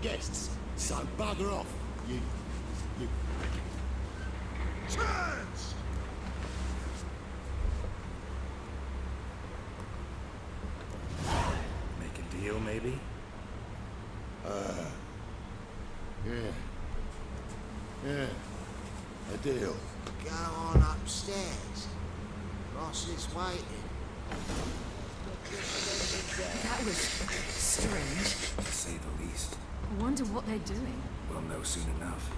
guests. So bugger off, you... Chance! Make a deal, maybe? Yeah. A deal. Go on upstairs. Ross is waiting. That was strange. To say the least. I wonder what they're doing. We'll know soon enough.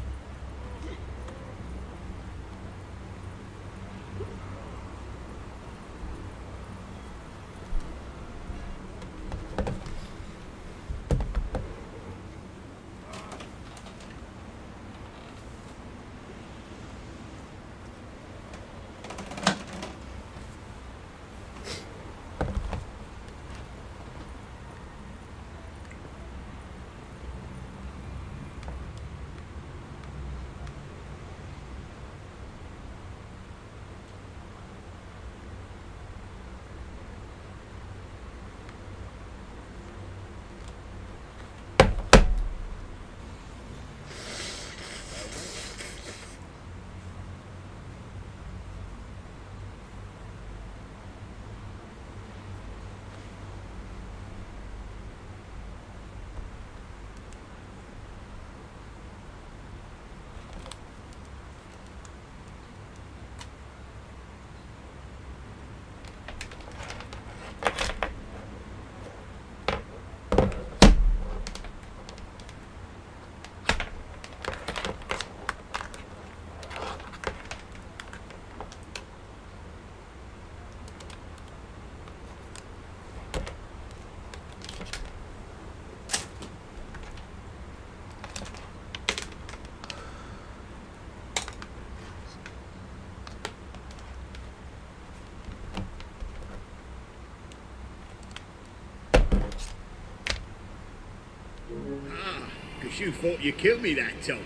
Because you thought you killed me that time.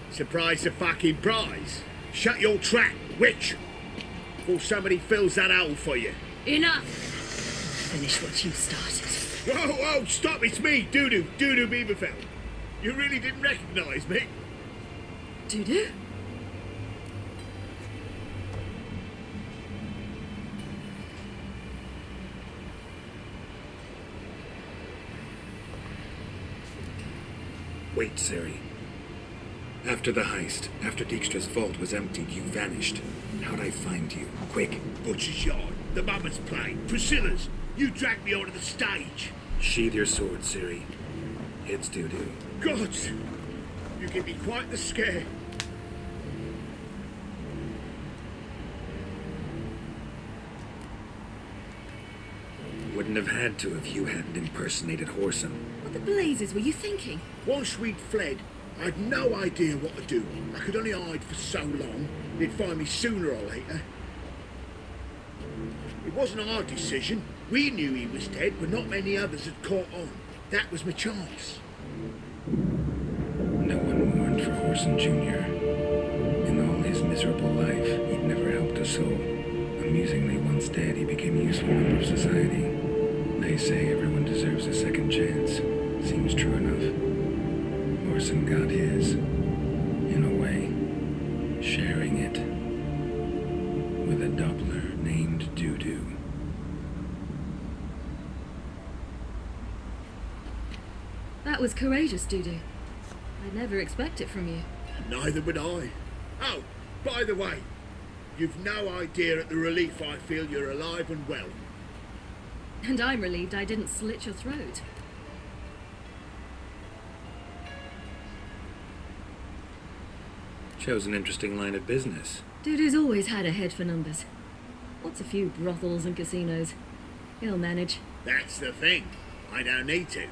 Surprise the fucking prize. Shut your trap, witch! Before somebody fills that hole for you. Enough! Finish what you started. Whoa, stop, it's me, Doodoo Beaverfell. You really didn't recognise me? Dudu? Wait, Ciri. After the heist, after Dijkstra's vault was emptied, you vanished. How'd I find you? Quick. Butcher's yard, the mama's play, Priscilla's. You dragged me onto the stage. Sheathe your sword, Ciri. It's Dudu. God, you give me quite the scare. Wouldn't have had to if you hadn't impersonated Whoreson. What the blazes were you thinking? Once we'd fled, I'd no idea what to do. I could only hide for so long. They'd find me sooner or later. It wasn't our decision. We knew he was dead, but not many others had caught on. That was my chance. No one mourned for Whoreson Jr. In all his miserable life, he'd never helped a soul. Amusingly, once dead, he became a useful member of society. They say everyone deserves a second chance. Seems true enough. Whoreson got his, in a way, sharing it with a Doppler named Dudu. That was courageous, Dudu. I'd never expect it from you. Neither would I. Oh, by the way, you've no idea at the relief I feel you're alive and well. And I'm relieved I didn't slit your throat. Chose an interesting line of business. Dudu's always had a head for numbers. What's a few brothels and casinos? He'll manage. That's the thing. I don't need to.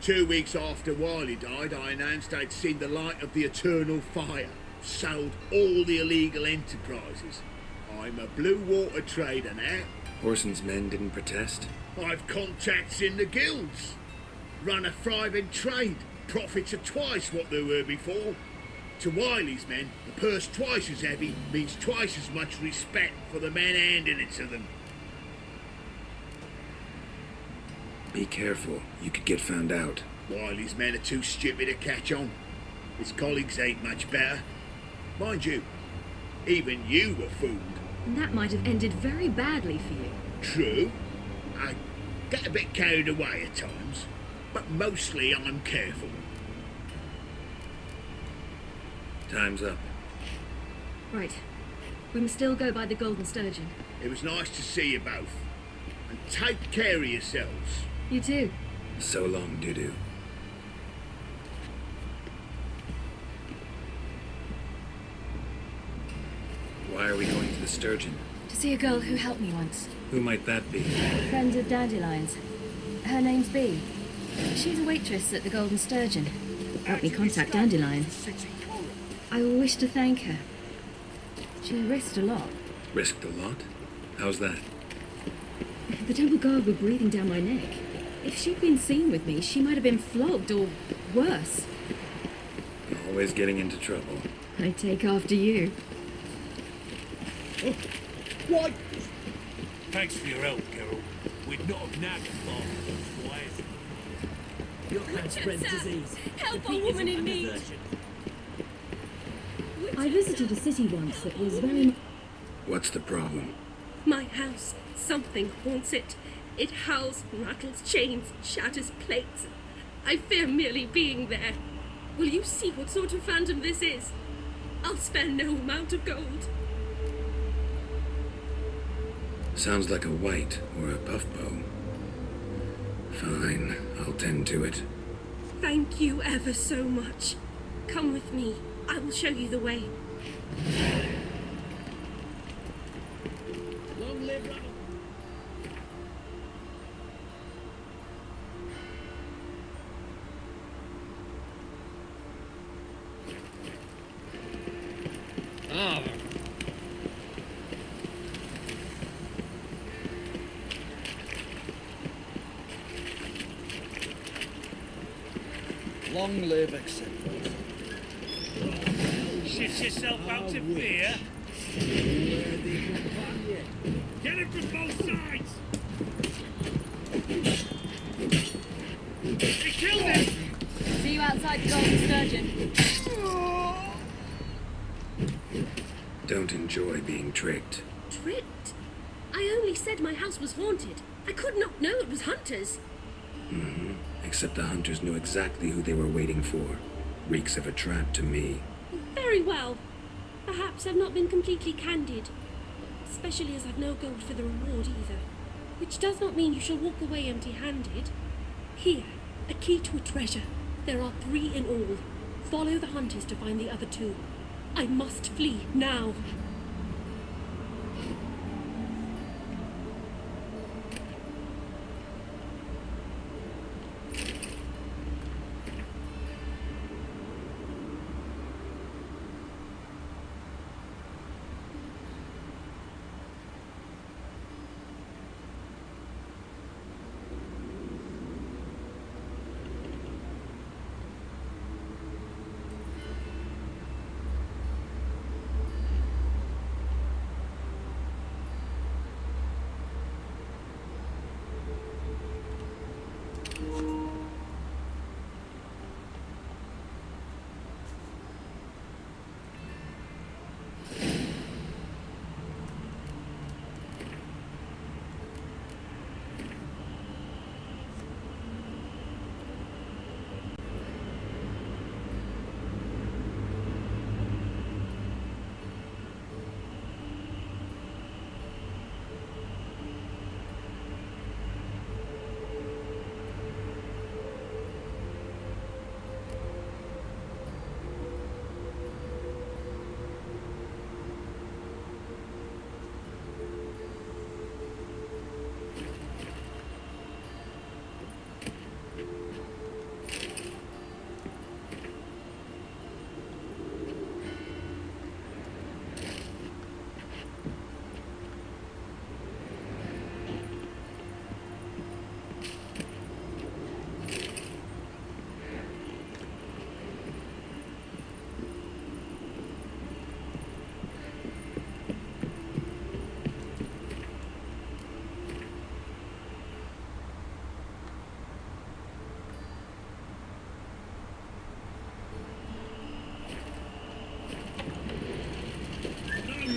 2 weeks after Wiley died, I announced I'd seen the light of the eternal fire. Sold all the illegal enterprises. I'm a blue water trader now. Whoreson's men didn't protest. I've contacts in the guilds. Run a thriving trade. Profits are twice what they were before. To Wiley's men, a purse twice as heavy means twice as much respect for the men handing it to them. Be careful. You could get found out. while his men are too stupid to catch on. His colleagues ain't much better. Mind you, even you were fooled. And that might have ended very badly for you. True, I get a bit carried away at times, but mostly I'm careful. Time's up. Right. We must still go by the Golden Sturgeon. It was nice to see you both. And take care of yourselves. You too. So long, Dudu. Why are we going to the Sturgeon? To see a girl who helped me once. Who might that be? Friend of Dandelion's. Her name's Bee. She's a waitress at the Golden Sturgeon. Helped me contact Dandelion. I wish to thank her. She risked a lot. Risked a lot? How's that? The temple guard were breathing down my neck. If she'd been seen with me, she might have been flogged or worse. Always getting into trouble. I take after you. Oh, what? Thanks for your help, Geralt. We'd not have nagged far. Quiet. Your hand spreads disease. Help The a peat woman isn't in need. diversion. I visited a city once that was very... What's the problem? My house. Something haunts it. It howls, rattles chains, shatters plates. I fear merely being there. Will you see what sort of phantom this is? I'll spare no amount of gold. Sounds like a white or a puff bow. Fine, I'll tend to it. Thank you ever so much. Come with me. I will show you the way. Long live Ronald. Ah. Long live acceptance. Shit yourself out of fear. Get it from both sides. He killed him. See you outside the Golden Sturgeon. Don't enjoy being tricked. Tricked? I only said my house was haunted. I could not know it was hunters. Except the hunters knew exactly who they were waiting for. Reeks of a trap to me. Very well. Perhaps I've not been completely candid. Especially as I've no gold for the reward either. Which does not mean you shall walk away empty-handed. Here, a key to a treasure. There are 3 in all. Follow the hunters to find the other 2. I must flee now.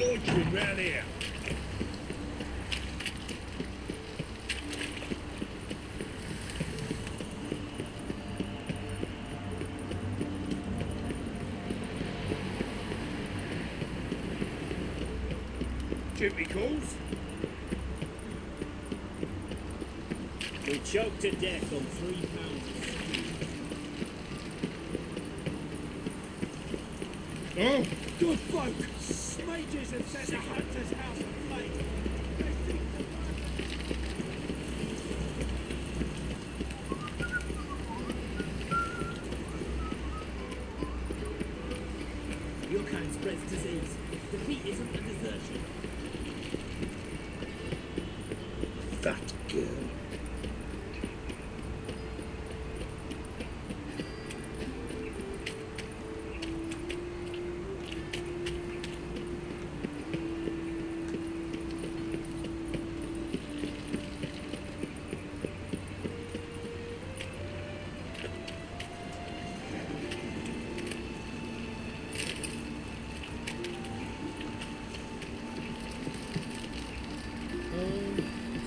loitering round here? Duty calls? We choked to death on 3 pounds of stew. Oh, Good folk! Smages have set the hunter's house aflame. They think the your kind spreads disease. Defeat isn't a desertion. that girl.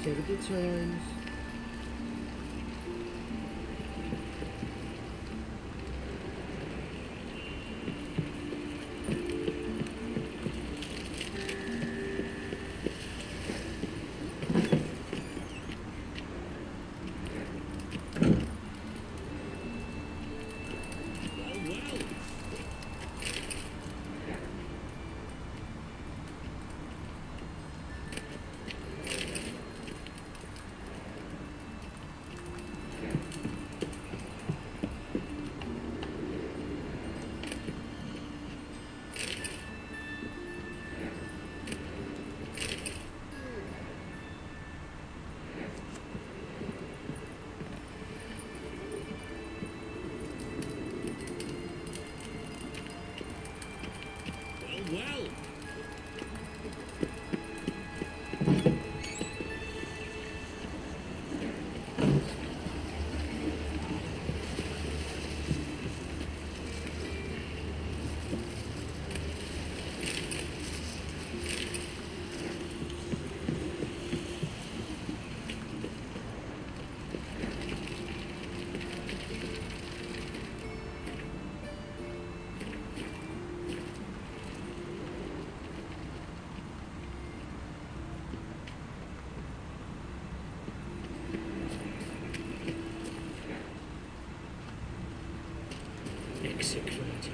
Terrible times. Well. Execrated.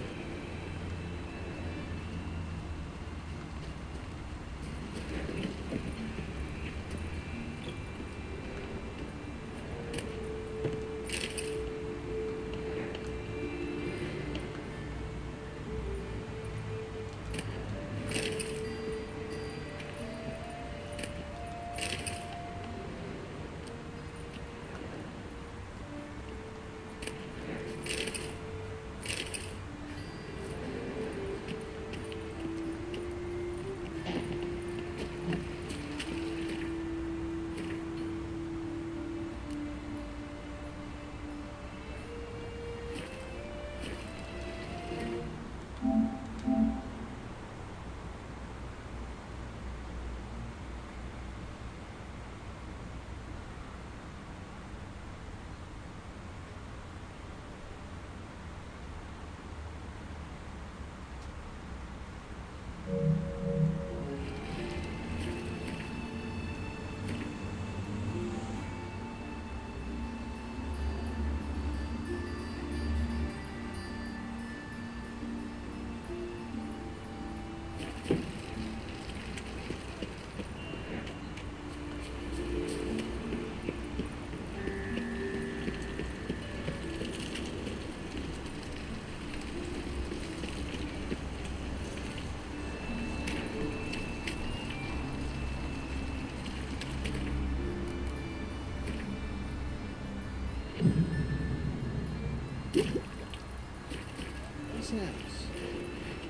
This house,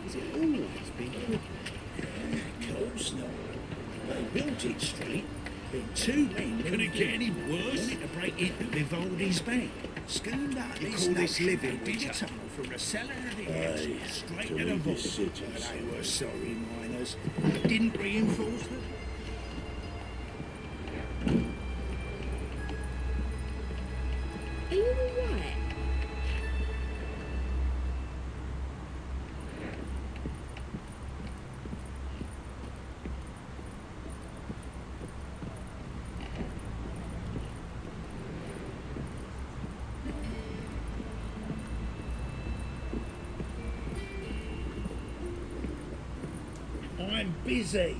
has it always been crooked? Of course not. They built it straight, then 2 men Could it get any worse? wanted to break into Vivaldi's bank. Schemed up this living with a tunnel from the cellar of the Aye, house, straight to to the leave vault. this city, But so- they were sorry miners. Didn't reinforce them. Are you alright? I'm busy.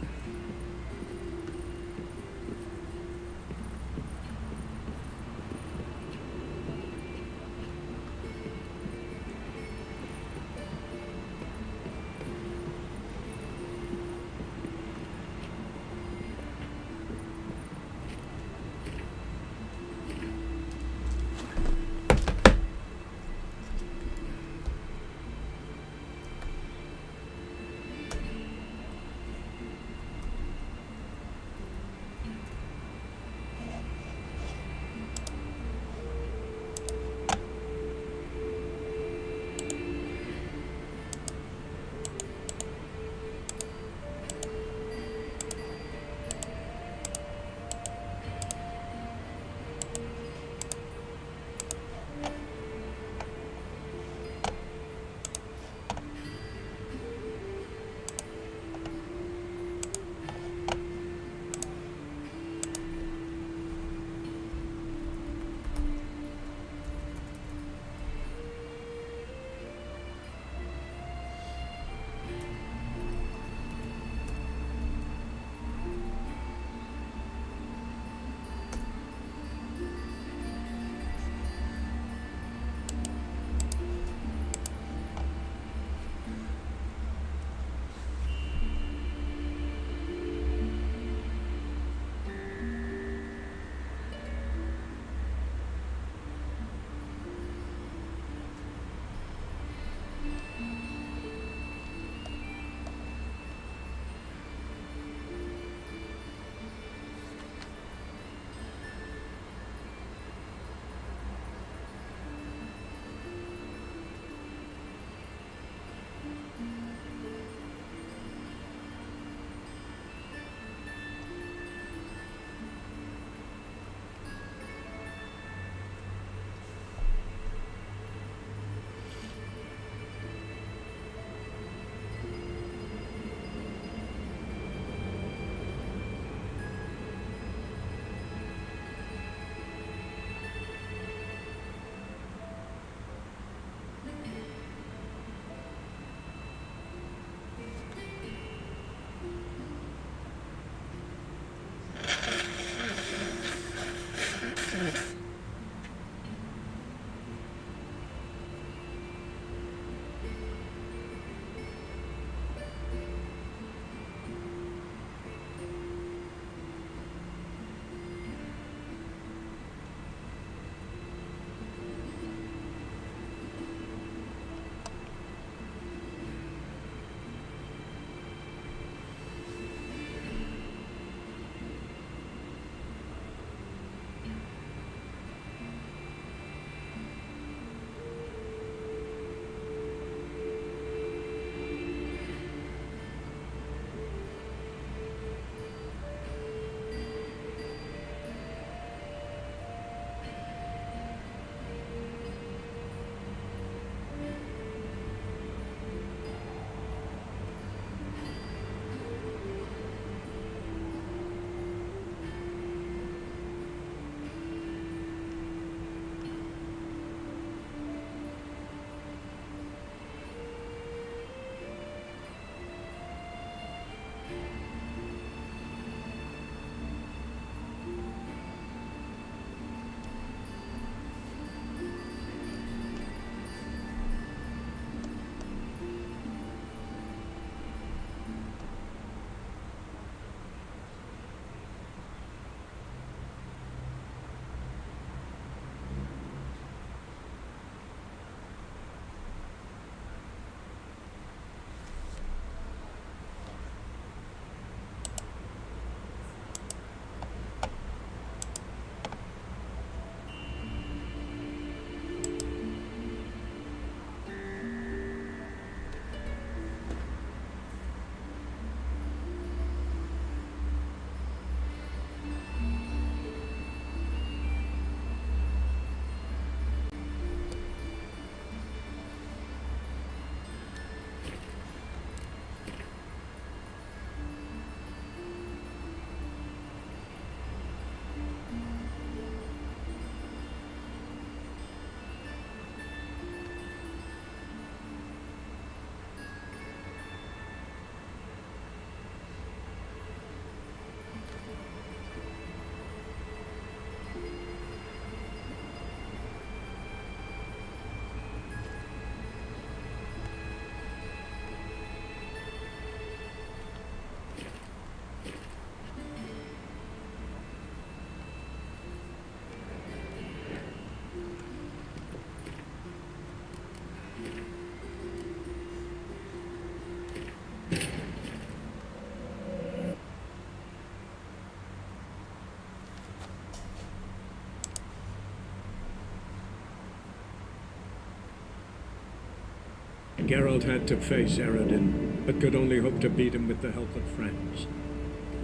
Geralt had to face Eredin, but could only hope to beat him with the help of friends.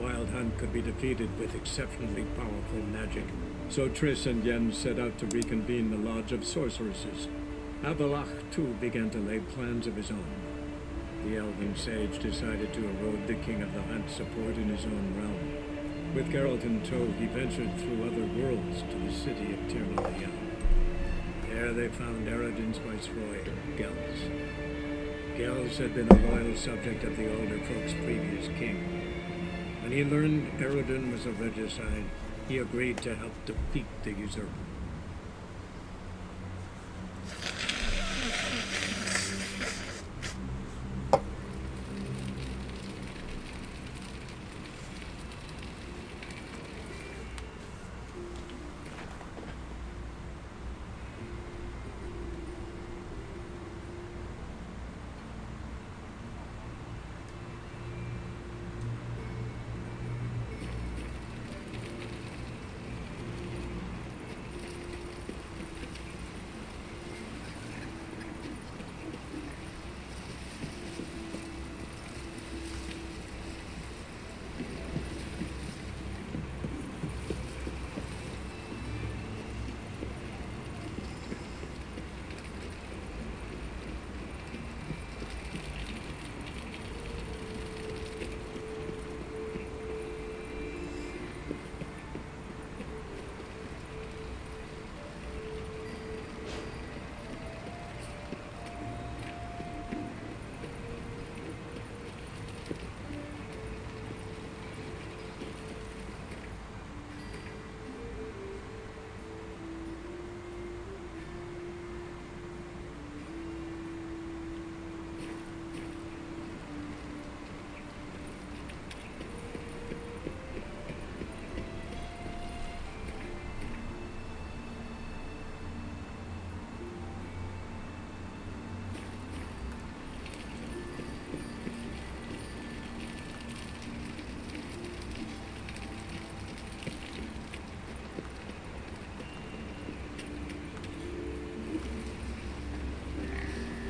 Wild Hunt could be defeated with exceptionally powerful magic, so Triss and Yen set out to reconvene the Lodge of Sorceresses. Avalach, too, began to lay plans of his own. The elven sage decided to erode the King of the Hunt's support in his own realm. With Geralt in tow, he ventured through other worlds to the city of Tir. There they found Eredin's viceroy, Gels. Gels had been a loyal subject of the older folk's previous king. When he learned Eredin was a regicide, he agreed to help defeat the usurper.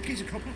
Here's a copper.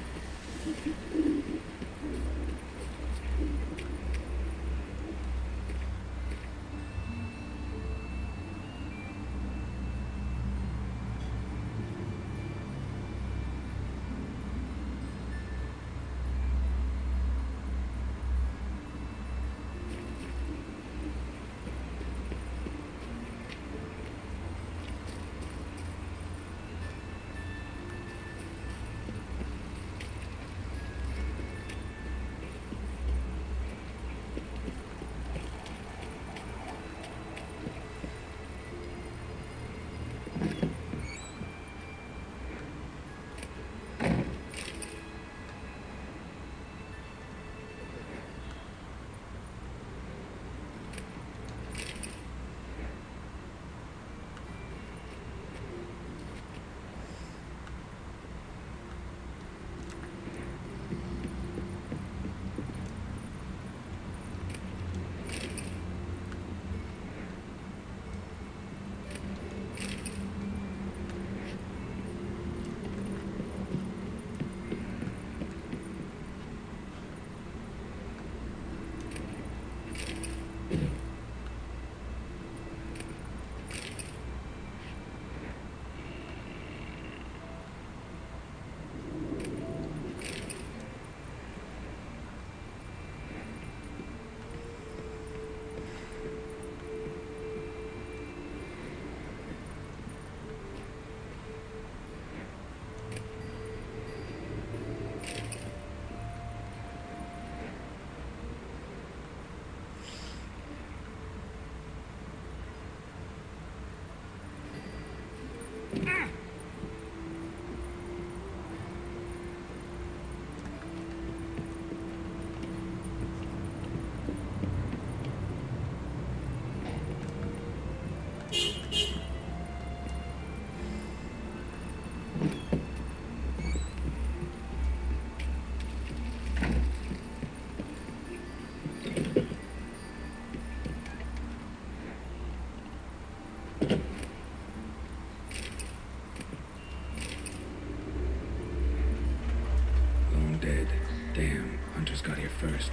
Damn, Hunter's got here first.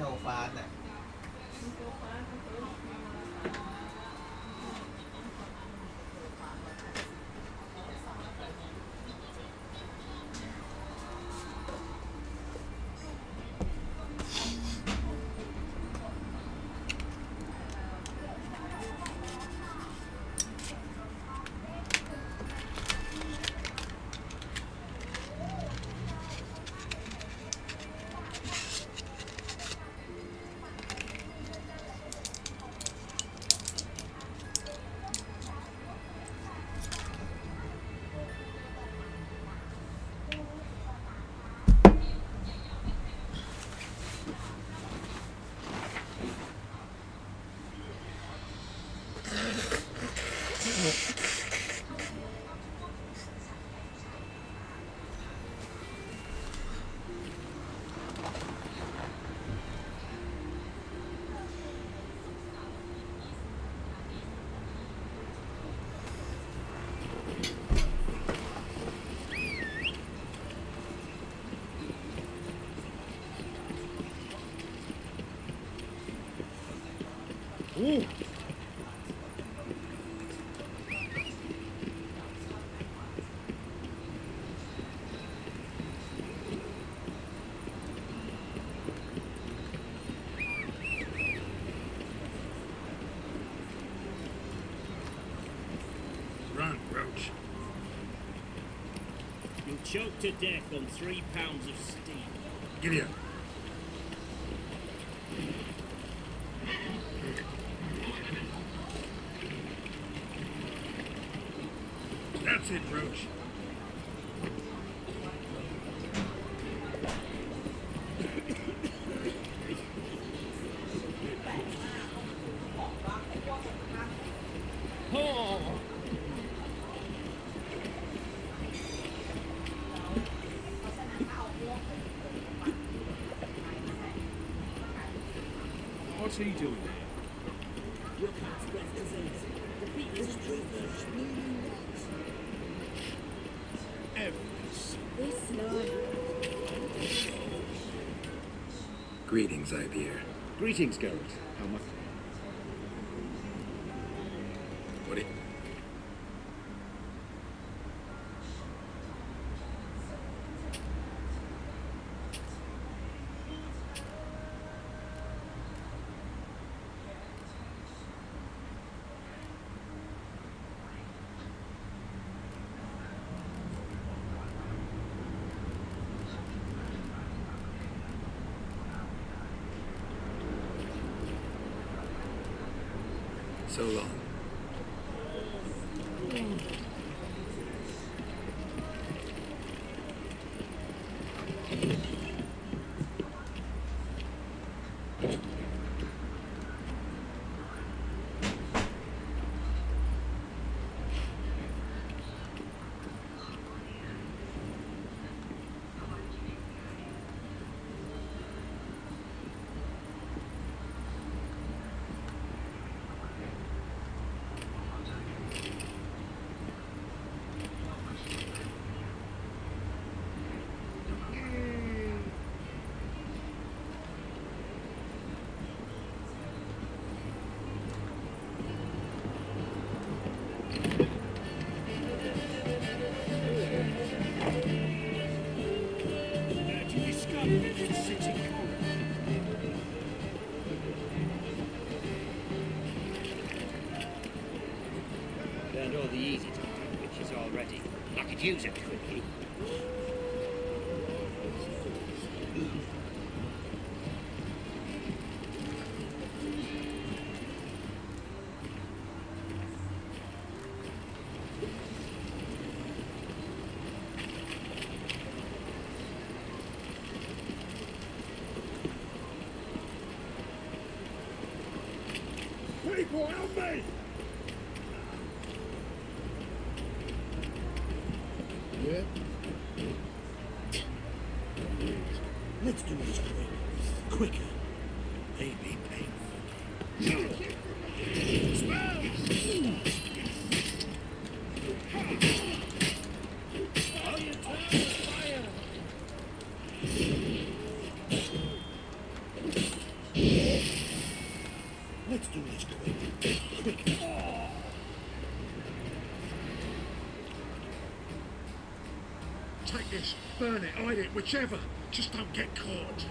โทรฟ้าน่ะ Ooh. Run, Roach. You'll choke to death on 3 pounds of steam. Giddy up. That's it, Roach. What's he doing there? Greetings, Ivier. Greetings, Geralt. How much? What do you... So long. Learned all the easy talking, which is already. I could use it quickly. People, help me! Yeah? Let's do this quick. Quicker. Maybe painful. Take this, burn it, hide it, whichever. Just don't get caught.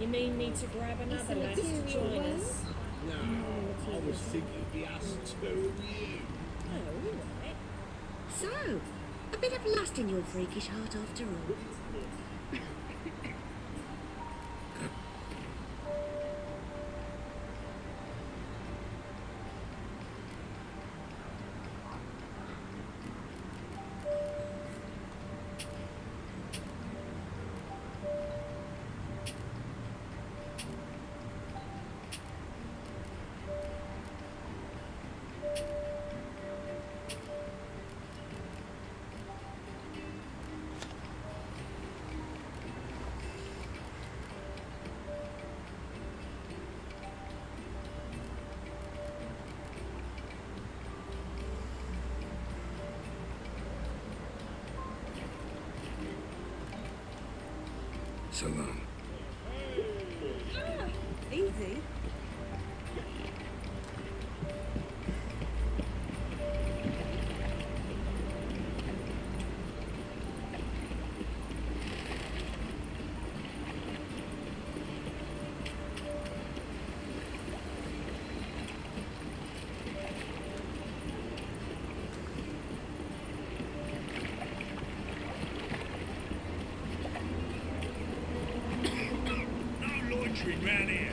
You mean me to grab another lass to join us? No, I was thinking the us two of you. Oh, all right. So, a bit of lust in your freakish heart after all. So long. Easy. Round here.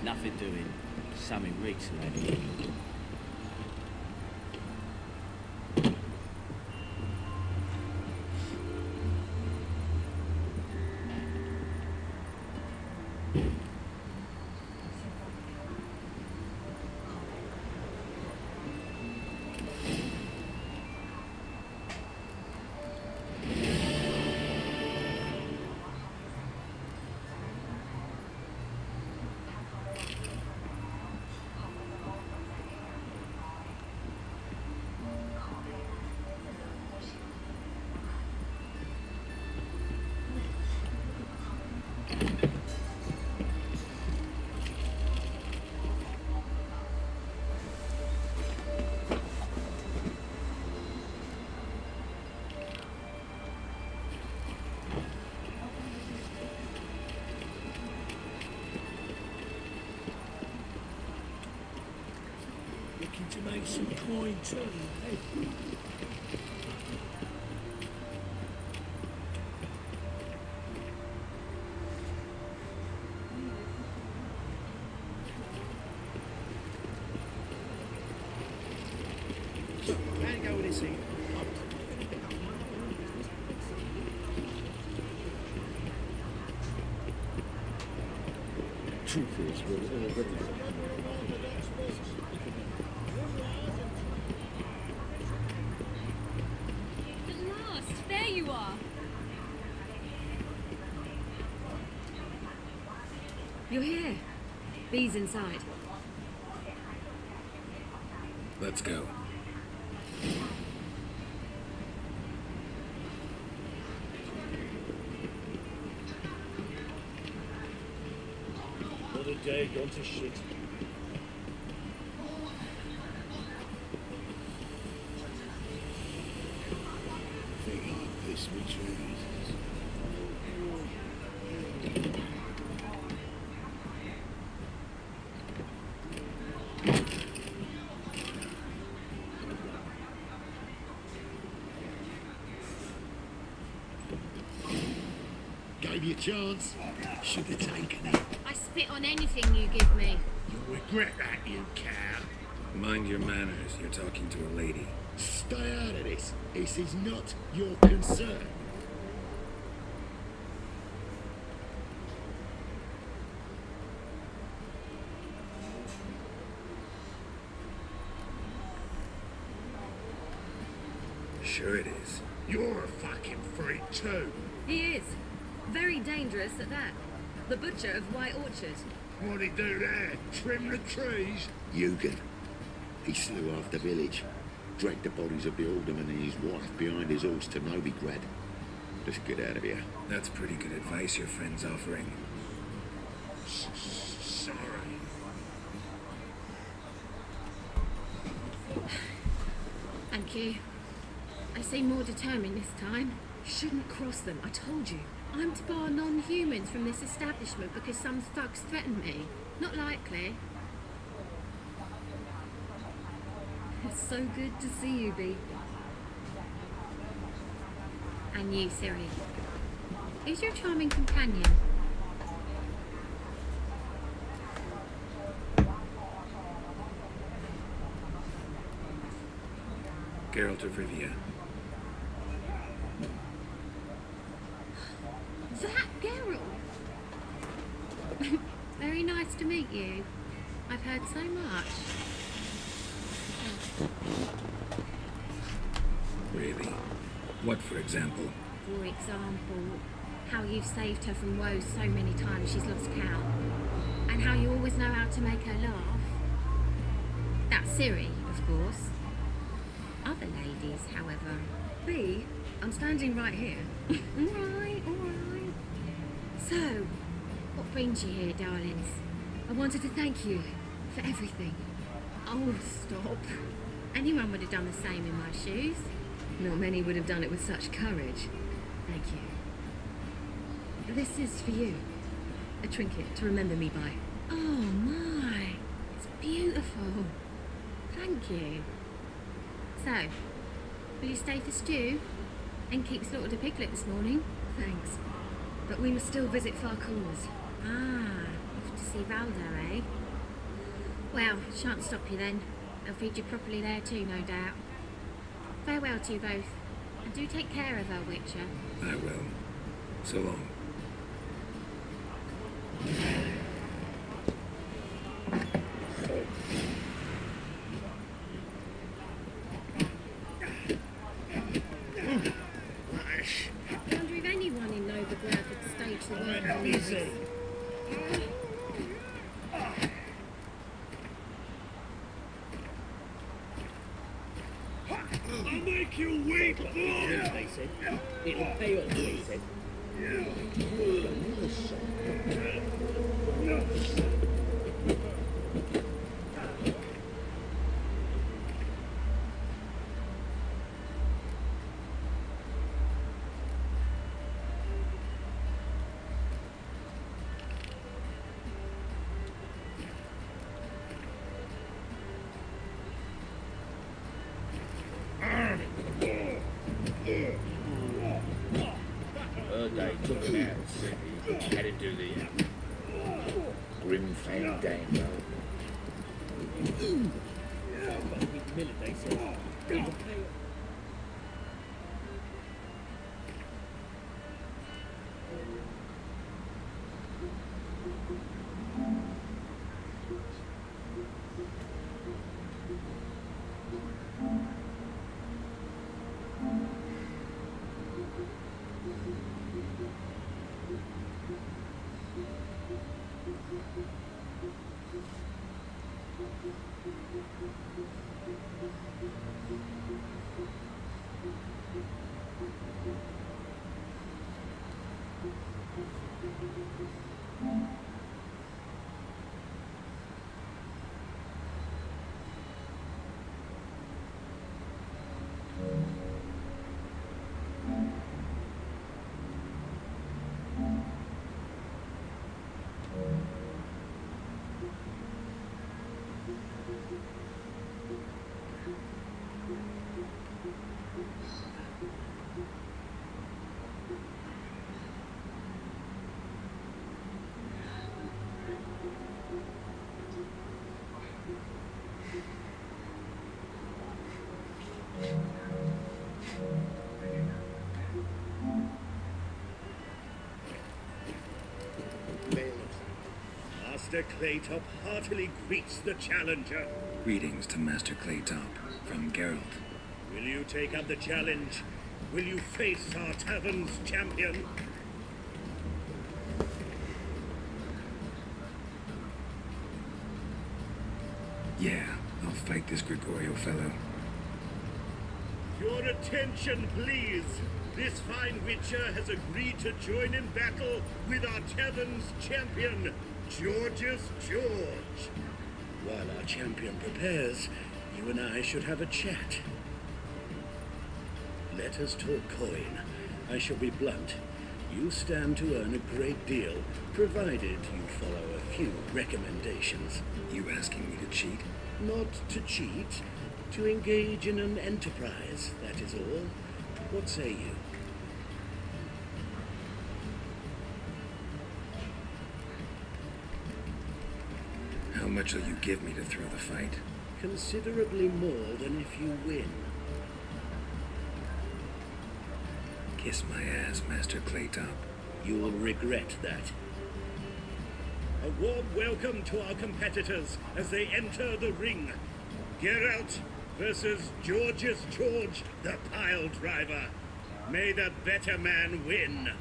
Nothing doing. Something reeks maybe. Looking to make some coin too, eh? So, how to go with this evening? Truth is, we're already... At last, there you are. You're here. Bee's inside. Let's go. They're gone to shit. This retreat. Gave you a chance. Should have taken it. I spit on anything you give me. You'll regret that, you cow. Mind your manners, you're talking to a lady. Stay out of this. This is not your concern. Sure it is. You're a fucking freak too. He is. Very dangerous at that. The butcher of White Orchard. What'd he do there? Trim the trees? Eugen. He slew half the village. Dragged the bodies of the alderman and his wife behind his horse to Novigrad. Just get out of here. That's pretty good advice your friend's offering. Sorry. Thank you. I seem more determined this time. Shouldn't cross them, I told you. I'm to bar non-humans from this establishment because some thugs threatened me. Not likely. It's so good to see you, Bee. And you, Ciri. Who's your charming companion? Geralt of Rivia. That Geralt! Very nice to meet you. I've heard so much. Really? What, for example? For example, how you've saved her from woes so many times she's lost count. And how you always know how to make her laugh. That's Ciri, of course. Other ladies, however. Bee, I'm standing right here. Alright. So, what brings you here, darlings? I wanted to thank you for everything. Oh, stop. Anyone would have done the same in my shoes. Not many would have done it with such courage. Thank you. This is for you. A trinket to remember me by. Oh my, it's beautiful. Thank you. So, will you stay for stew? And keep slaughtered a piglet this morning? Thanks. But we must still visit Far Corners. Ah, off to see Valdo, eh? Well, shan't stop you then. They'll feed you properly there too, no doubt. Farewell to you both. And do take care of our Witcher. I will. So long. I wonder if anyone in Novigrad could stage the work of music. I'll make you weep, boy! They said. It'll pay off, they said. They took him out, said he had to do the grim fandango. They said. It'll pay off. Master Claytop heartily greets the challenger. Greetings to Master Claytop from Geralt. Will you take up the challenge? Will you face our tavern's champion? Yeah, I'll fight this Gregorio fellow. Your attention, please. This fine witcher has agreed to join in battle with our tavern's champion, Georgius George. While our champion prepares, you and I should have a chat. Let us talk coin. I shall be blunt. You stand to earn a great deal, provided you follow a few recommendations. You asking me to cheat? Not to cheat, to engage in an enterprise, that is all. What say you? How much will you give me to throw the fight? Considerably more than if you win. Kiss my ass, Master Claytop. You'll regret that. A warm welcome to our competitors as they enter the ring. Geralt versus Georgius George, the pile driver. May the better man win.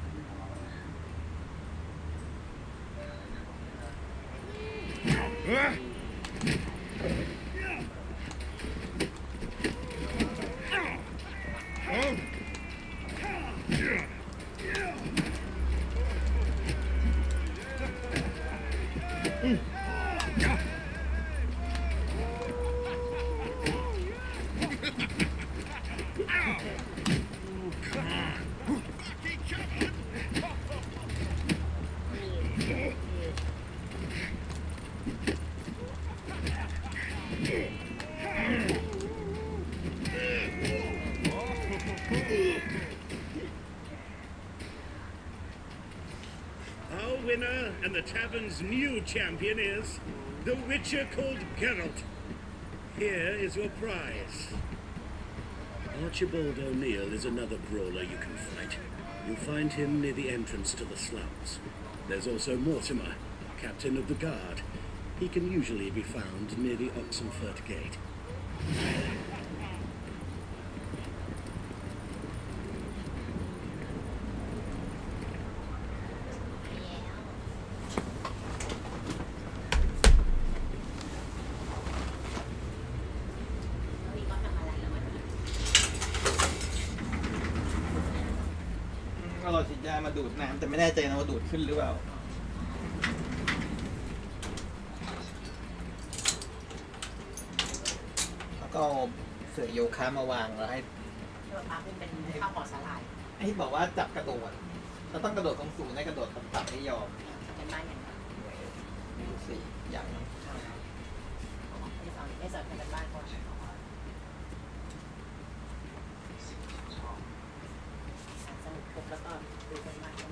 Our winner and the tavern's new champion is the witcher called Geralt. Here is your prize. Archibald O'Neill is another brawler you can fight. You'll find him near the entrance to the slums. There's also Mortimer, captain of the guard. He can usually be found near the Oxenford Gate.ก็เราฉีดยามาดูดน้ำแต่ไม่แน่ใจนะว่าดูดขึ้นหรือเปล่าแล้วก็เสื่อโยคะมาวางแล้วให้เป็นข้าวห่อสาหร่าย ให้บอกว่าจับกระโดดเราต้องกระโดดสูงๆให้กระโดดต่ำๆไม่ยอม เป็นบ้านอย่างนั้น ไม่รู้สิอย่างนั้น ไม่สอนเป็นบ้านก่อนสรุปปุ๊บแล้วก็ดูเป็นบ้านกัน เ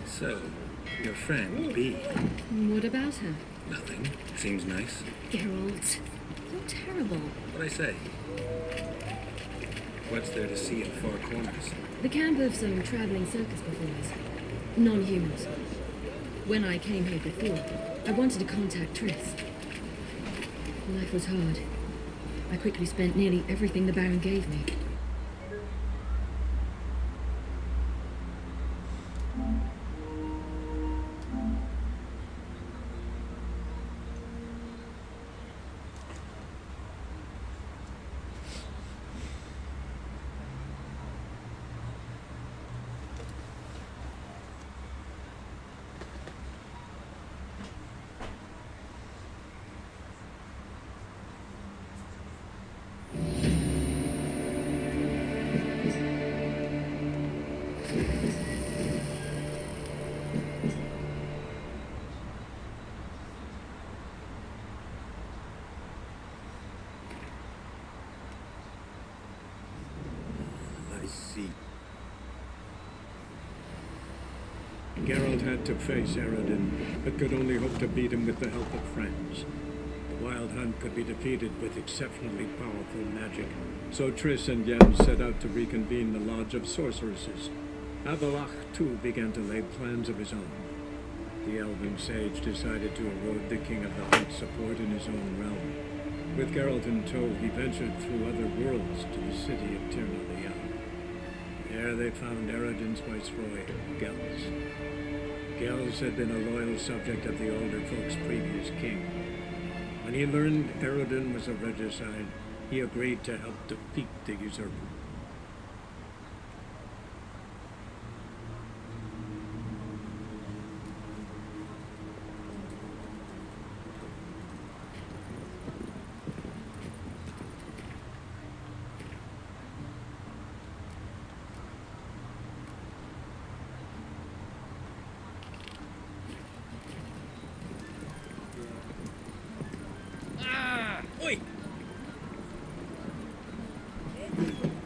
So, your friend, B. What about her? Nothing. Seems nice. Geralt, you're terrible. What'd I say? What's there to see in far corners? The camp of some traveling circus performers. Non-humans. When I came here before, I wanted to contact Triss. Life was hard. I quickly spent nearly everything the Baron gave me. Geralt had to face Eredin, but could only hope to beat him with the help of friends. The Wild Hunt could be defeated with exceptionally powerful magic, so Triss and Yen set out to reconvene the Lodge of Sorceresses. Avalach, too, began to lay plans of his own. The elven sage decided to erode the King of the Hunt's support in his own realm. With Geralt in tow, he ventured through other worlds to the city of Tir na Lian. There they found Eredin's viceroy, Gels. Gels had been a loyal subject of the older folk's previous king. When he learned Eredin was a regicide, he agreed to help defeat the usurper.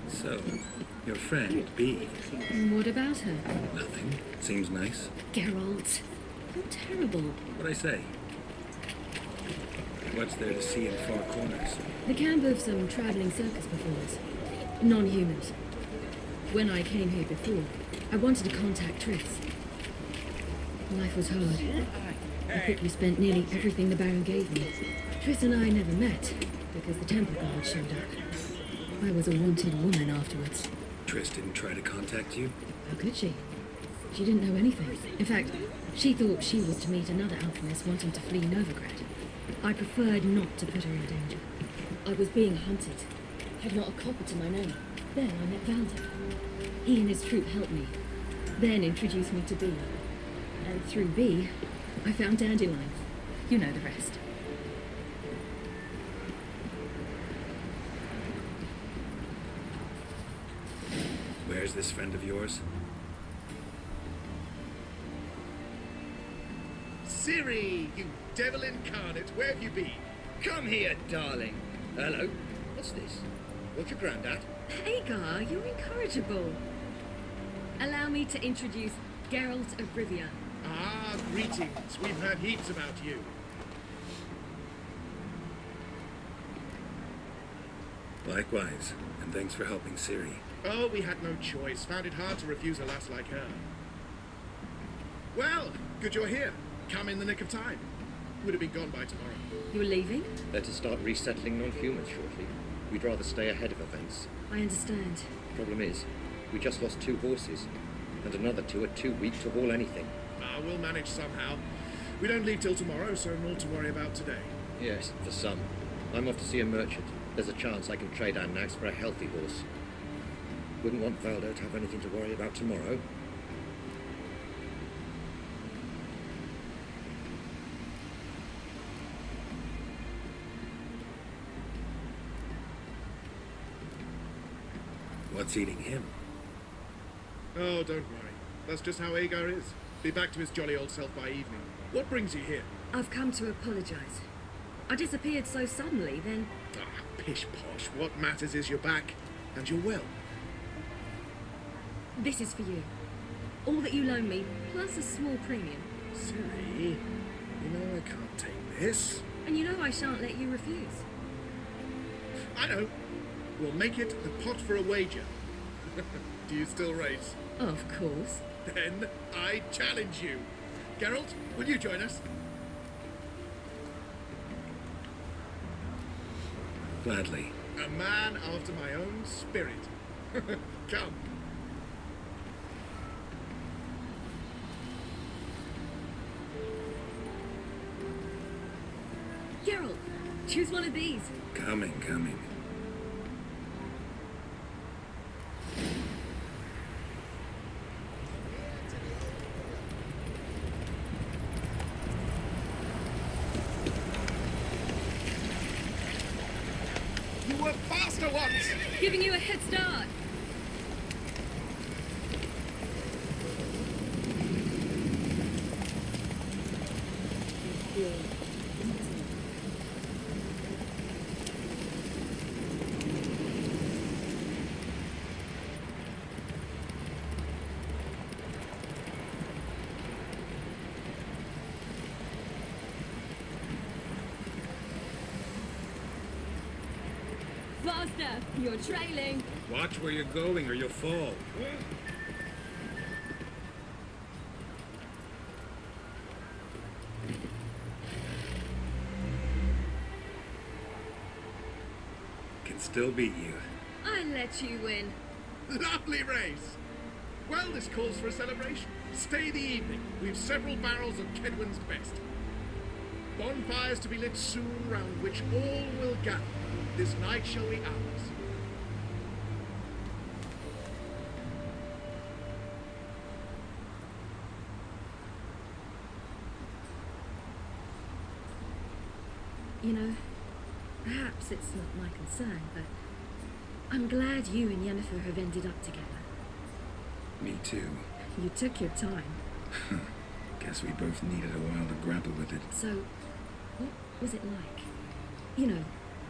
So, your friend, B. What about her? Nothing. Seems nice. Geralt, you're terrible. What'd I say? What's there to see in far corners? The camp of some traveling circus performers. Non-humans. When I came here before, I wanted to contact Triss. Life was hard. I quickly spent nearly everything the Baron gave me. Triss and I never met, because the temple guard showed up. I was a wanted woman afterwards. Triss didn't try to contact you? How could she? She didn't know anything. In fact, she thought she was to meet another alchemist wanting to flee Novigrad. I preferred not to put her in danger. I was being hunted. Had not a copper to my name. Then I met Valda. He and his troop helped me. Then introduced me to B. And through B, I found Dandelion. You know the rest. Where's this friend of yours? Ciri, you devil incarnate, where have you been? Come here, darling. Hello. What's this? What's your granddad? Hagar, you're incorrigible. Allow me to introduce Geralt of Rivia. Ah, greetings. We've heard heaps about you. Likewise, and thanks for helping Ciri. Oh, we had no choice. Found it hard to refuse a lass like her. Well, good you're here. Come in the nick of time. Would have been gone by tomorrow. You're leaving? They're to start resettling non-humans shortly. We'd rather stay ahead of events. I understand. Problem is, we just lost 2 horses, and another 2 are too weak to haul anything. Ah, we'll manage somehow. We don't leave till tomorrow, so more to worry about today. Yes, for some. I'm off to see a merchant. There's a chance I can trade our nags for a healthy horse. Wouldn't want Valdo to have anything to worry about tomorrow. What's eating him? Oh, don't worry. That's just how Agar is. Be back to his jolly old self by evening. What brings you here? I've come to apologize. I disappeared so suddenly, then... Ah, pish-posh. What matters is you're back. And you're well. This is for you. All that you loan me, plus a small premium. Ciri, you know I can't take this. And you know I shan't let you refuse. I know. We'll make it the pot for a wager. Do you still race? Of course. Then I challenge you. Geralt, will you join us? Gladly. A man after my own spirit. Come. Geralt, choose one of these. Coming. You were faster once! Giving you a head start. Faster! You're trailing. Watch where you're going or you'll fall. Can still beat you. I let you win. Lovely race! Well, this calls for a celebration. Stay the evening. We've several barrels of Kedwin's best. Bonfires to be lit soon, round which all will gather. This night shall be ours. You know, perhaps it's not my concern, but I'm glad you and Yennefer have ended up together. Me too. You took your time. Guess we both needed a while to grapple with it. So, what was it like? You know,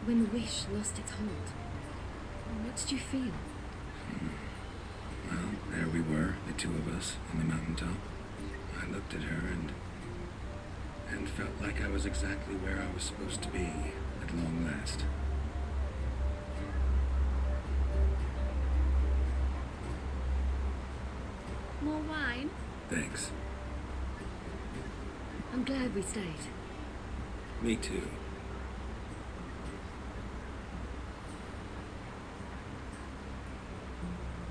when the wish lost its hold. What did you feel? Well, there we were, the two of us, on the mountaintop. I looked at her and felt like I was exactly where I was supposed to be, at long last. More wine? Thanks. I'm glad we stayed. Me too.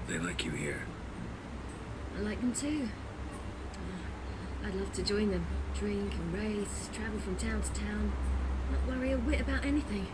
They like you here. I like them too. I'd love to join them. Drink and race, travel from town to town. Not worry a whit about anything.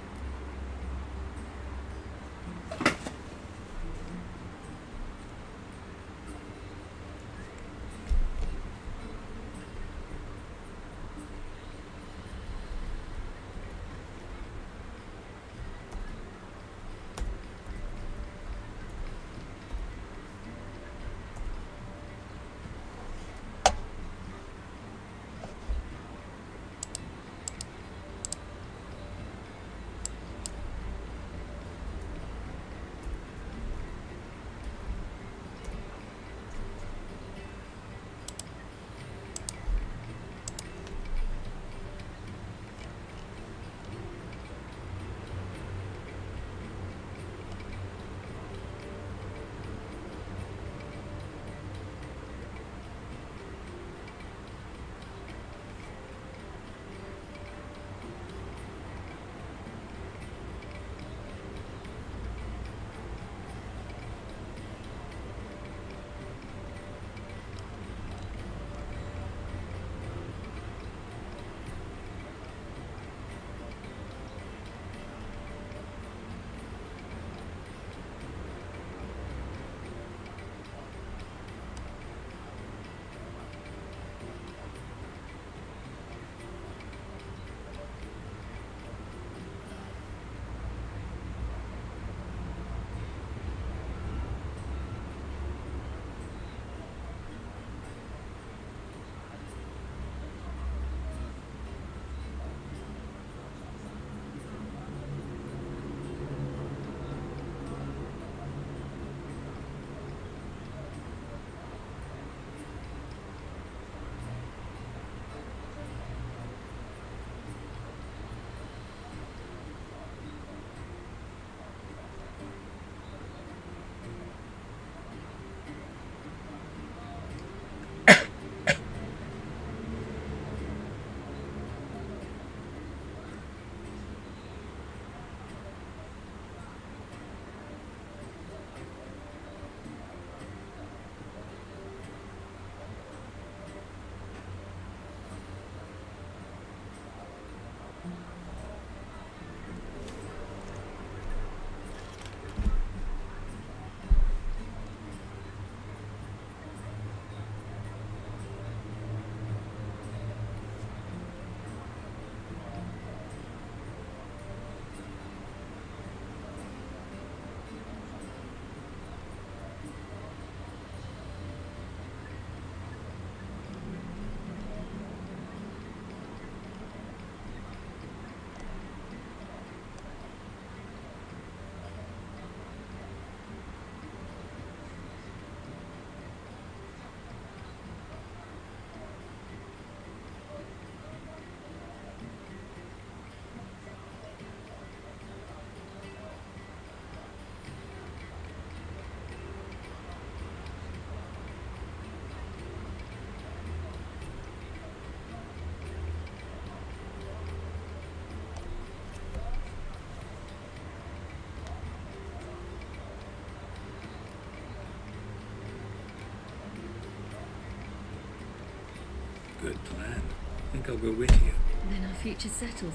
Good plan. Think I'll go with you. Then our future's settled.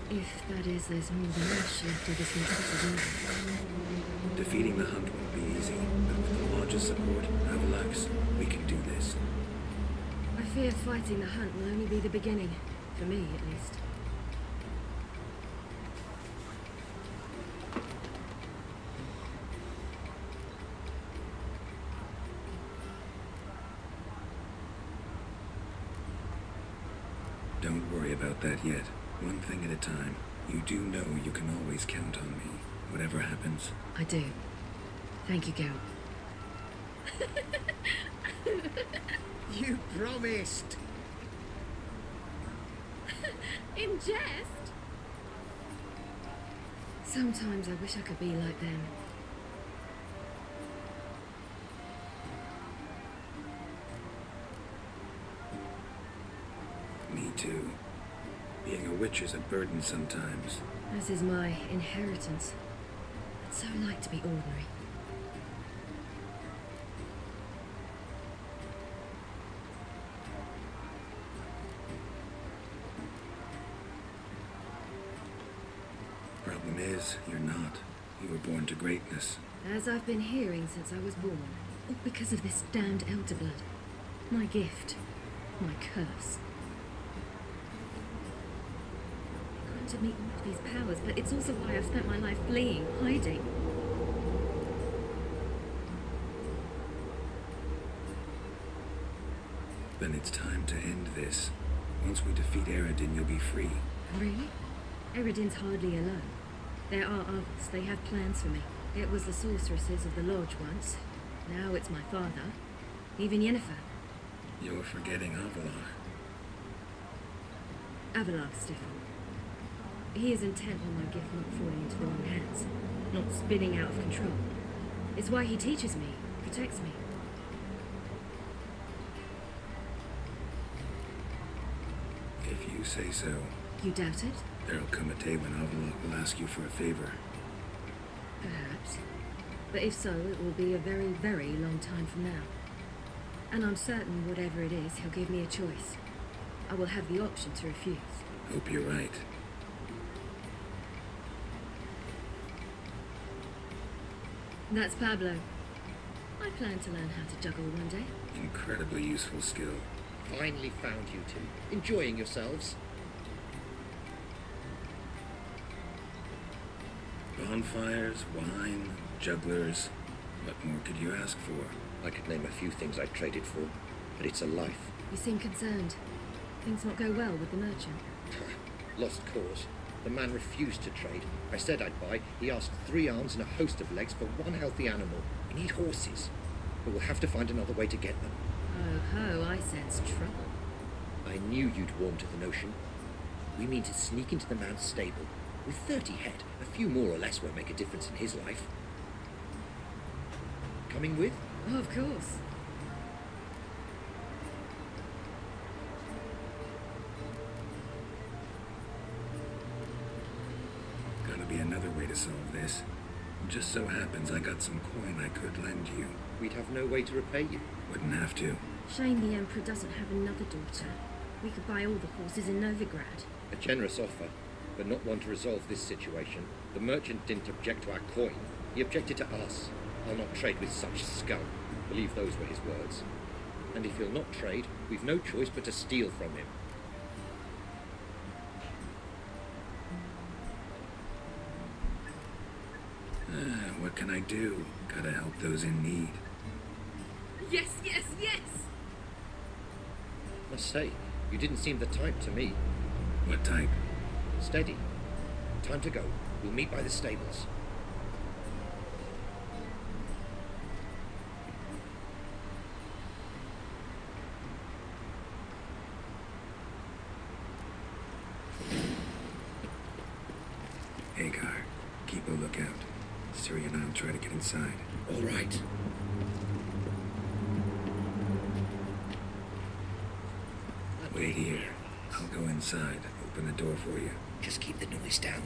If, that is, there's more than Ash after this is over. Defeating the hunt won't be easy, but with the Lodge's support, Avalax, we can do this. I fear fighting the hunt will only be the beginning. For me, at least. Don't worry about that yet. One thing at a time. You do know you can always count on me, whatever happens. I do. Thank you, Geralt. You promised! In jest? Sometimes I wish I could be like them. Me too. Being a witch is a burden sometimes. As is my inheritance. I'd so like to be ordinary. Problem is, you're not. You were born to greatness. As I've been hearing since I was born. All because of this damned elder blood. My gift. My curse. Granted me all of these powers, but it's also why I've spent my life fleeing, hiding. Then it's time to end this. Once we defeat Eredin, you'll be free. Really? Eredin's hardly alone. There are others. They have plans for me. It was the sorceresses of the Lodge once. Now it's my father. Even Yennefer. You're forgetting Avalach. Avalach, Stefan. He is intent on my gift not falling into the wrong hands. Not spinning out of control. It's why he teaches me, protects me. If you say so. You doubt it? There'll come a day when Avalach will ask you for a favor. Perhaps. But if so, it will be a very, very long time from now. And I'm certain whatever it is, he'll give me a choice. I will have the option to refuse. Hope you're right. That's Pablo. I plan to learn how to juggle one day. Incredibly useful skill. Finally found you two. Enjoying yourselves? Bonfires, wine, jugglers. What more could you ask for? I could name a few things I'd trade it for, but it's a life. You seem concerned. Things not go well with the merchant. Lost cause. The man refused to trade. I said I'd buy. He asked 3 arms and a host of legs for one healthy animal. We need horses. But we'll have to find another way to get them. Oh ho, I sense trouble. I knew you'd warm to the notion. We mean to sneak into the man's stable. With 30 head, a few more or less won't make a difference in his life. Coming with? Oh, of course. Gotta be another way to solve this. Just so happens I got some coin I could lend you. We'd have no way to repay you. Wouldn't have to. Shame the Emperor doesn't have another daughter. We could buy all the horses in Novigrad. A generous offer, but not one to resolve this situation. The merchant didn't object to our coin. He objected to us. I'll not trade with such scum. Believe those were his words. And if he'll not trade, we've no choice but to steal from him. What can I do? Gotta help those in need. Yes, yes, yes! Must say, you didn't seem the type to me. What type? Steady. Time to go. We'll meet by the stables. Hagar, keep a lookout. Ciri and I'll try to get inside. All right. Wait here. I'll go inside. Open the door for you. Just keep the noise down.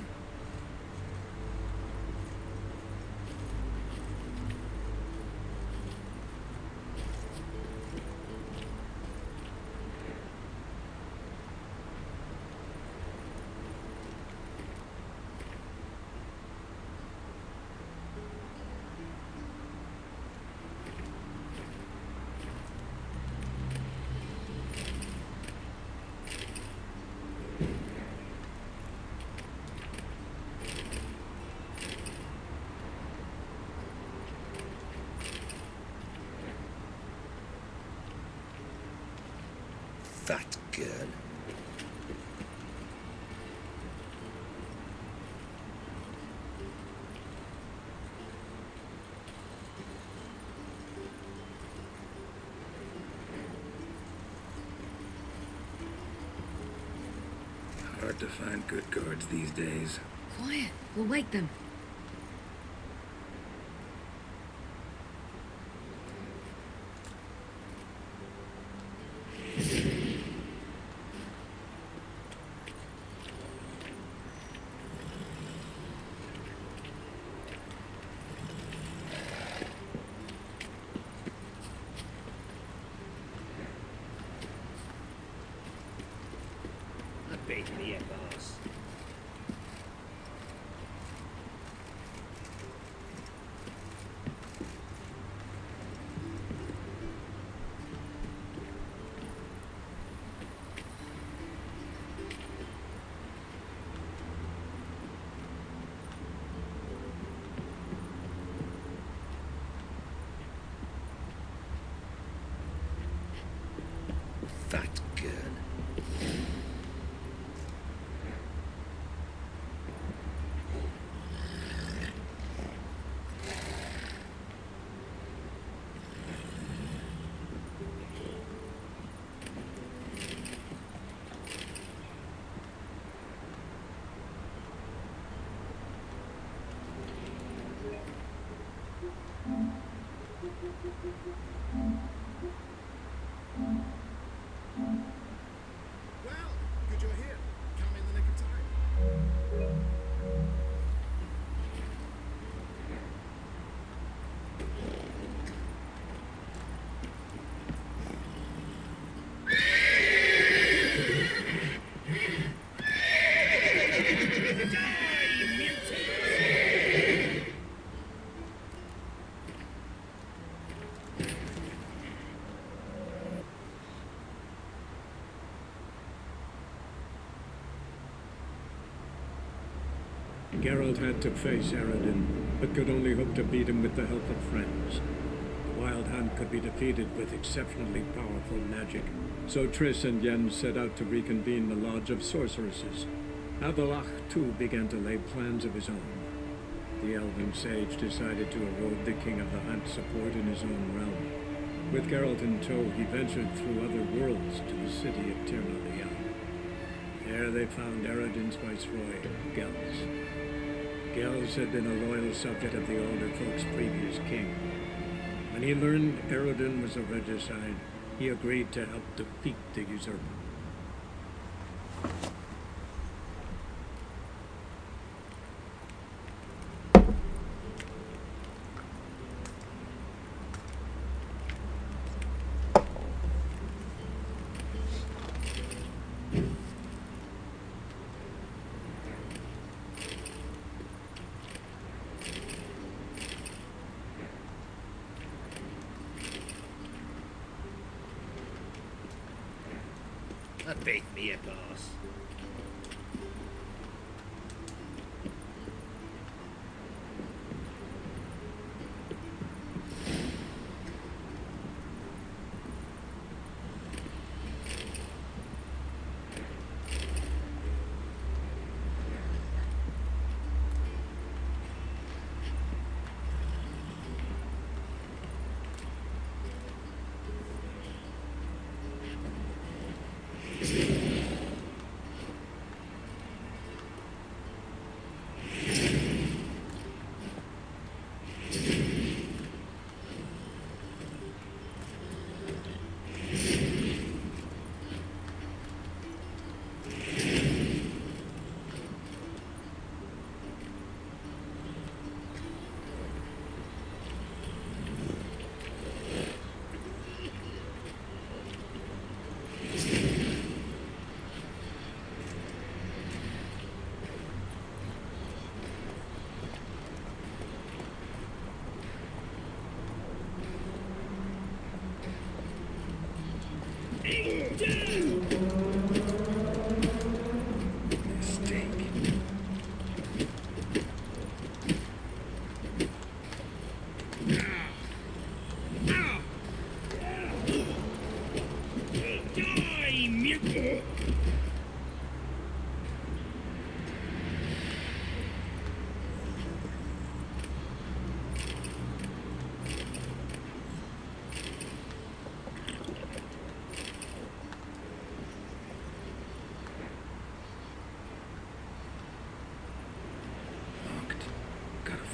girl. Hard to find good guards these days. Quiet. We'll wake them. That beat me at last. That girl. Well, good you're here. Come in the nick of time. Geralt had to face Eredin, but could only hope to beat him with the help of friends. The Wild Hunt could be defeated with exceptionally powerful magic, so Triss and Yen set out to reconvene the Lodge of Sorceresses. Avallac'h, too, began to lay plans of his own. The Elven Sage decided to erode the King of the Hunt's support in his own realm. With Geralt in tow, he ventured through other worlds to the city of Tir na Lial. There they found Eredin's viceroy, Gels. Gels had been a loyal subject of the older folk's previous king. When he learned Eredin was a regicide, he agreed to help defeat the usurper. That beat me at last.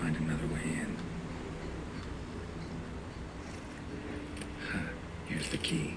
find another way in. Huh, here's the key.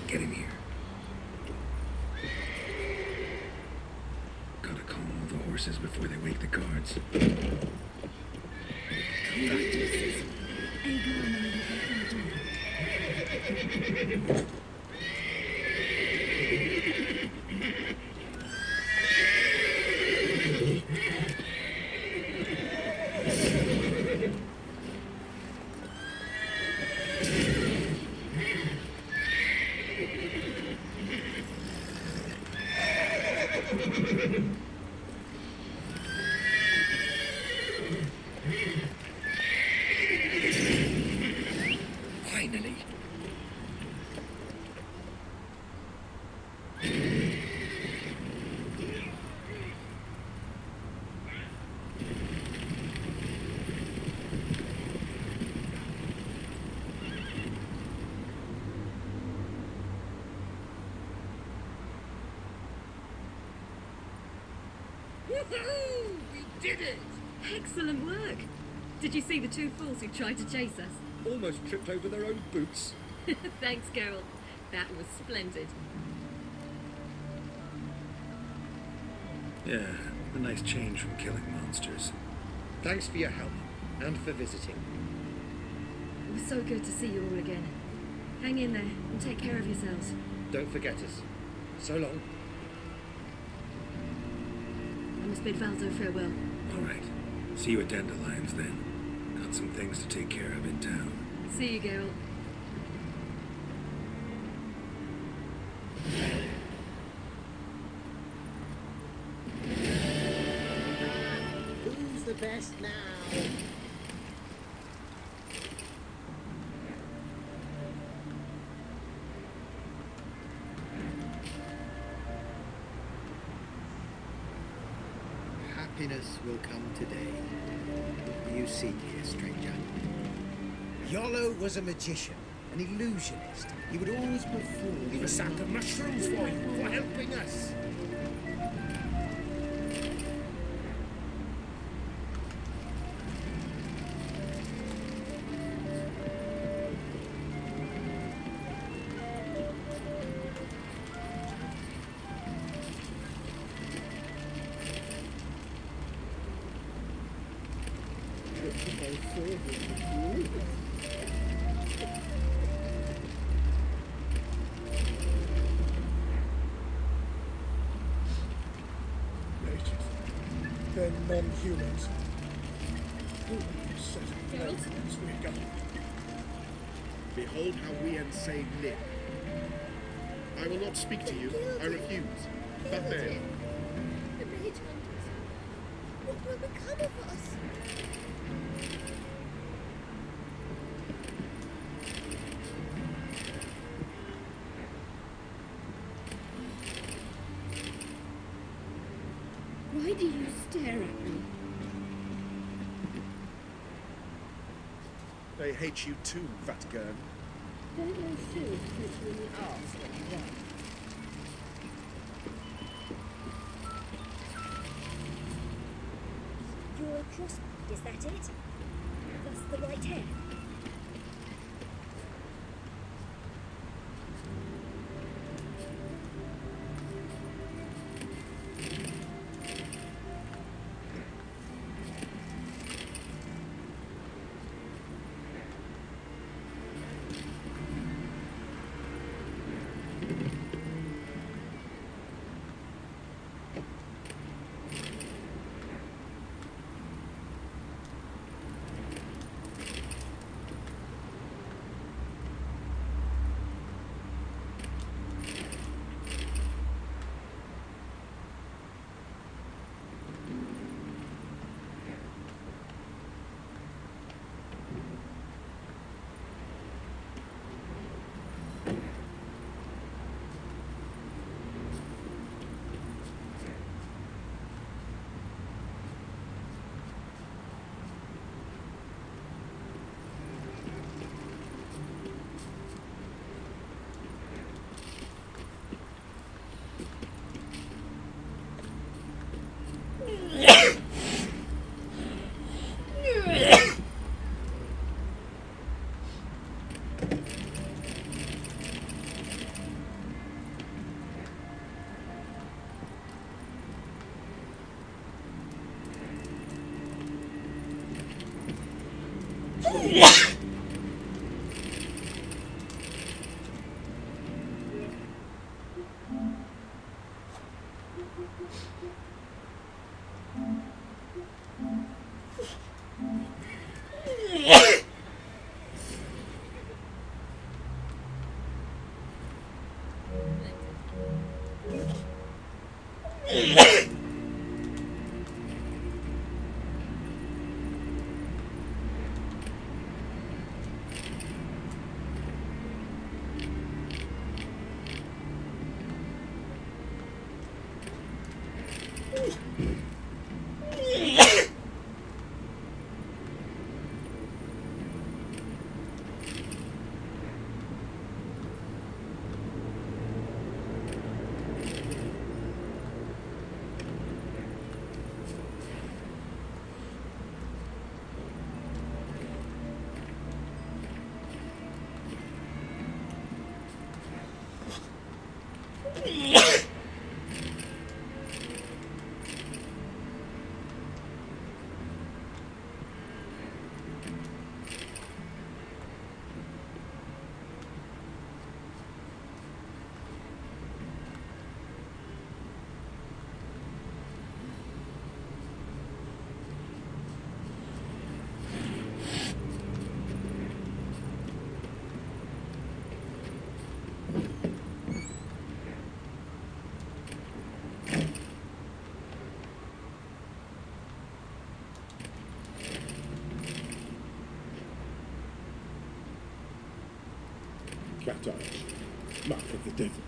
Get him here. Gotta calm all the horses before they wake the guards. Finally. Woohoo! We did it! Excellent work. Did you see the two fools who tried to chase us? Almost tripped over their own boots. Thanks, Geralt. That was splendid. Yeah, a nice change from killing monsters. Thanks for your help, and for visiting. It was so good to see you all again. Hang in there, and take care of yourselves. Don't forget us. So long. I must bid Valdo farewell. All right. See you at Dandelions then. Got some things to take care of in town. See you, Geralt. Who's the best now? Happiness will come today. What do you seek here, stranger? Yolo was a magician, an illusionist. He would always perform. Leave a sack of mushrooms for you for helping us. They're non-humans. Who set up evidence we got? Behold how we insane live. I will not speak to you. I refuse. But there. The mage hunters. What will become of us? Why do you stare at me? They hate you too, fat girl. Don't know fools punch you in the arse when you want. You're a crossbreed, is that it? Thus the white hair? Cat eye. Mark of the devil.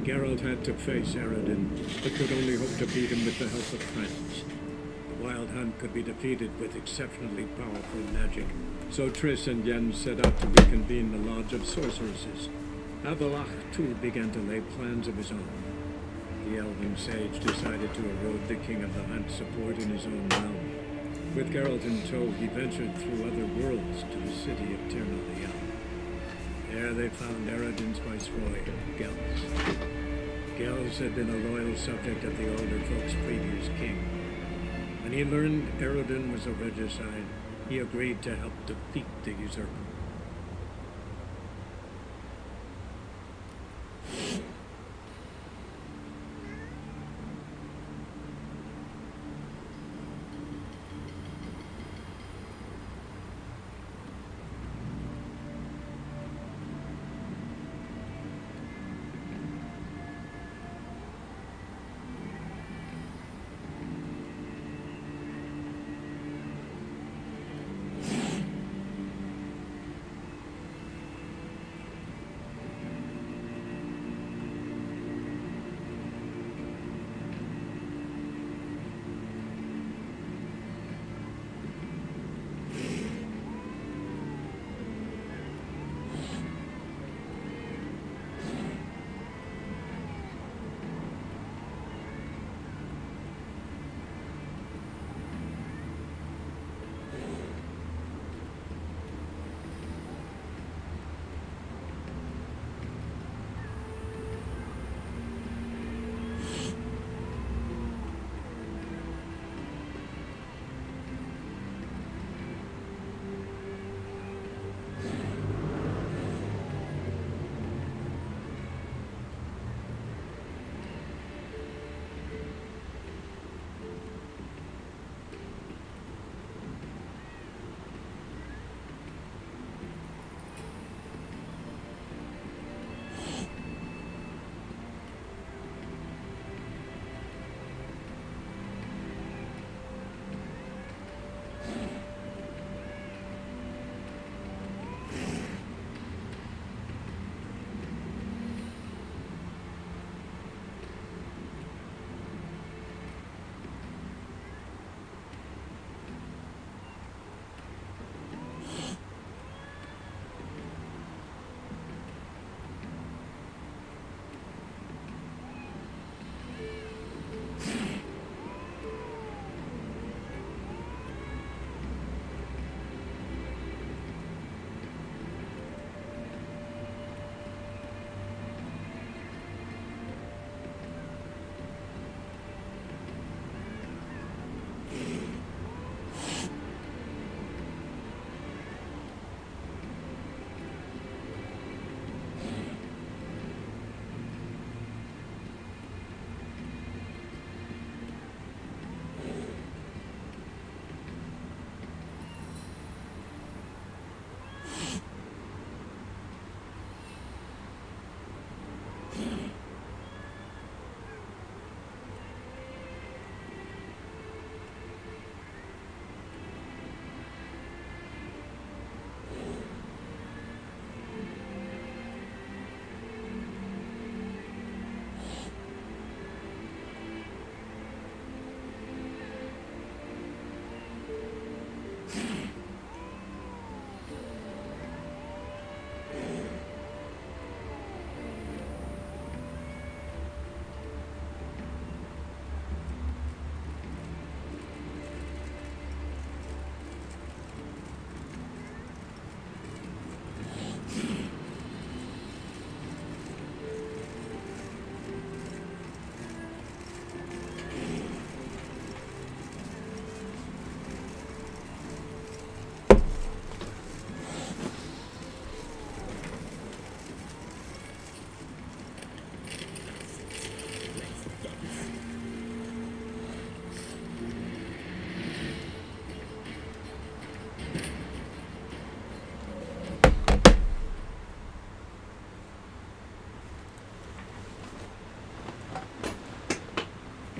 Geralt had to face Eredin, but could only hope to beat him with the help of friends. The Wild Hunt could be defeated with exceptionally powerful magic, so Triss and Yen set out to reconvene the Lodge of Sorceresses. Avalach, too, began to lay plans of his own. The elven sage decided to erode the King of the Hunt's support in his own realm. With Geralt in tow, he ventured through other worlds to the city of Tirnalion. There they found Eredin's viceroy, Gels. Gels had been a loyal subject of the older folk's previous king. When he learned Eredin was a regicide, he agreed to help defeat the usurper.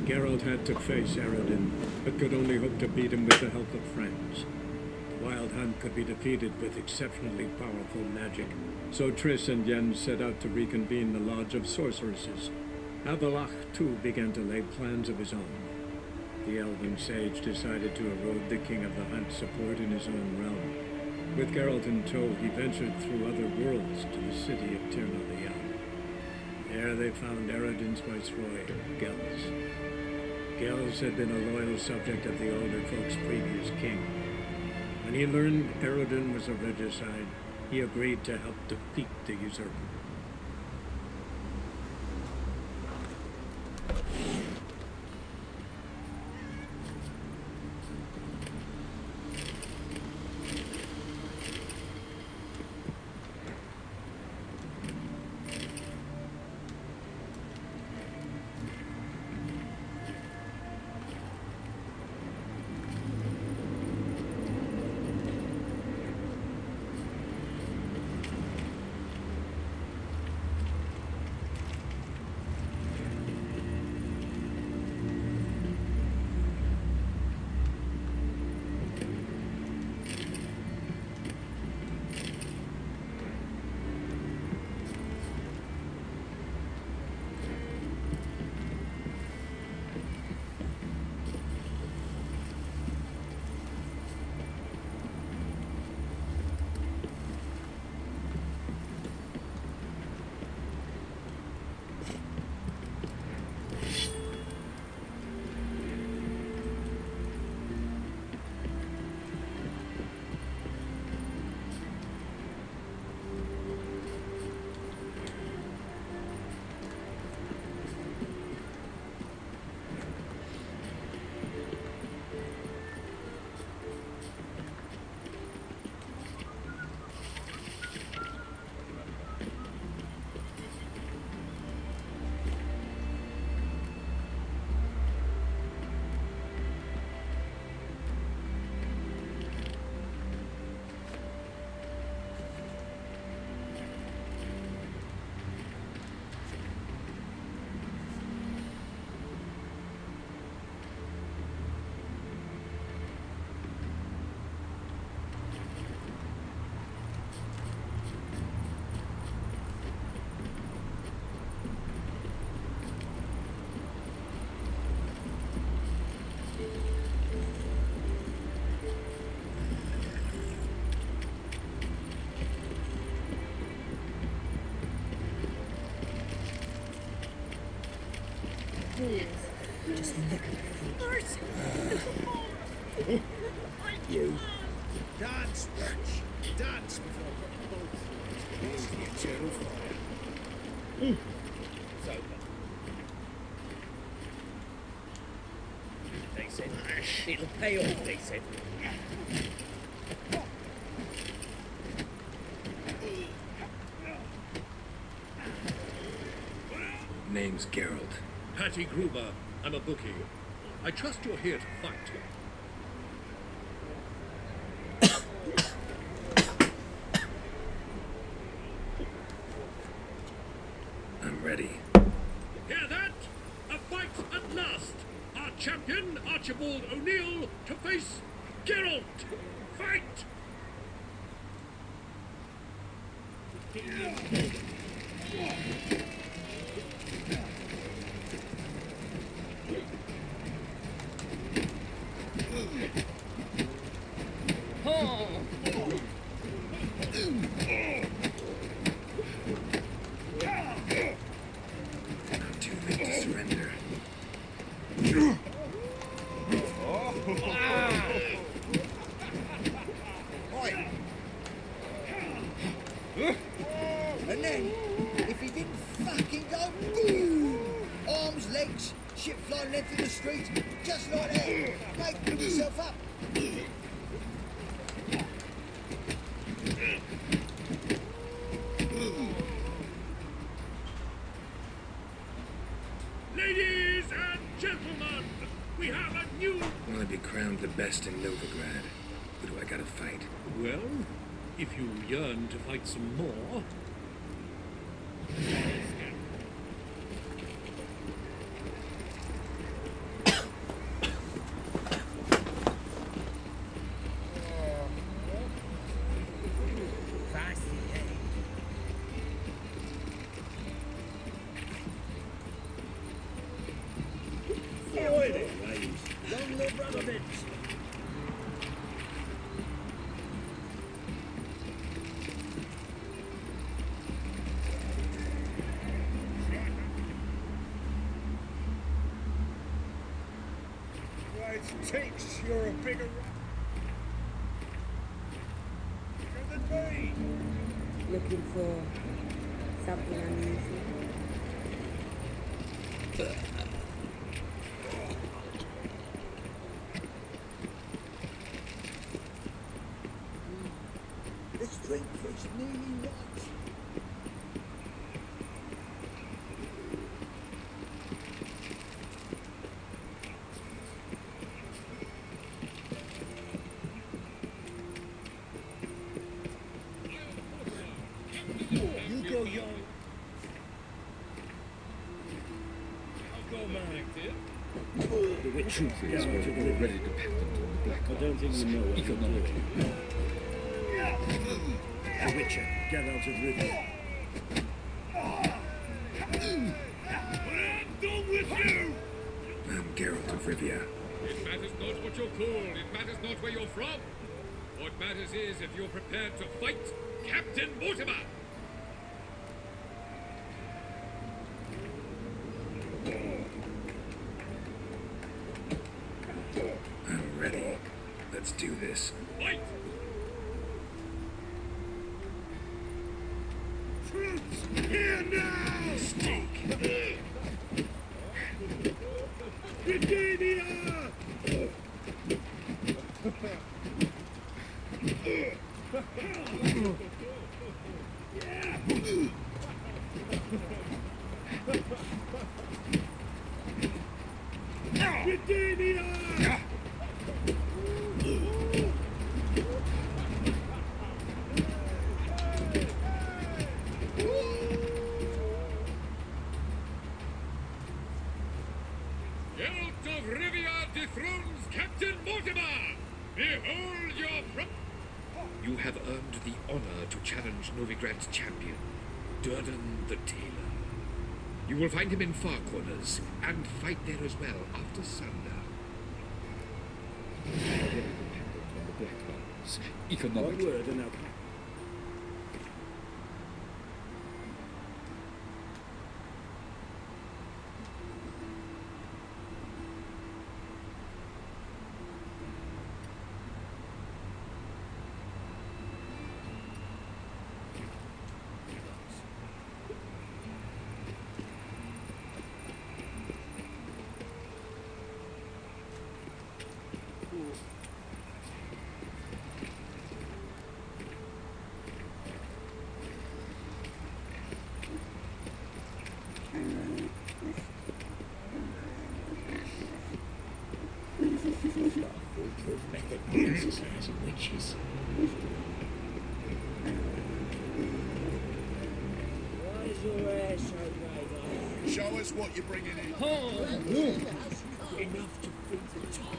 Geralt had to face Eredin, but could only hope to beat him with the help of friends. The Wild Hunt could be defeated with exceptionally powerful magic, so Triss and Yen set out to reconvene the Lodge of Sorceresses. Avallac'h, too, began to lay plans of his own. The elven sage decided to erode the King of the Hunt's support in his own realm. With Geralt in tow, he ventured through other worlds to the city of Tirnalian. There they found Eredin's viceroy, Gels. Gels had been a loyal subject of the older folk's previous king. When he learned Eredin was a regicide, he agreed to help defeat the usurper. Just look at You. Dance, Wretch. Dance before both. Here's the eternal fire. So, they said, it'll pay off, they said. Name's Geralt. Patty Gruber, I'm a bookie. I trust you're here to fight. I'm ready. Hear that? A fight at last! Our champion, Archibald O'Neill, to face Geralt! Fight! Too late to surrender. And then, if he didn't fucking go boom! Arms, legs, shit flying length of the street, just like that. Mate, pick yourself up. Ladies and gentlemen, we have a new... Want to be crowned the best in Novigrad. Who do I gotta fight? Well, if you yearn to fight some more... Thinks you're a bigger than me. Looking for something unusual? This drink is nearly right. You go, young. I'll go, man. The truth is, we're already dependent on the Black I don't think you know what you're economically. The Witcher, Geralt of Rivia. I'm done with you! I'm Geralt of Rivia. It matters not what you're called, it matters not where you're from. What matters is if you're prepared to fight Captain Mortimer! I'm ready. Let's do this. Fight! Troops, here now! Mistake. Britannia! Britannia! Geralt of Rivia dethrones Captain Mortimer! Behold your You have earned the honor to challenge Novigrad's champion, Durden the Tailor. You will find him in Far Corners, and fight there as well after sundown. Dependent on the Black Ones. Economically. One word and I'll... Exercise witches. Why is your hair so grey? Show us what you're bringing in. Enough to feed the child.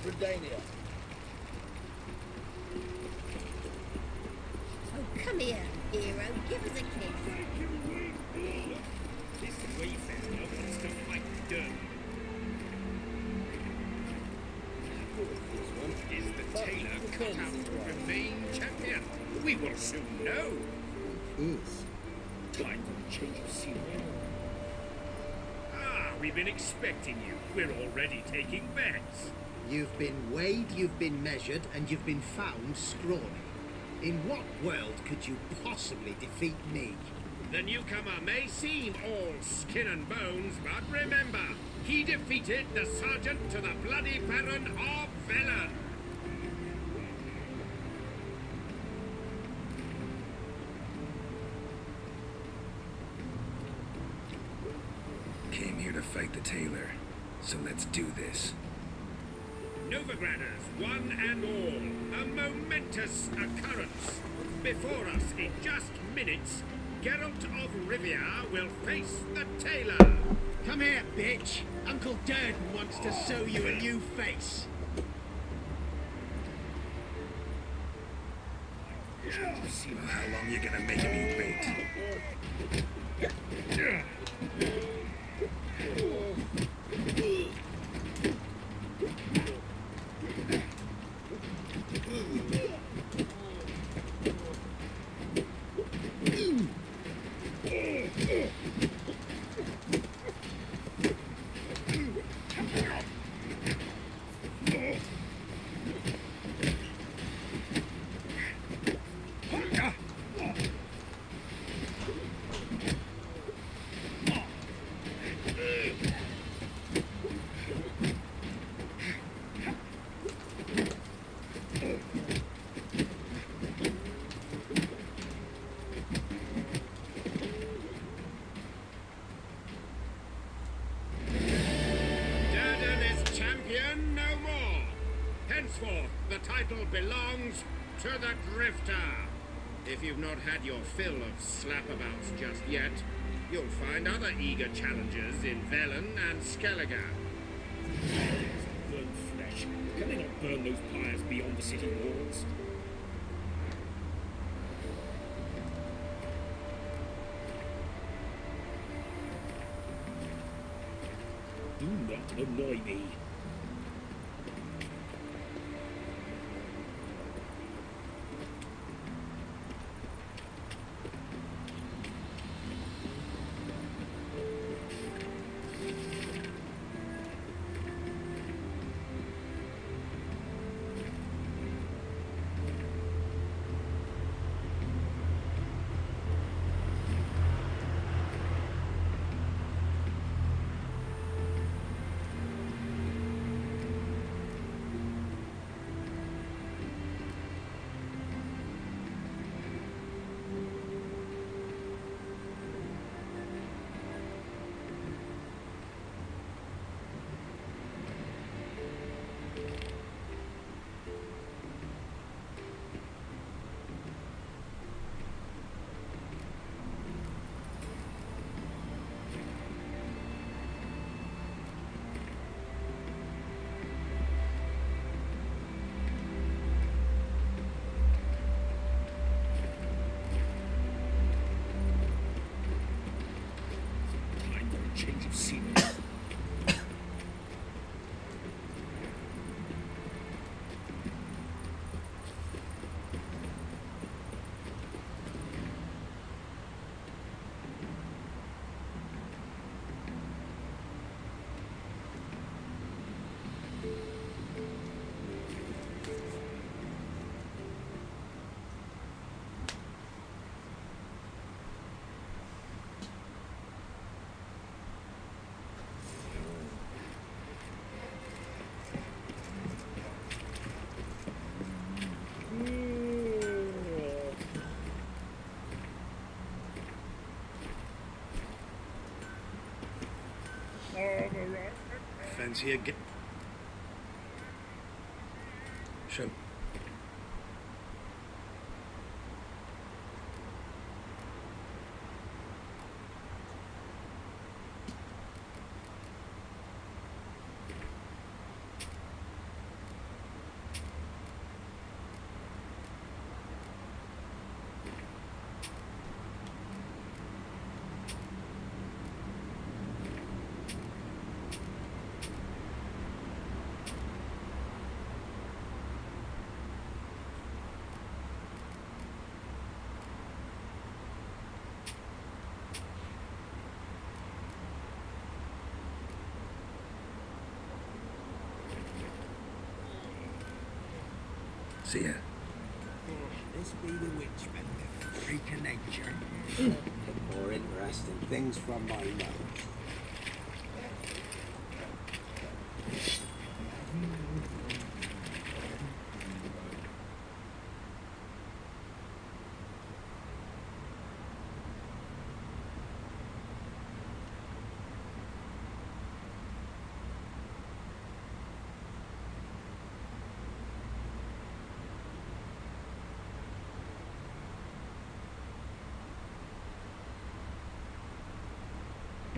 Britannia. Oh, come here, hero. Give us a kiss. This wayfarer wants to fight dirt. Is the tailor cut out to remain champion? We will soon know. Is. Time for a change of scenery. Ah, we've been expecting you. We're already taking bets. You've been weighed, you've been measured, and you've been found scrawny. In what world could you possibly defeat me? The newcomer may seem all skin and bones, but remember, he defeated the sergeant to the bloody Baron of Velen. Came here to fight the tailor, so let's do this. Novigraders, one and all, a momentous occurrence. Before us, in just minutes, Geralt of Rivia will face the tailor. Come here, bitch. Uncle Durden wants to sew you a new face. See how long you're gonna make me wait. title belongs to the Drifter. If you've not had your fill of slapabouts just yet, you'll find other eager challengers in Velen and Skellige. Burn flesh. Can they not burn those pyres beyond the city walls? Do not annoy me. Change of scenery. Fancy again. Show. See ya. This be the witchman, freak of nature. More interesting things from my nose.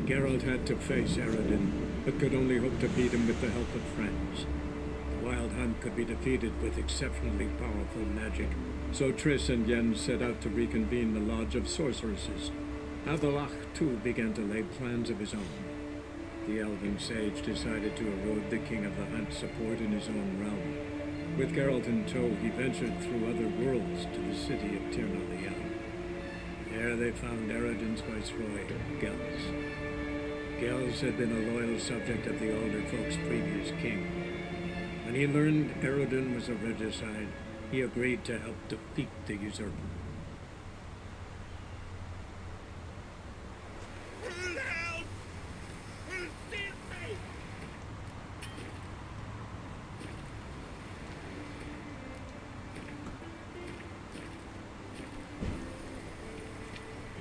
Geralt had to face Eredin, but could only hope to beat him with the help of friends. The Wild Hunt could be defeated with exceptionally powerful magic, so Triss and Yen set out to reconvene the Lodge of Sorceresses. Avalach, too, began to lay plans of his own. The elven sage decided to erode the King of the Hunt's support in his own realm. With Geralt in tow, he ventured through other worlds to the city of Tirnaliel. There they found Eredin's viceroy, Gels. Gels had been a loyal subject of the older folk's previous king. When he learned Eredin was a regicide, he agreed to help defeat the usurper.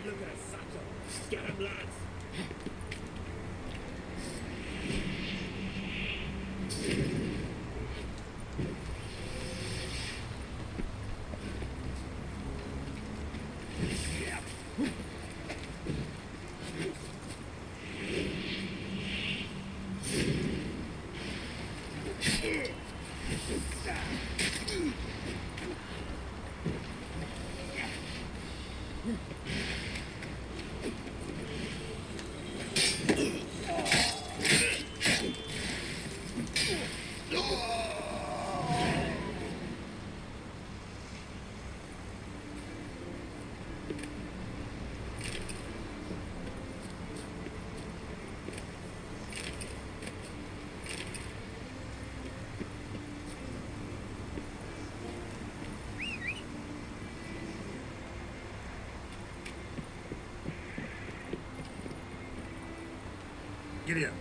Look at us, Sato. Get him, lads. Giddy up.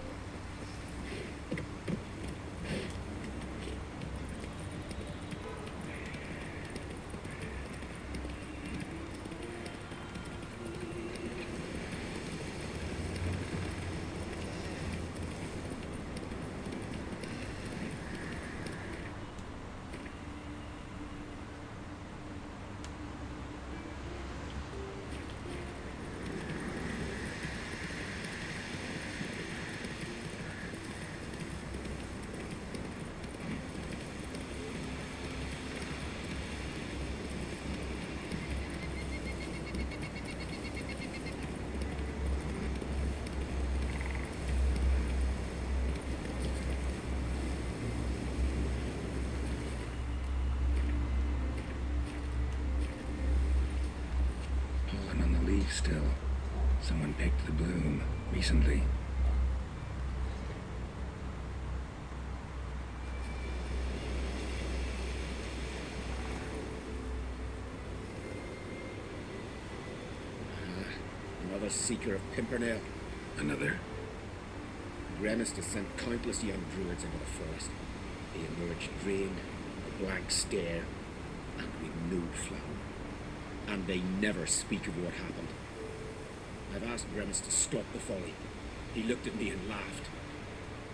Pollen on the leaf still. Someone picked the bloom recently. Another seeker of Pimpernel. Another? Gremist has sent countless young druids into the forest. They emerge drained, a blank stare, and with no flower. And they never speak of what happened. I've asked Gremist to stop the folly. He looked at me and laughed.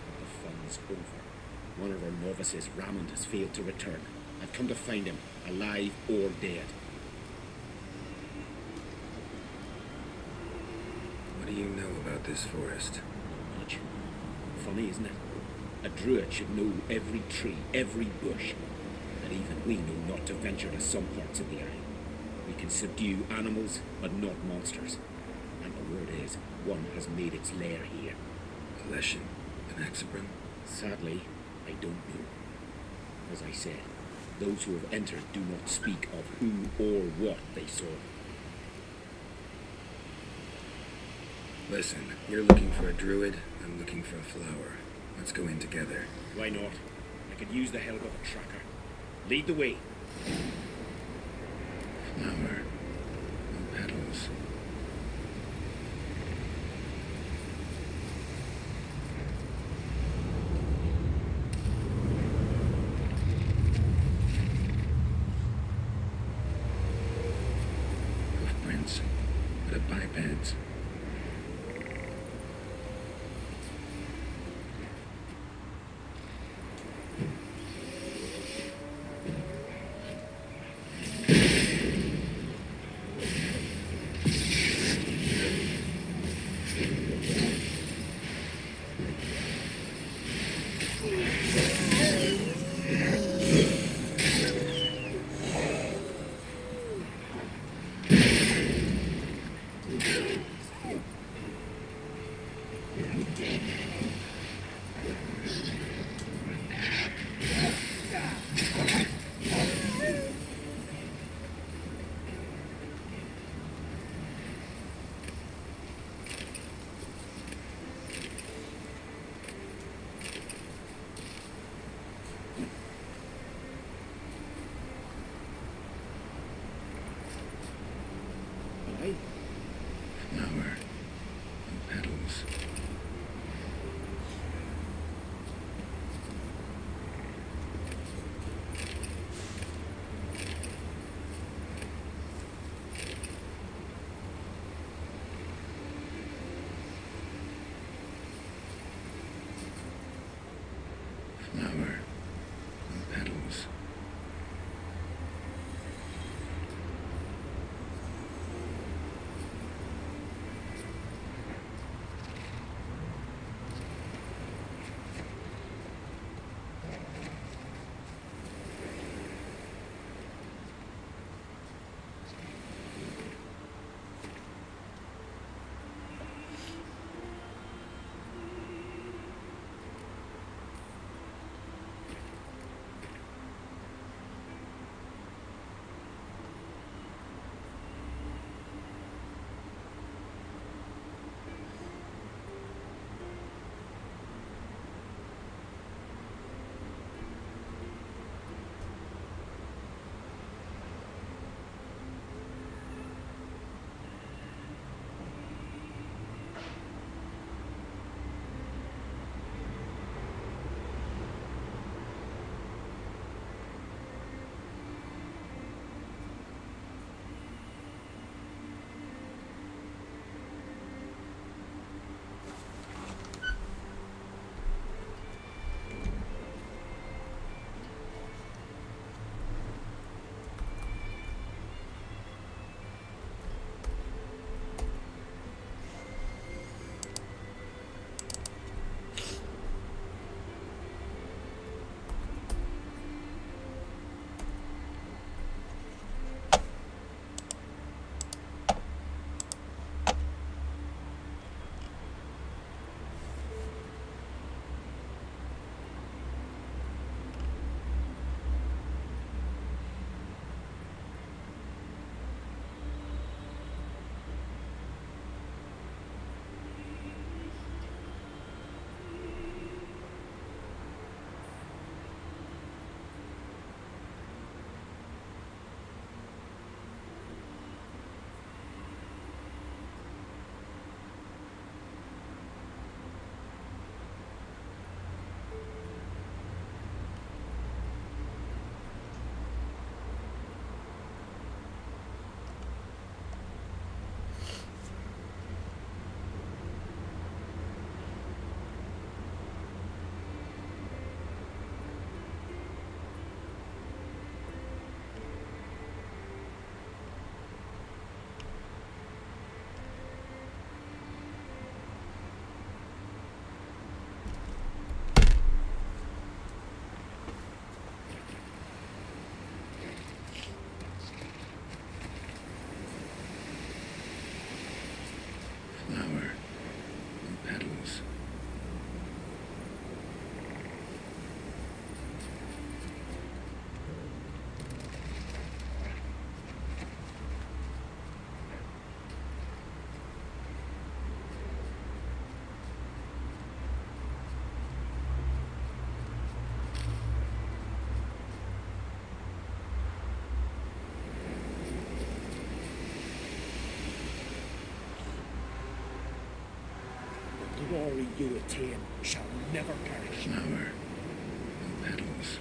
But the fun's over. One of our novices, Ramond, has failed to return. I've come to find him, alive or dead. What do you know about this forest? Not much. Funny, isn't it? A druid should know every tree, every bush. And even we know not to venture to some parts of the eye. We can subdue animals, but not monsters. And the word is, one has made its lair here. A Leshen? An Axabrim? Sadly, I don't know. As I said, those who have entered do not speak of who or what they saw. Listen, you're looking for a druid, I'm looking for a flower. Let's go in together. Why not? I could use the help of a tracker. Lead the way. Flower. No petals. Hoofprints, but of bipeds. Flower. No petals. Flower. No petals. you attain shall never perish. Flower. Petals.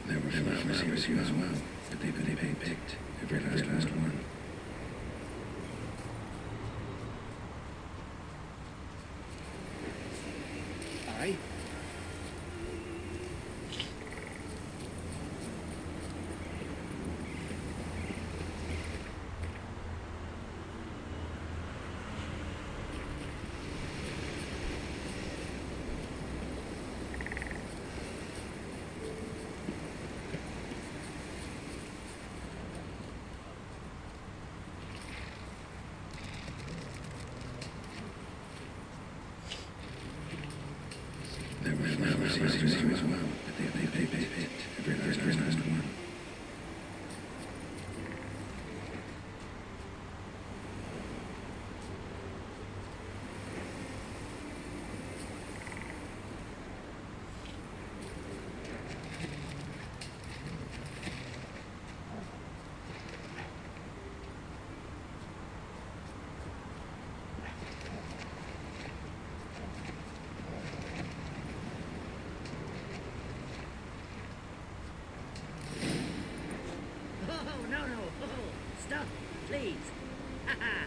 There were flowers here as well, but they picked every last one. Aye. There were flowers here as well, but they picked every last one. Oh, no. Oh, stop, please. Haha.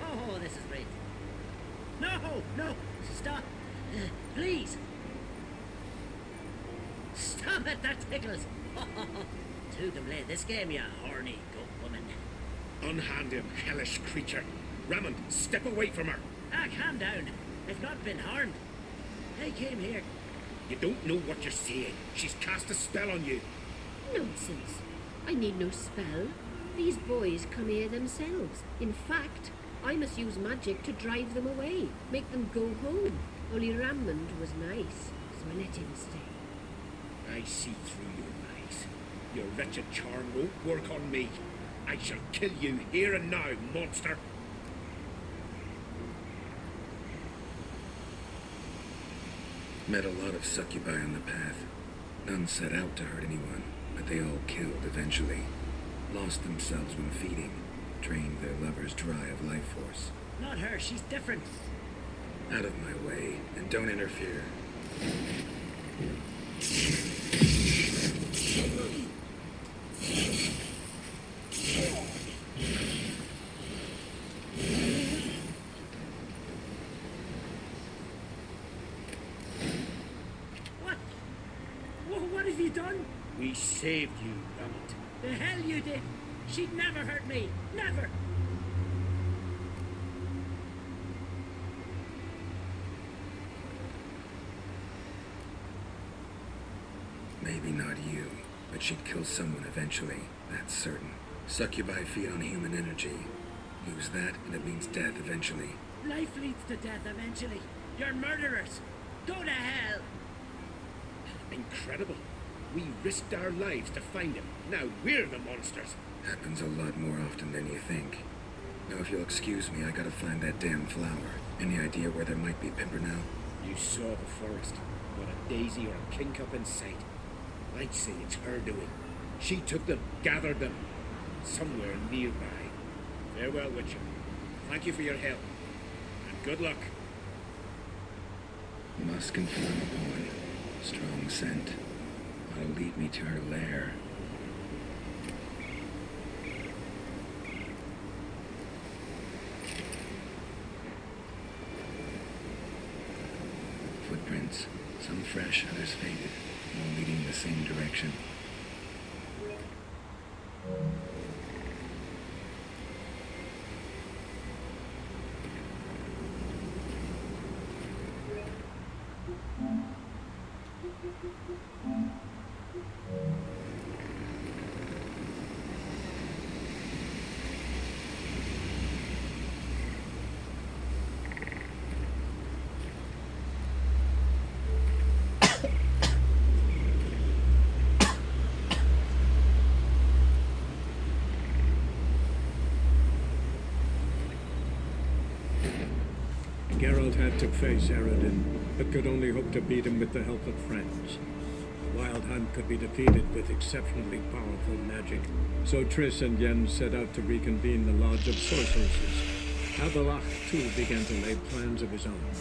Oh, this is great. No. Stop. Please. Stop it, that tickles. Two can play this game, you horny goat woman. Unhand him, hellish creature. Rammond, step away from her. Ah, calm down. I've not been harmed. I came here. You don't know what you're saying. She's cast a spell on you. Nonsense. I need no spell. These boys come here themselves. In fact, I must use magic to drive them away, make them go home. Only Rammond was nice, so I let him stay. I see through your lies. Your wretched charm won't work on me. I shall kill you here and now, monster. Met a lot of succubi on the path. None set out to hurt anyone, but they all killed eventually. Lost themselves when feeding, drained their lovers dry of life force. Not her, she's different. Out of my way, and don't interfere. What have you done? We saved you, Rammond. The hell you did! She'd never hurt me! Never! Maybe not you, but she'd kill someone eventually, that's certain. Succubi feed on human energy. Lose that, and it means death eventually. Life leads to death eventually. You're murderers! Go to hell! Incredible. We risked our lives to find him. Now we're the monsters. Happens a lot more often than you think. Now, if you'll excuse me, I gotta find that damn flower. Any idea where there might be Pimpernel? You saw the forest. Not a daisy or a kingcup in sight. I'd say it's her doing. She took them, gathered them. Somewhere nearby. Farewell, Witcher. Thank you for your help. And good luck. Musk and flammable. Strong scent. Ought to lead me to her lair. Footprints. Some fresh, others faded. All leading the same direction. Geralt had to face Eredin, but could only hope to beat him with the help of friends. The Wild Hunt could be defeated with exceptionally powerful magic, so Triss and Yen set out to reconvene the Lodge of Sorceresses. Abelach, too, began to lay plans of his own.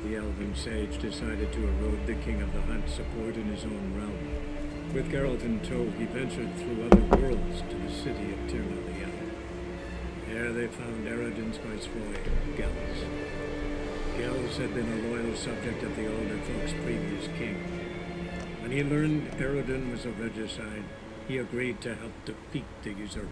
The elven sage decided to erode the King of the Hunt's support in his own realm. With Geralt in tow, he ventured through other worlds to the city of Tir-Leliel. There they found Eredin's viceroy, Gels. Gels had been a loyal subject of the older folk's previous king. When he learned Eredin was a regicide, he agreed to help defeat the usurper.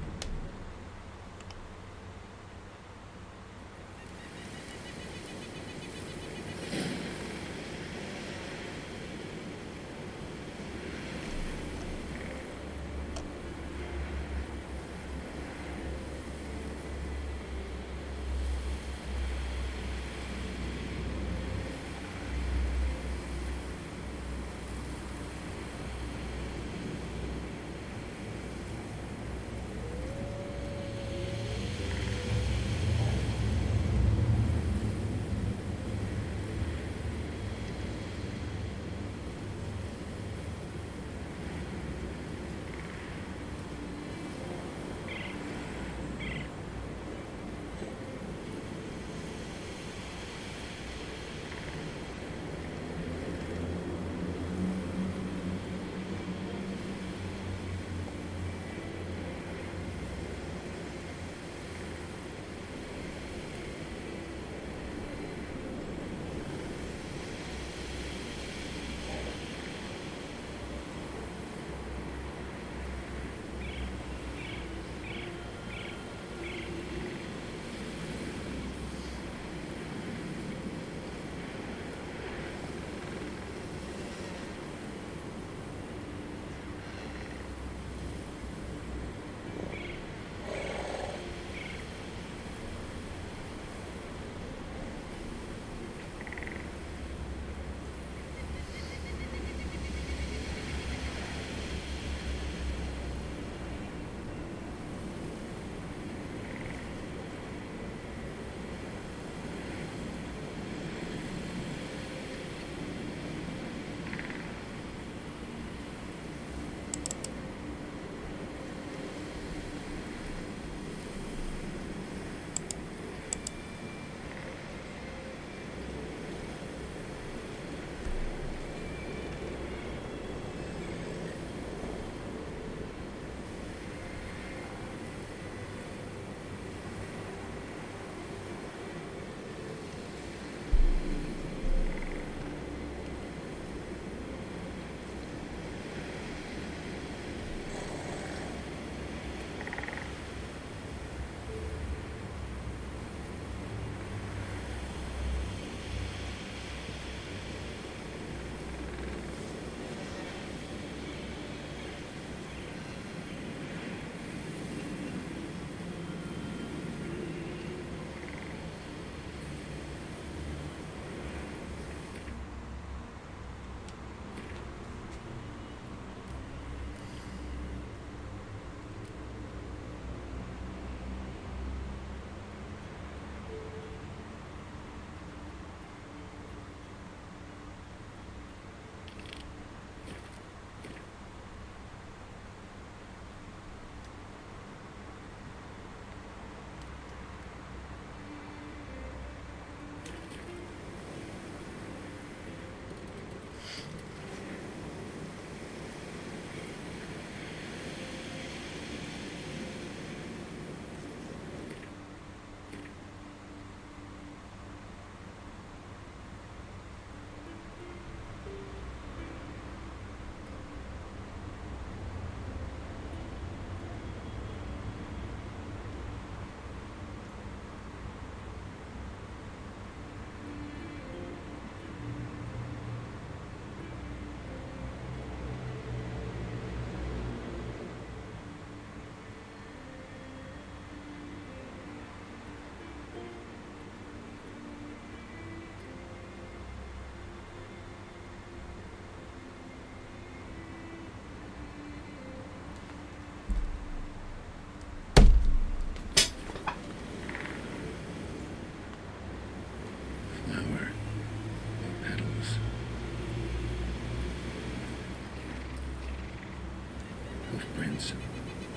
hoof prints,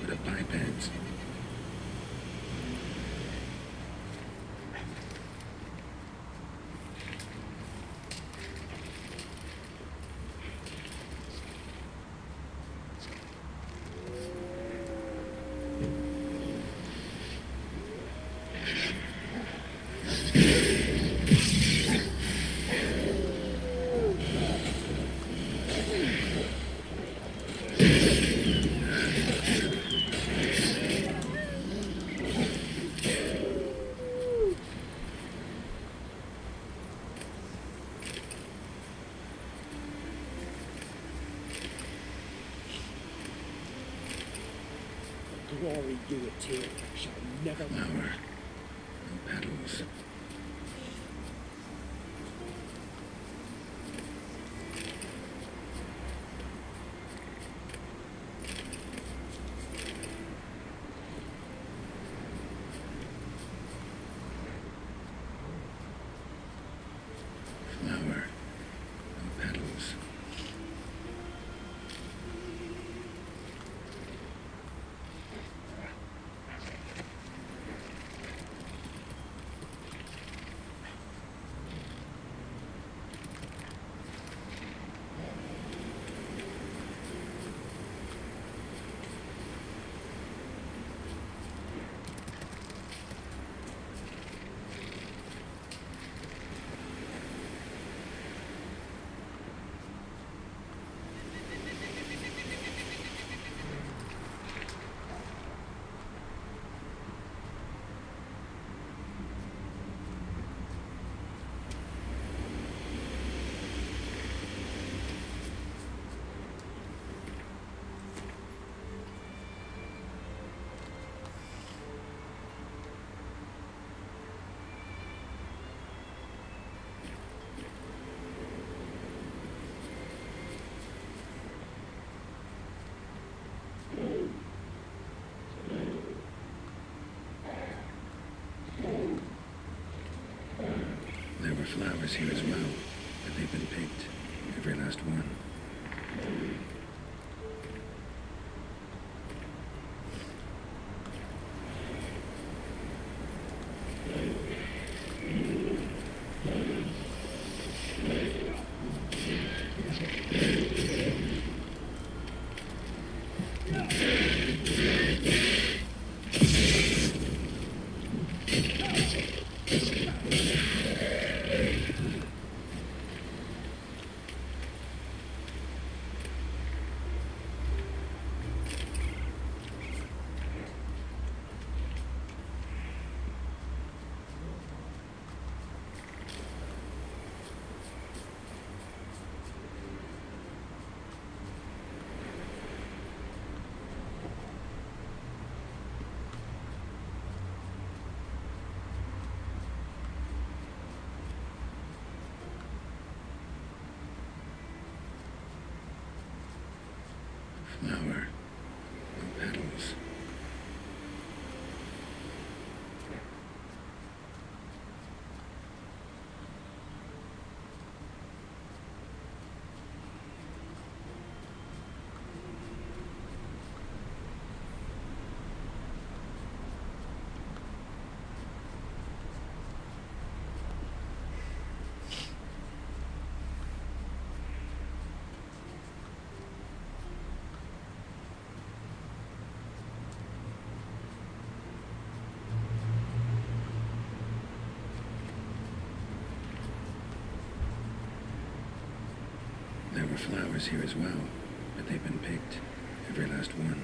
but of bipeds. Glory you attain shall never Flower. No petals. Flower. No petals. There were flowers here as well, but they've been picked. Every last one. Flower. No petals. There were flowers here as well, but they've been picked. Every last one.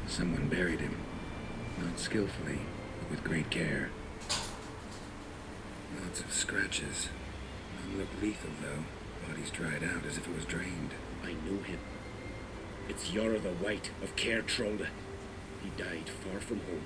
Someone buried him. Not skillfully, but with great care. Lots of scratches. None look lethal, though. Body's dried out as if it was drained. I know him. It's Yara the White of Caer Trolda. He died far from home.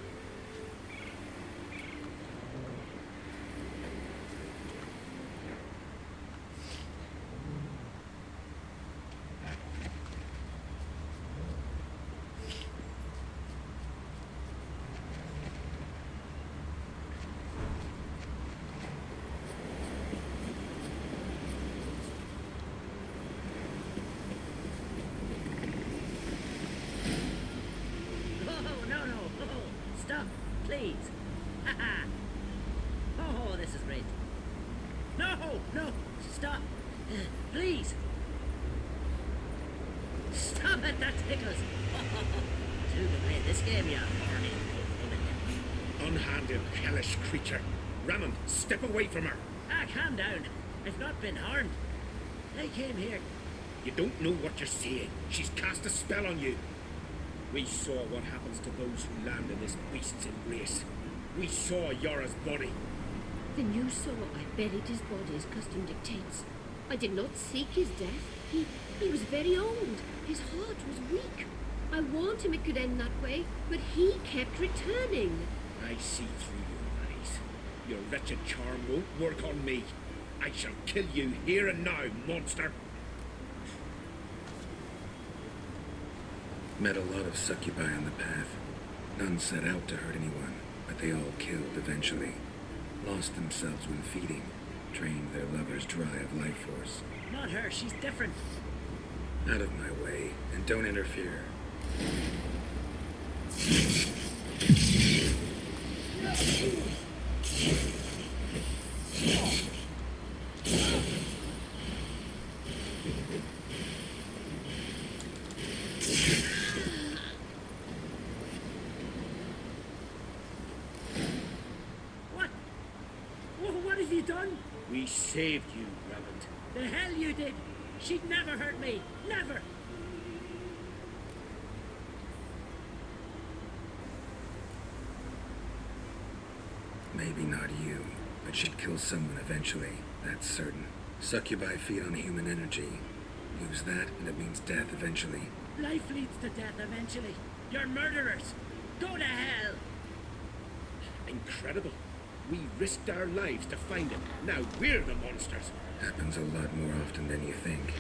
Stop, please. Haha. Oh, this is great. No, stop. Please. Stop it, that tickles. To the play this game, you horny woman. Unhanded, hellish creature. Rammond, step away from her. Calm down. I've not been harmed. I came here. You don't know what you're saying. She's cast a spell on you. We saw what happens to those who land in this beast's embrace. We saw Yora's body. Then you saw I buried his body as custom dictates. I did not seek his death. He was very old. His heart was weak. I warned him it could end that way, but he kept returning. I see through your eyes. Your wretched charm won't work on me. I shall kill you here and now, monster. Met a lot of succubi on the path. None set out to hurt anyone, but they all killed eventually. Lost themselves when feeding. Drained their lovers dry of life force. Not her, she's different. Out of my way, and don't interfere. What have you done? We saved you, Rammond. The hell you did! She'd never hurt me! Never! Maybe not you, but she'd kill someone eventually, that's certain. Succubi feed on human energy. Lose that, and it means death eventually. Life leads to death eventually. You're murderers! Go to hell! Incredible. We risked our lives to find him. Now we're the monsters. Happens a lot more often than you think.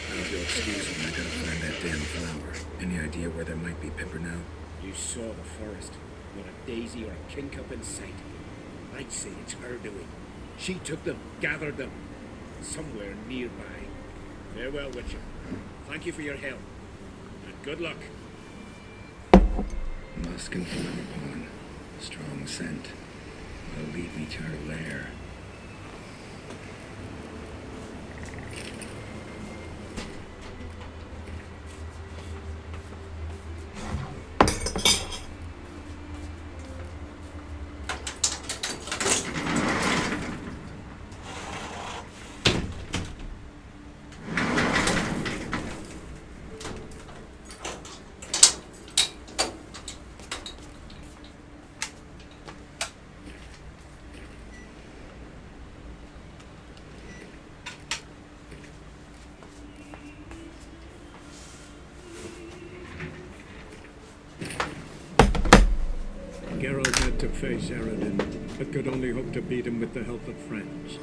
How's your excuse when I gotta find that damn flower? Any idea where there might be Pimpernel? You saw the forest. Not a daisy or a kingcup in sight. I'd say it's her doing. She took them, gathered them. Somewhere nearby. Farewell, Witcher. Thank you for your help. And good luck. Musk and flower pollen. Strong scent. Will lead me to her lair. Geralt had to face Aradin, but could only hope to beat him with the help of friends.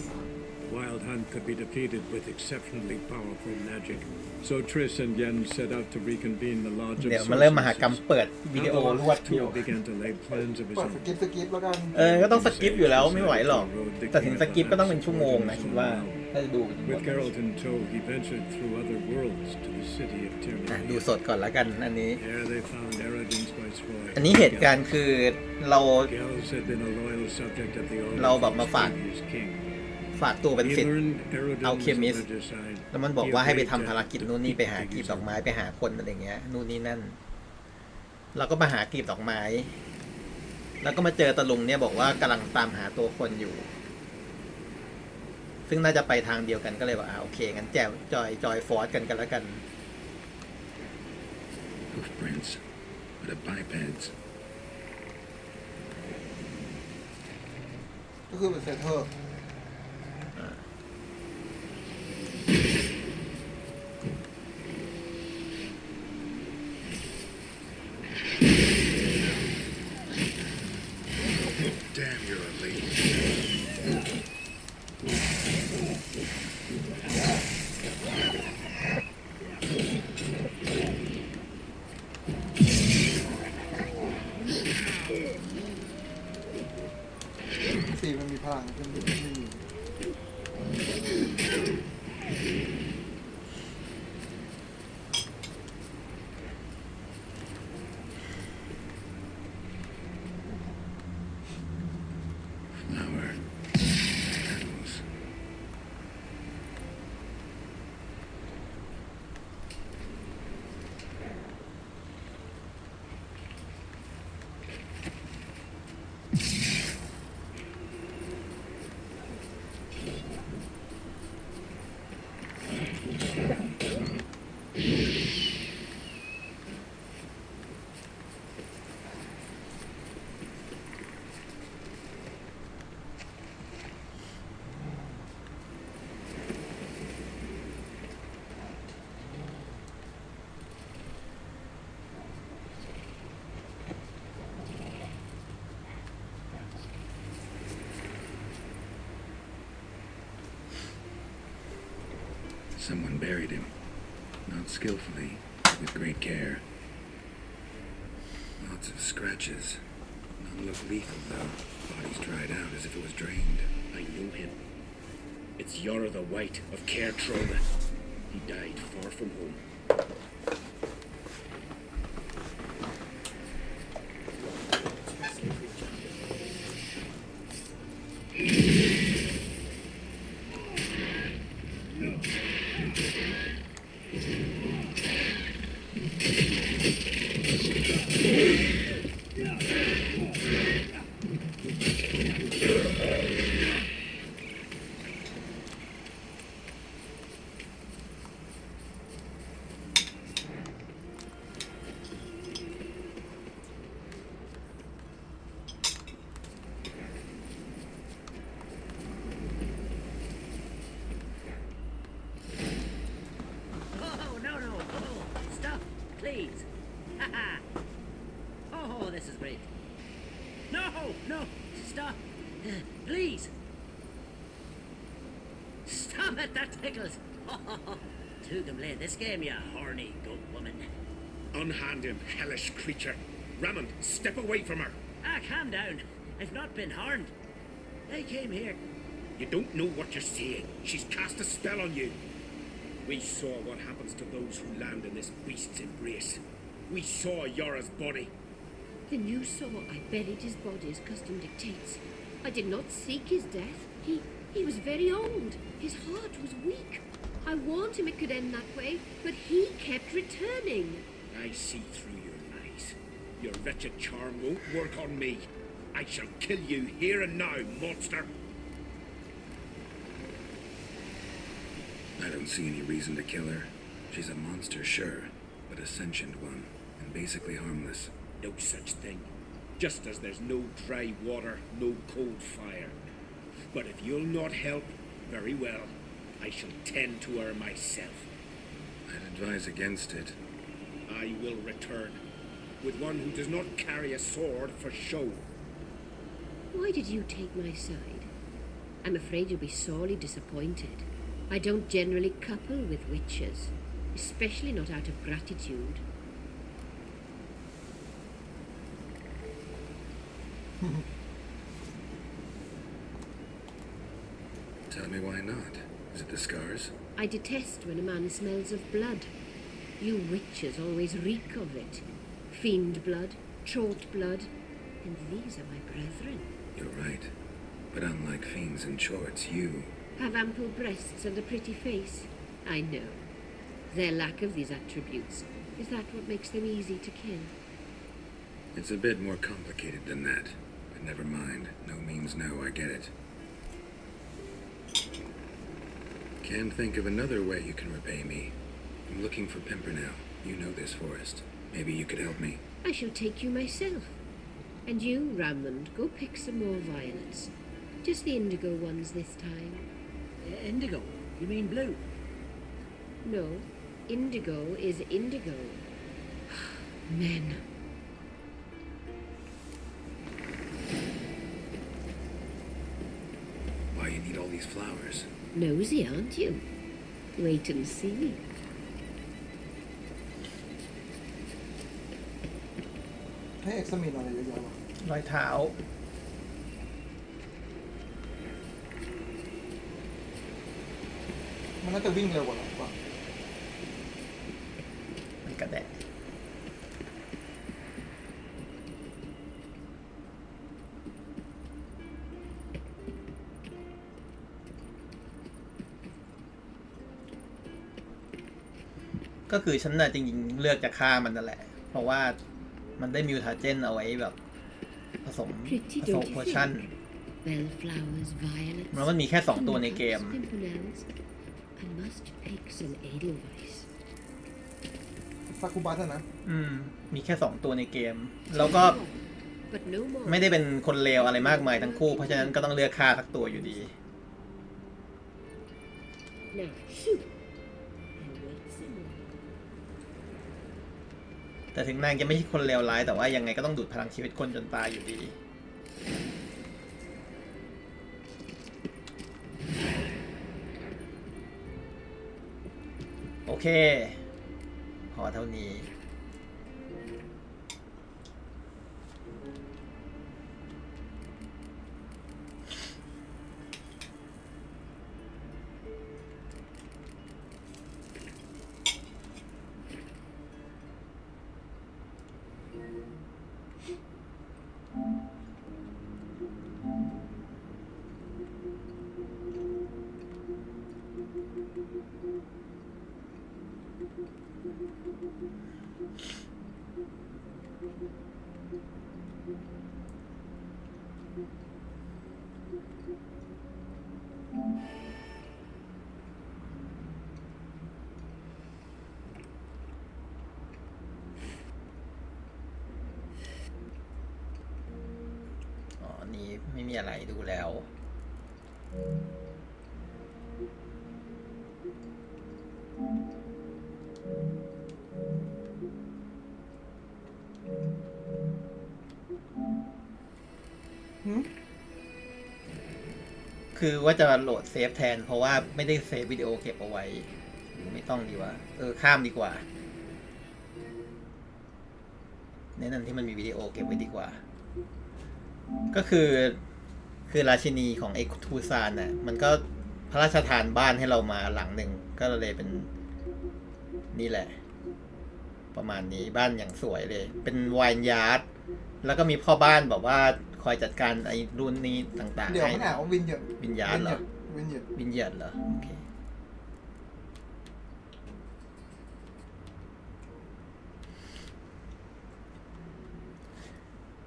Wild Hunt could be defeated with exceptionally powerful magic, so Triss and Yen set out to reconvene the Lodge of เดี๋ยวมาเริ่มมหากรรม Sorceresses. เปิดวิดีโอรวดอยู่ He began to lay plans of his เปิด own. สกิปแล้วกัน ก็ต้องสกิปอยู่แล้วไม่ไหวหรอก แต่ถึงสกิปก็ต้องเป็นชั่วโมงนะคิดว่าถ้าจะดู With Geralt in tow, he ventured through other worlds to the city of ดู Tyranny. สดก่อนแล้วกันอันนี้ There they found Aradin's viceroy. อันนี้เหตุการณ์คือเรา Gels had been a loyal subject of the order เรา of แบบมา his ฝาก previous king. ฝากตัวเป็น He ศิษย์ learned Aradin เอา was เค a มิส regicide. แล้วมันบอกว่าให้ไปทำภารกิจนู่นนี่ไปหากลีบดอกไม้ไปหาคนอะไรเงี้ยนู่นนี่นั่นเราก็มาหากลีบดอกไม้ แล้วก็มาเจอตะลุงเนี่ยบอกว่ากำลังตามหาตัวคนอยู่ ซึ่งน่าจะไปทางเดียวกันก็เลยบอกโอเคงั้นแจวจอยฟอร์สกันแล้วกัน Hoofprints, but a bipeds. ก็คือเป็นเซเทอร์ Damn, you're a lady. สีมันมีพลังขึ้นไม่มี Who Someone buried him. Not skillfully, but with great care. Lots of scratches. None look lethal, though. Body's dried out as if it was drained. I know him. It's Yara the White of Caer Trona. He died far from home. Oh, no, no. Oh, stop, please. Haha. Oh, this is great. No, no, stop. Please. Stop it, that tickles. Two can play this game, you horny goat woman. Unhand him, hellish creature. Rammond, step away from her. Ah, calm down. I've not been harmed. I came here. You don't know what you're saying. She's cast a spell on you. We saw what happens to those who land in this beast's embrace. We saw Yara's body. Then you saw I buried his body as custom dictates. I did not seek his death. He was very old. His heart was weak. I warned him it could end that way, but he kept returning. I see through your lies. Your wretched charm won't work on me. I shall kill you here and now, monster. I don't see any reason to kill her. She's a monster, sure, but a sentient one, and basically harmless. No such thing. Just as there's no dry water, no cold fire. But if you'll not help, very well. I shall tend to her myself. I'd advise against it. I will return, with one who does not carry a sword for show. Why did you take my side? I'm afraid you'll be sorely disappointed. I don't generally couple with witches, especially not out of gratitude. Tell me why not. Is it the scars? I detest when a man smells of blood. You witches always reek of it. Fiend blood, trot blood, and these are my brethren. You're right. But unlike fiends and chorts, you... Have ample breasts and a pretty face. I know. Their lack of these attributes, is that what makes them easy to kill? It's a bit more complicated than that. But never mind. No means no, I get it. Can't think of another way you can repay me. I'm looking for Pimpernel. You know this forest. Maybe you could help me. I shall take you myself. And you, Rammond, go pick some more violets. Just the indigo ones this time. Indigo? You mean blue? No, indigo is indigo. Men. Why you need all these flowers? Nosy, aren't you? Wait and see. ให้เอ็กซ์มินอะไรเยอะๆวะ รอยเท้า มันน่าจะวิ่งเร็วกว่าเราป่ะ มันกระแดะก็คือฉันน่ะจริงๆเลือกจะฆ่ามันนั่นแหละ เพราะว่ามันได้มิวทาเจนเอาไว้แบบผสมโพชั่นแล้วมันมีแค่2ตัวในเกมซากุบัสนะมีแค่2ตัวในเกมแล้วก็ไม่ได้เป็นคนเลวอะไรมากมายทั้งคู่เพราะฉะนั้นก็ต้องเลือกฆ่าสักตัวอยู่ดีแต่ถึงนางจะไม่ใช่คนเลวร้ายแต่ว่ายังไงก็ต้องดูดพลังชีวิตคนจนตายอยู่ดี เคพอเท่านี้นี้ไม่มีอะไรดูแล้วคือว่าจะโหลดเซฟแทนเพราะว่าไม่ได้เซฟวิดีโอเก็บเอาไว้ไม่ต้องดีว่าข้ามดีกว่าแนะนำที่มันมีวิดีโอเก็บไว้ดีกว่าก็คือราชินีของไอ้ทูซานน่ะมันก็พระราชทานบ้านให้เรามาหลังหนึ่งก็เลยเป็นนี่แหละประมาณนี้บ้านอย่างสวยเลยเป็นไวน์ยาร์ดแล้วก็มีพ่อบ้านแบบว่าคอยจัดการไอ้รุ่นนี้ต่างๆเดี๋ยวมันหาวินยาร์ดเหรอวินเยร์ดเหรอโอเค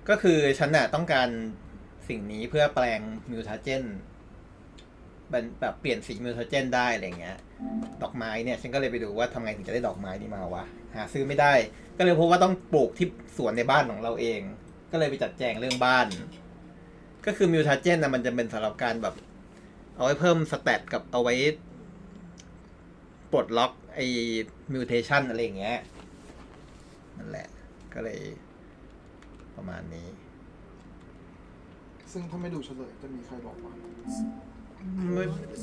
ก็คือฉันน่ะต้องการสิ่งนี้เพื่อแปลงมิวทาเจนแบบเปลี่ยนสีมิวทาเจนได้อะไรเงี้ยดอกไม้เนี่ยฉันก็เลยไปดูว่าทำไงถึงจะได้ดอกไม้นี้มาวะหาซื้อไม่ได้ก็เลยพบว่าต้องปลูกที่สวนในบ้านของเราเองก็เลยไปจัดแจงเรื่องบ้านก็คือมิวทาเจนนะมันจะเป็นสำหรับการแบบเอาไว้เพิ่มสเตตกับเอาไว้ปลดล็อกไอ้มิวเทชันอะไรอย่างเงี้ยนั่นแหละก็เลยประมาณนี้ซึ่งถ้าไม่ดูเฉลยจะมีใครบอกว่า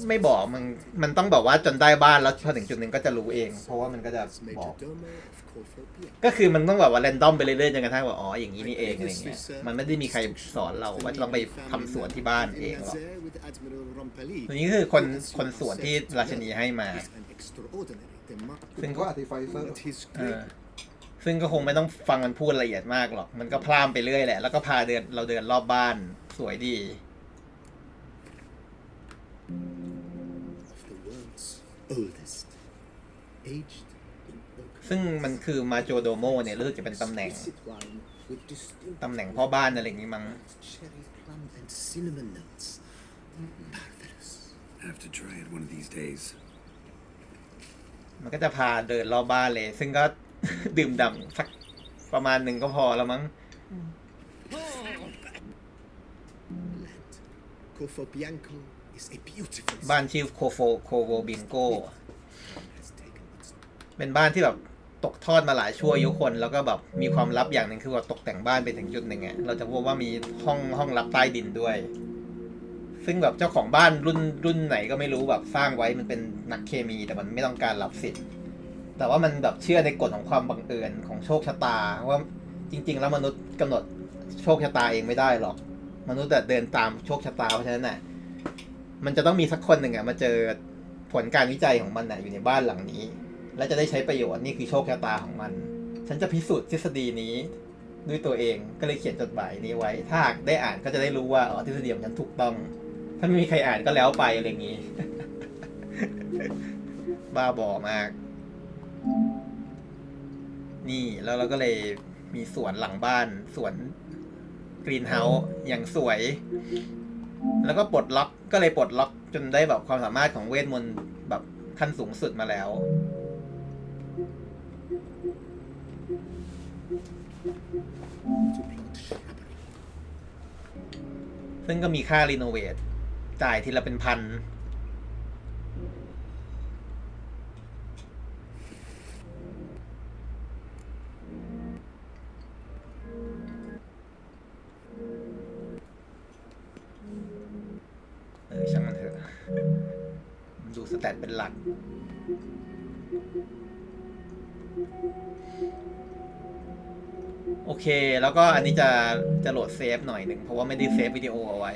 ไม่บอกมันต้องบอกว่าจนได้บ้านแล้วพอถึงจุดหนึ่งก็จะรู้เองเพราะว่ามันก็จะบอกก็คือมันต้องแบบว่าแรนดอมไปเรื่อยๆจนกระทั่งว่าอ๋ออย่างนี้นี่เองอะไรเงี้ยมันไม่ได้มีใครสอนเราว่าต้องไปทำสวนที่บ้านเองหรอกตัวนี้คือคนสวนที่ราชินีให้มาซึ่งก็อธิบายซึ่งก็คงไม่ต้องฟังมันพูดละเอียดมากหรอกมันก็พร่ำไปเรื่อยแหละแล้วก็พาเราเดินรอบบ้านสวยดีซึ่งมันคือมาโจโดโมเนี่ยรู้สึกจะเป็นตำแหน่งพ่อบ้านอะไรอย่างนี้มั้งมันก็จะพาเดินรอบบ้านเลยซึ่งก็ดื่มด่ำสักประมาณหนึ่งก็พอแล้วมั้งบ้านชื่อโคโวบิงโกเป็นบ้านที่แบบตกทอดมาหลายชั่วอายุคนแล้วก็แบบมีความลับอย่างหนึ่งคือว่าตกแต่งบ้านไปถึงจุดหนึ่งอ่ะเราจะพบว่ามีห้องลับใต้ดินด้วยซึ่งแบบเจ้าของบ้านรุ่นไหนก็ไม่รู้แบบสร้างไว้มันเป็นนักเคมีแต่มันไม่ต้องการรับสิทธิ์แต่ว่ามันแบบเชื่อในกฎของความบังเอิญของโชคชะตาว่าจริงๆแล้วมนุษย์กำหนดโชคชะตาเองไม่ได้หรอกมนุษย์เดินตามโชคชะตาเพราะฉะนั้นน่ะมันจะต้องมีสักคนหนึ่งอ่ะมาเจอผลการวิจัยของมันน่ะอยู่ในบ้านหลังนี้และจะได้ใช้ประโยชน์นี่คือโชคชะตาของมันฉันจะพิสูจน์ทฤษฎีนี้ด้วยตัวเองก็เลยเขียนจดหมายนี้ไว้ถ้าหากได้อ่านก็จะได้รู้ว่าทฤษฎีของฉันถูกต้องถ้าไม่มีใครอ่านก็แล้วไปอะไรอย่างนี้ บ้าบอมากนี่แล้วเราก็เลยมีสวนหลังบ้านสวนกรีนเฮาส์อย่างสวยแล้วก็ปลดล็อกก็เลยปลดล็อกจนได้แบบความสามารถของเวทมนต์แบบขั้นสูงสุดมาแล้วซึ่งก็มีค่ารีโนเวทจ่ายทีละเป็นพันช่างมันเถอะดูสแตทเป็นหลัก โอเคแล้วก็อันนี้จะโหลดเซฟหน่อยหนึ่งเพราะว่าไม่ได้เซฟวิดีโอเอาไว้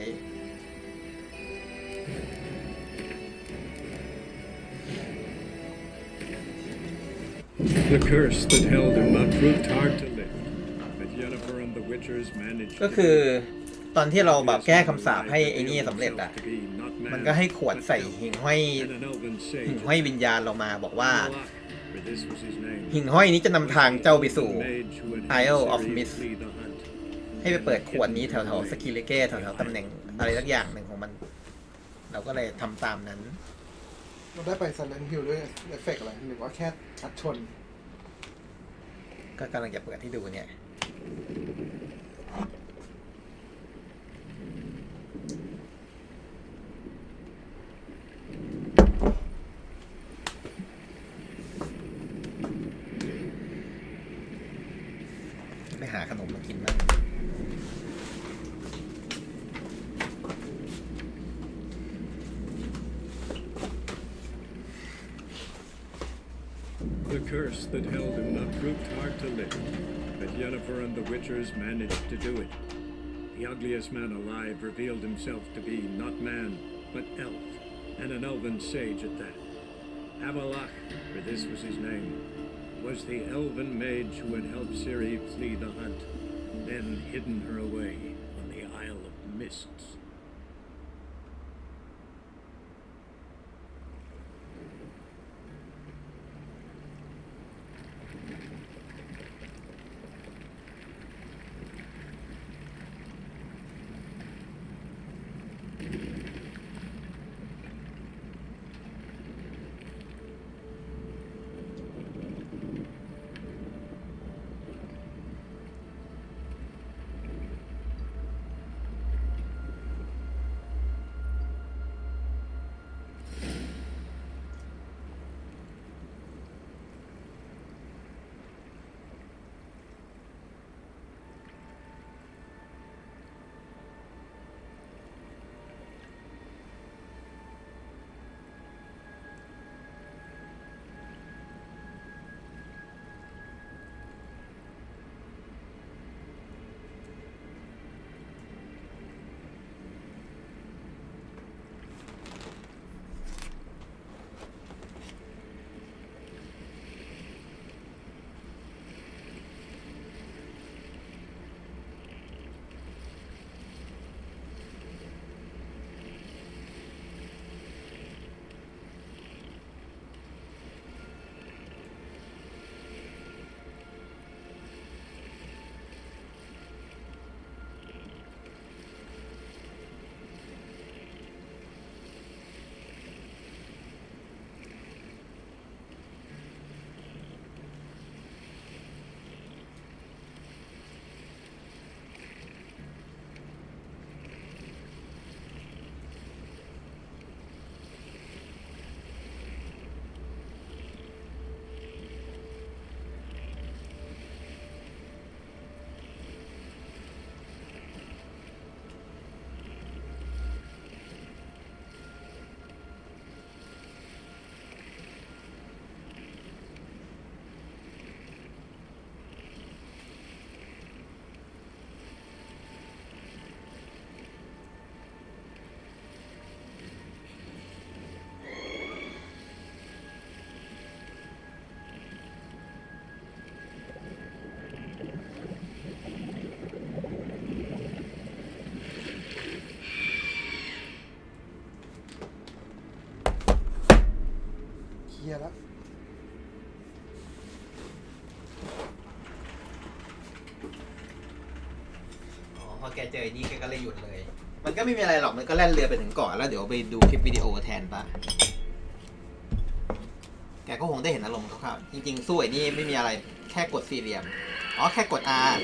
The curse that held him up proved hard to lift, but Yennefer and the Witchers managed ก็คือตอนที่เราแบบแก้คำสาปให้ไอ้นี่สำเร็จอ่ะมันก็ให้ขวดใส่หิ่งห้อยวิญญาณเรามาบอกว่าหิ่งห้อยนี้จะนำทางเจ้าไปสู่ Isle of Mist ให้ไปเปิดขวดนี้แถวๆสกิเลเก้แถวๆตำแหน่งอะไรสักอย่างหนึ่งของมันเราก็เลยทำตามนั้นเราได้ไป Silent Hill ด้วยเอฟเฟกต์อะไรหรือว่าแค่ชัดชนก็กำลังจะเปิดให้ดูเนี่ยไปหาขนมมากินบ้างThe curse that held him up proved hard to lift, but Yennefer and the Witchers managed to do it. The ugliest man alive revealed himself to be not man, but elf, and an elven sage at that. Avalach, for this was his name, was the elven mage who had helped Ciri flee the hunt, then hidden her away on the Isle of Mists.ลียร์แล้วพอแกเจอไอ้นี่แกก็เลยหยุดเลยมันก็ไม่มีอะไรหรอกมันก็แล่นเรือไปถึงเกาะแล้วเดี๋ยวไปดูคลิปวิดีโอแทนปะแกก็คงได้เห็นอารมณ์เขาครับจริงๆสู้ไอ้นี่ไม่มีอะไรแค่กดสี่เหลี่ยมอ๋อแค่กด R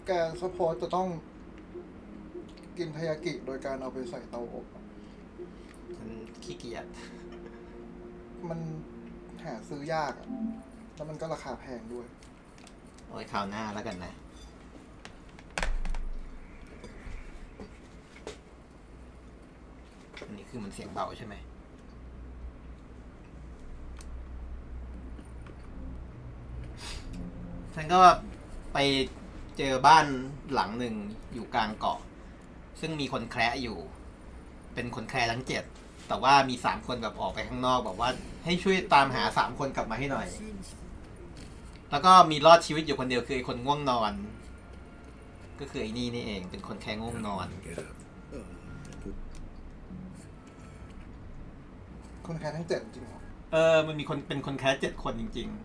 แกซัพพอร์ตจะต้องกินทายากิโดยการเอาไปใส่เตาอบมันขี้เกียจมัน หาซื้อยากอะแล้วมันก็ราคาแพงด้วยเอาไว้คราวหน้าแล้วกันนะอันนี้คือมันเสียงเบาใช่ไหมฉันก็ไปเจอบ้านหลังหนึ่งอยู่กลางเกาะซึ่งมีคนแคระอยู่เป็นคนแคระทั้ง7แต่ว่ามี3คนแบบออกไปข้างนอกแบบว่าให้ช่วยตามหา3คนกลับมาให้หน่อยแล้วก็มีรอดชีวิตอยู่คนเดียวคือไอ้คนง่วงนอนก็คือไอ้นี่เองเป็นคนแค่ง่วงนอนคนแค่ทั้ง7จริงเหรอมันมีคนเป็นคนแค่7คนจริงๆ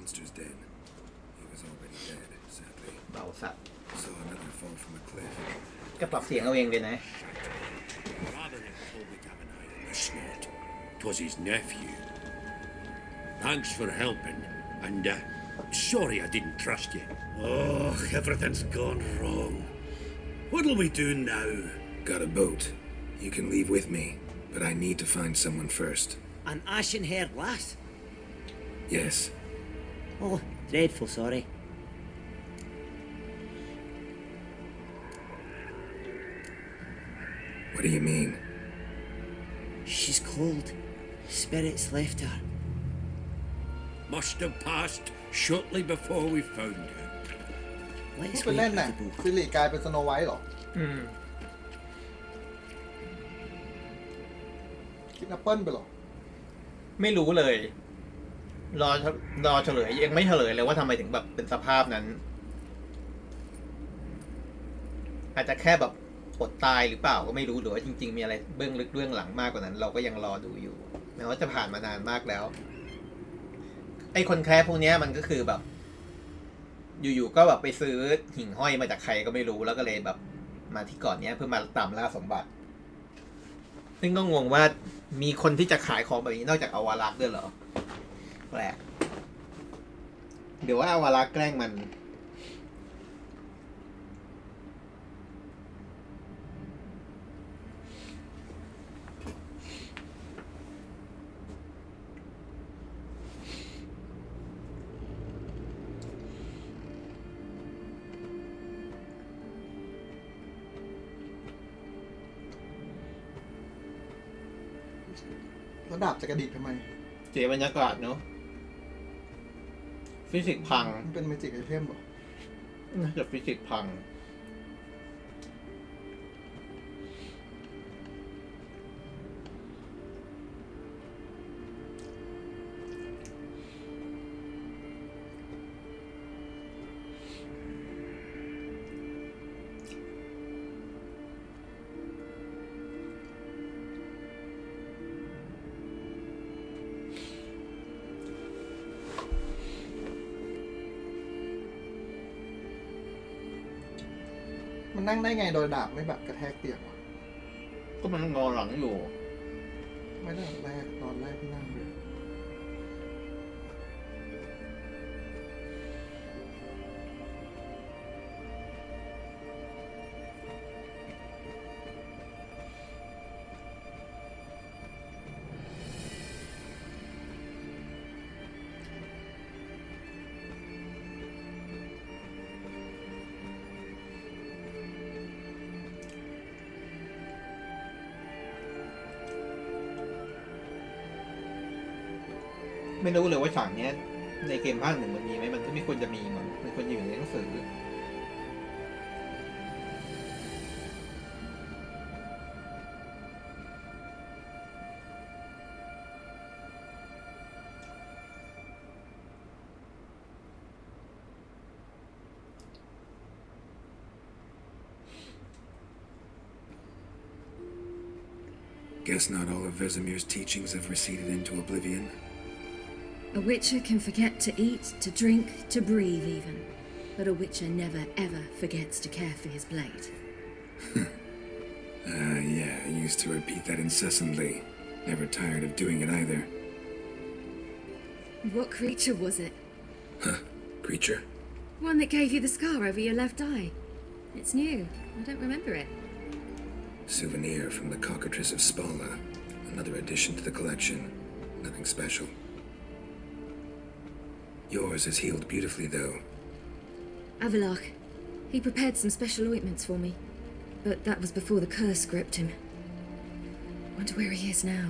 Monster's dead. He was already dead, sadly. เบาสัตว์ Saw another fall from a cliff. ก็ปรับเสียงเอาเองเลยนะ Rather than pull the cabin eye in the snot, 'twas his nephew. Thanks for helping, and sorry I didn't trust you. Oh, everything's gone wrong. What'll we do now? Got a boat. You can leave with me, but I need to find someone first. An ashen-haired lass? Yes. Oh, dreadful sorry. What do you mean? She's cold. Spirits left her. Must have passed shortly before we found her. พูดเป็นเล่นน่ะซิริกลายเป็นสโนไวท์เหรอกินแอปเปิ้ลไปเหรอไม่รู้เลยรอเฉลยยังไม่เฉลยเลยว่าทำไมถึงแบบเป็นสภาพนั้นอาจจะแค่แบบอดตายหรือเปล่าก็ไม่รู้หรือว่าจริงๆมีอะไรเบื้องลึกเบื้องหลังมากกว่านั้นเราก็ยังรอดูอยู่แม้ว่าจะผ่านมานานมากแล้วไอ้คนแคร์พวกนี้มันก็คือแบบอยู่ๆก็แบบไปซื้อหิ่งห้อยมาจากใครก็ไม่รู้แล้วก็เลยแบบมาที่เกาะนี้เพื่อมาตามล่าสมบัติซึ่งก็งงว่ามีคนที่จะขายของแบบนี้นอกจากอวารักษ์ด้วยเหรอแปลกเดี๋ยวว่าอวารักษ์แกล้งมันแล้วดาบจะกระดิกทำไมเสียบรรยากาศเนาะฟิสิกส์พังมันเป็นเมจิกไอเทมเหรอน่าจะฟิสิกส์พังมันนั่งได้ไงโดยดาบไม่แบบกระแทกเตียงวะก็มันงอหลังอยู่ ไม่ได้ตอนแรกที่นั่งเลยไม่รู้เลยว่าฉากนี้ในเกมภาค 1มันมีไหมมันก็ไม่ควรจะมีมันควรอยู่ในหนังสือGuess not all of Vesemir's teachings have receded into oblivion. A witcher can forget to eat, to drink, to breathe even. But a witcher never ever forgets to care for his blade. Yeah, I used to repeat that incessantly. Never tired of doing it either. What creature was it? Huh? Creature? One that gave you the scar over your left eye. It's new. I don't remember it. Souvenir from the cockatrice of Spala. Another addition to the collection. Nothing special. Yours is healed beautifully, though. Avalok. He prepared some special ointments for me. But that was before the curse gripped him. Wonder where he is now.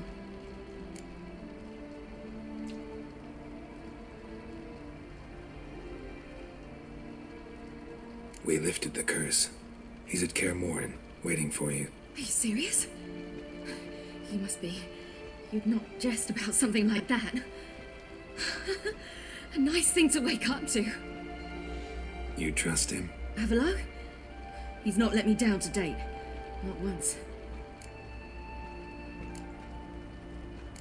We lifted the curse. He's at Kaer Morhen, waiting for you. Are you serious? You must be. You'd not jest about something like that. A nice thing to wake up to. You trust him? Avalok? He's not let me down to date. Not once.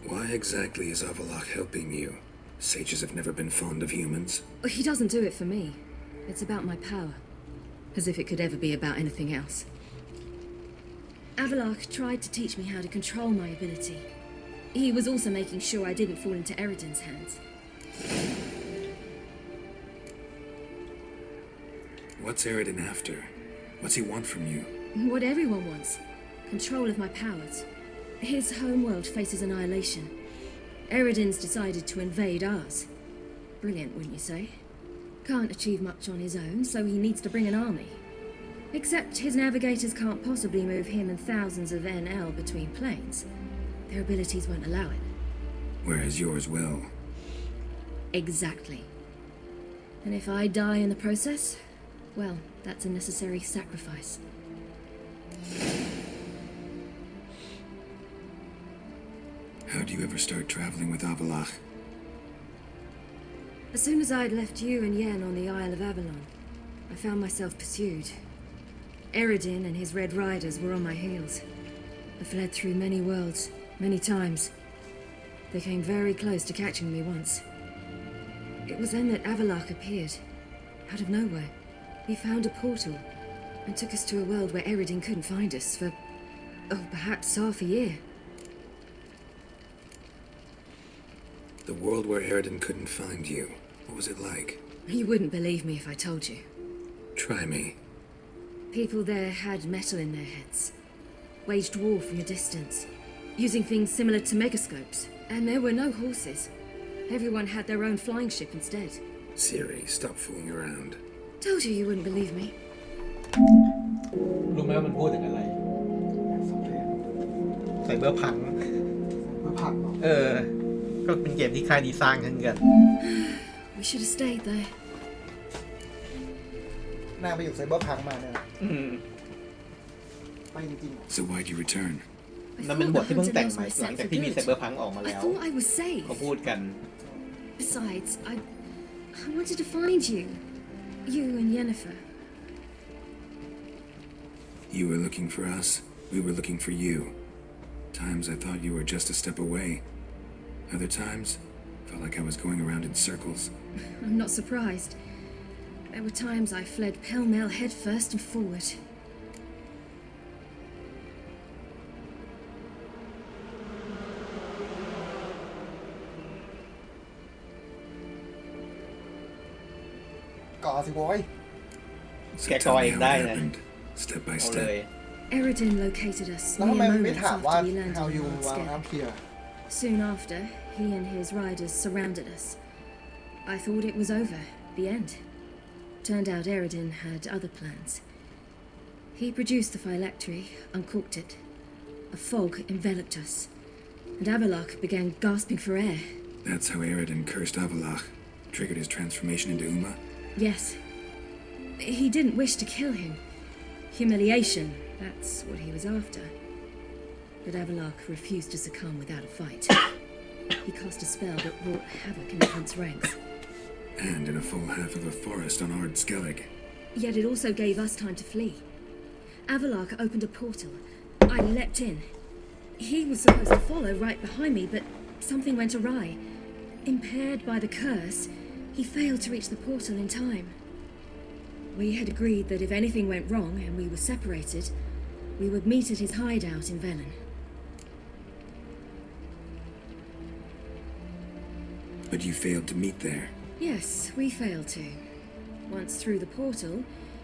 Why exactly is Avalok helping you? Sages have never been fond of humans. He doesn't do it for me. It's about my power. As if it could ever be about anything else. Avalok tried to teach me how to control my ability. He was also making sure I didn't fall into Eridan's hands. What's Eridan after? What's he want from you? What everyone wants. Control of my powers. His homeworld faces annihilation. Eridan's decided to invade ours. Brilliant, wouldn't you say? Can't achieve much on his own, so he needs to bring an army. Except his navigators can't possibly move him and thousands of NL between planes. Their abilities won't allow it. Whereas yours will. Exactly. And if I die in the process, well, that's a necessary sacrifice. How'd you ever start traveling with Avalok? As soon as I'd left you and Yen on the Isle of Avalon, I found myself pursued. Eridan and his Red Riders were on my heels. I fled through many worlds, many times. They came very close to catching me once. It was then that Avalok appeared, out of nowhere. He found a portal and took us to a world where Eridan couldn't find us for, perhaps half a year. The world where Eridan couldn't find you. What was it like? You wouldn't believe me if I told you. Try me. People there had metal in their heads, waged war from a distance, using things similar to megascopes. And there were no horses. Everyone had their own flying ship instead. Ciri, stop fooling around. Told you would wouldn't believe me. รู้ไหมว่ามันพูดถึงอะไรไซเบอร์พัง ก็เป็นเกมที่ค่ายนี้สร้างขึ้นกัน We should have stayed there. นางไปอยู่ไซเบอร์พังมาเนี่ยไปจริง So why'd you return? นั่นเป็นบทที่เพิ่งแต่งมาหลังจากที่มีไซเบอร์พังออกมา I แล้ว thought I was safe. เขาพูดกัน Besides, I wanted to find you. You and Yennefer. You were looking for us. We were looking for you. Times I thought you were just a step away. Other times, felt like I was going around in circles. I'm not surprised. There were times I fled pell-mell head first and forward. Cỏ thì bói. So Kẻ tell coi me em how đây it này. happened, step byเอา step. เลย Eridan located us Nó mere không biết moments thảo afterว่า we landed how on you the are scale. up here. Soon after, he and his riders surrounded us. I thought it was over, the end. Turned out Eridan had other plans. He produced the phylactery, uncorked it. A fog enveloped us, and Avalok began gasping for air. That's how Eridan cursed Avalok, triggered his transformation into Uma. Yes. He didn't wish to kill him. Humiliation, that's what he was after. But Avalok refused to succumb without a fight. He cast a spell that wrought havoc in the hunt's ranks. And in a full half of a forest on Ard Skellig. Yet it also gave us time to flee. Avalok opened a portal. I leapt in. He was supposed to follow right behind me, but something went awry. Impaired by the curse, he failed to reach the portal in time. We had agreed that if anything went wrong and we were separated, we would meet at his hideout in Velen. But you failed to meet there. Yes, we failed to. Once through the portal,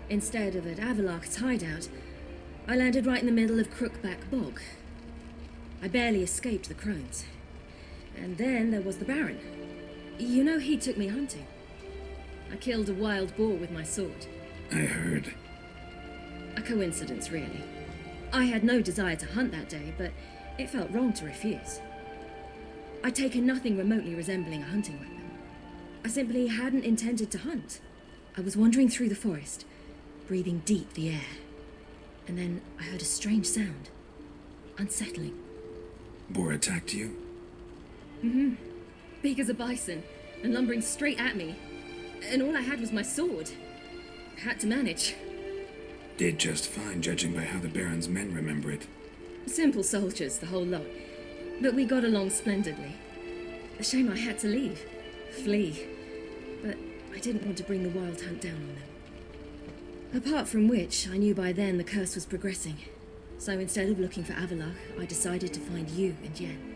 instead of at Avalok's hideout, I landed right in the middle of Crookback Bog. I barely escaped the crones. And then there was the Baron. You know, he took me hunting. I killed a wild boar with my sword. I heard. A coincidence, really. I had no desire to hunt that day, but it felt wrong to refuse. I'd taken nothing remotely resembling a hunting weapon. I simply hadn't intended to hunt. I was wandering through the forest, breathing deep the air. And then I heard a strange sound. Unsettling. Boar attacked you? Mm-hmm. Big as a bison, and lumbering straight at me. And all I had was my sword. I had to manage. Did just fine, judging by how the Baron's men remember it. Simple soldiers, the whole lot. But we got along splendidly. A shame I had to leave. Flee. But I didn't want to bring the wild hunt down on them. Apart from which, I knew by then the curse was progressing. So instead of looking for Avalok, I decided to find you and Yen.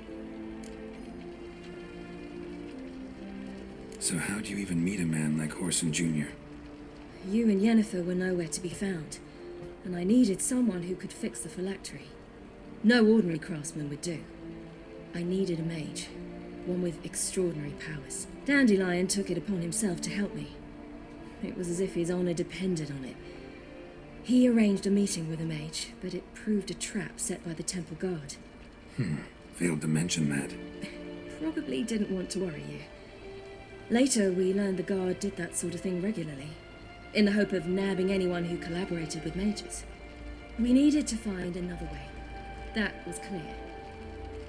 So how'd you even meet a man like Horson Jr.? You and Yennefer were nowhere to be found, and I needed someone who could fix the phylactery. No ordinary craftsman would do. I needed a mage, one with extraordinary powers. Dandelion took it upon himself to help me. It was as if his honor depended on it. He arranged a meeting with a mage, but it proved a trap set by the temple guard. Failed to mention that. Probably didn't want to worry you. Later, we learned the guard did that sort of thing regularly, in the hope of nabbing anyone who collaborated with mages. We needed to find another way. That was clear.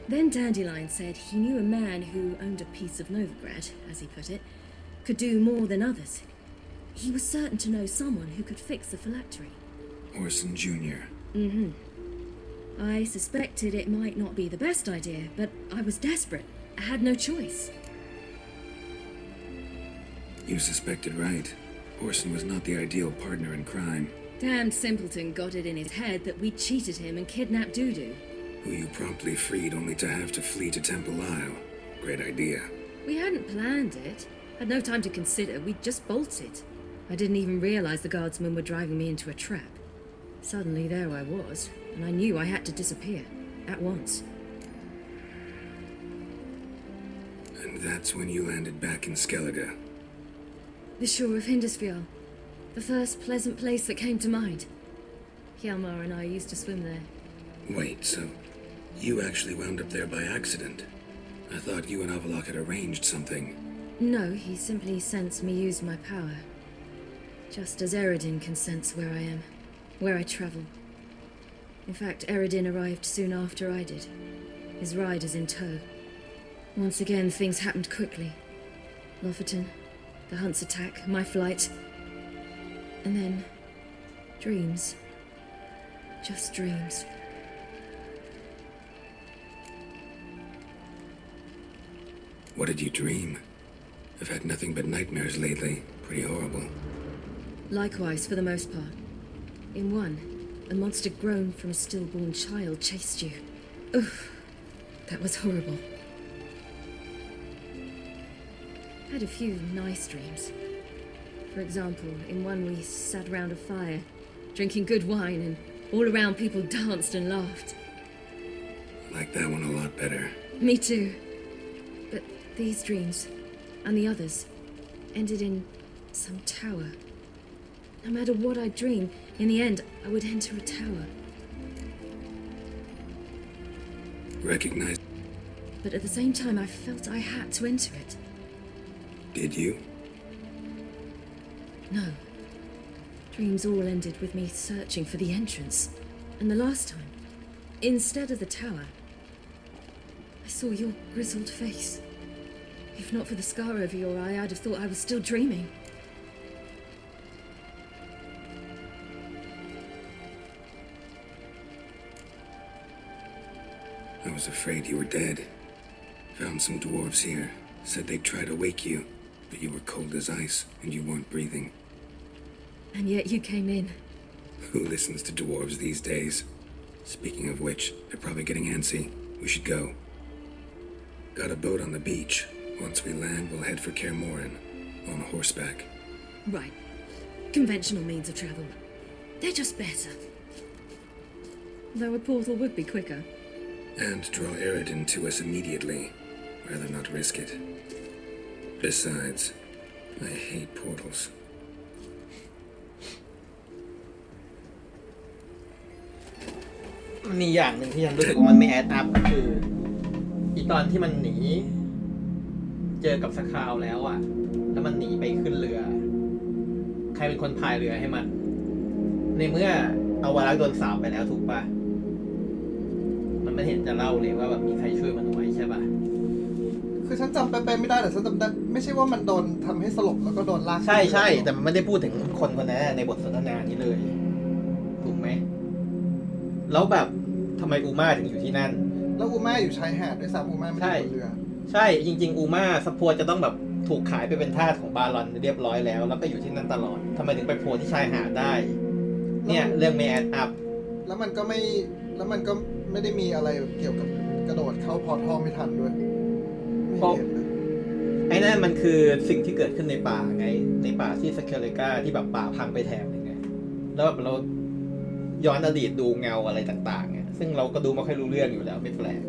Then Dandelion said he knew a man who owned a piece of Novigrad, as he put it, could do more than others. He was certain to know someone who could fix the phylactery. Horson Jr. Mm-hmm. I suspected it might not be the best idea, but I was desperate. I had no choice. You suspected right. Horson was not the ideal partner in crime. Damned simpleton got it in his head that we cheated him and kidnapped Dudu. Who you promptly freed only to have to flee to Temple Isle. Great idea. We hadn't planned it. Had no time to consider. We just bolted. I didn't even realize the guardsmen were driving me into a trap. Suddenly there I was, and I knew I had to disappear. At once. And that's when you landed back in Skellige. The shore of Hindisfjall. The first pleasant place that came to mind. Hjalmar and I used to swim there. Wait, so you actually wound up there by accident? I thought you and Avalok had arranged something. No, he simply sensed me use my power. Just as Eredin can sense where I am, where I travel. In fact, Eredin arrived soon after I did. His riders in tow. Once again, things happened quickly. Lofoten, the hunt's attack, my flight. And then, dreams. Just dreams. What did you dream? I've had nothing but nightmares lately. Pretty horrible. Likewise, for the most part. In one, a monster grown from a stillborn child chased you. Oof, that was horrible. Had a few nice dreams. For example, in one we sat around a fire, drinking good wine, and all around people danced and laughed. Like that one a lot better. Me too. But these dreams, and the others, ended in some tower. No matter what I dream, in the end, I would enter a tower. Recognize. But at the same time, I felt I had to enter it. Did you? No. Dreams all ended with me searching for the entrance. And the last time, instead of the tower, I saw your grizzled face. If not for the scar over your eye, I'd have thought I was still dreaming. I was afraid you were dead. Found some dwarves here. Said they'd try to wake you, but you were cold as ice and you weren't breathing. And yet you came in. Who listens to dwarves these days? Speaking of which, they're probably getting antsy. We should go. Got a boat on the beach. Once we land, we'll head for Kaer Morhen. On horseback. Right. Conventional means of travel. They're just better. Though a portal would be quicker. And draw Eredin to us immediately. Rather not risk it. Besides, I hate portals. มีอย่างหนึ่งที่ฉันรู้สึกว่ามันไม่แอดอัพก็คืออีตอนที่มันหนีเจอกับสคราวแล้วอ่ะแล้วมันหนีไปขึ้นเรือใครเป็นคนพายเรือให้มันในเมื่อเอาวารักษ์โดนสาปไปแล้วถูกปะมันไม่เห็นจะเล่าเลยว่าแบบมีใครช่วยมันเอาไว้ใช่ปะคือฉันจำไปไม่ได้แต่ฉันจำได้ไม่ใช่ว่ามันโดนทำให้สลบแล้วก็โดนลากใช่ใช่แต่มันไม่ได้พูดถึงคนคนนั้นในบทสนทนานี้เลยถูกไหมแล้วแบบทำไมอูม่าถึงอยู่ที่นั่นแล้วอูม่าอยู่ชายหาดด้วยซ้ำอูม่าไม่ได้บนเรือใช่จริงๆอูม่าสปอร์จะต้องแบบถูกขายไปเป็นทาสของบารอนเรียบร้อยแล้วแล้วก็อยู่ที่นั่นตลอดทำไมถึงไปโผล่ที่ชายหาดได้เนี่ยเรื่องไม่แอดอัพแล้วมันก็ไม่ได้มีอะไรเกี่ยวกับกระโดดเข้าพอร์ทัลไม่ทันด้วยไม่เห็นเลยไอ้นั่นมันคือสิ่งที่เกิดขึ้นในป่าไงในป่าที่สเคเลกาที่แบบป่าพังไปแถบนึงไงแล้วแบบเราย้อนอดีตดูเงาอะไรต่างๆไงซึ่งเราก็ดูไม่ค่อยรู้เรื่องอยู่แล้วไม่แปลก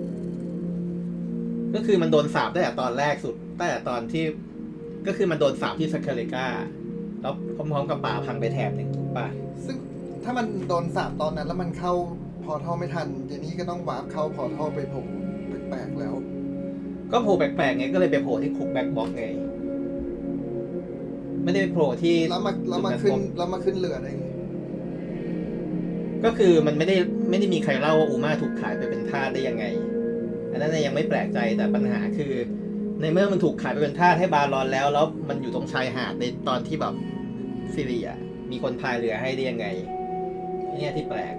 ก็คือมันโดนสาปตั้งแต่ตอนแรกสุดตั้งแต่ตอนที่ก็คือมันโดนสาปที่สเคเลกาแล้วพร้อมๆกับป่าพังไปแถบนึงถูกป่ะซึ่งถ้ามันโดนสาปตอนนั้นแล้วมันเข้าพอร์ทัลไม่ทันเดี๋ยวนี้ก็ต้องวาร์ปเข้าพอร์ทัลไปโผล่แปลกๆแล้วก็โผล่แปลกๆไงก็เลยไปโผล่ที่คุกแบ็กบ็อกไงไม่ได้ไปโผล่ที่แล้วมาขึ้นเรือได้ไงก็คือมันไม่ได้มีใครเล่าว่าอูม่าถูกขายไปเป็นทาสได้ยังไงอันนั้นยังไม่แปลกใจแต่ปัญหาคือในเมื่อมันถูกขายไปเป็นทาสให้บารอนแล้วมันอยู่ตรงชายหาดในตอนที่แบบซิริอ่ะมีคนพายเรือให้ได้ยังไงเนี่ยที่แปลก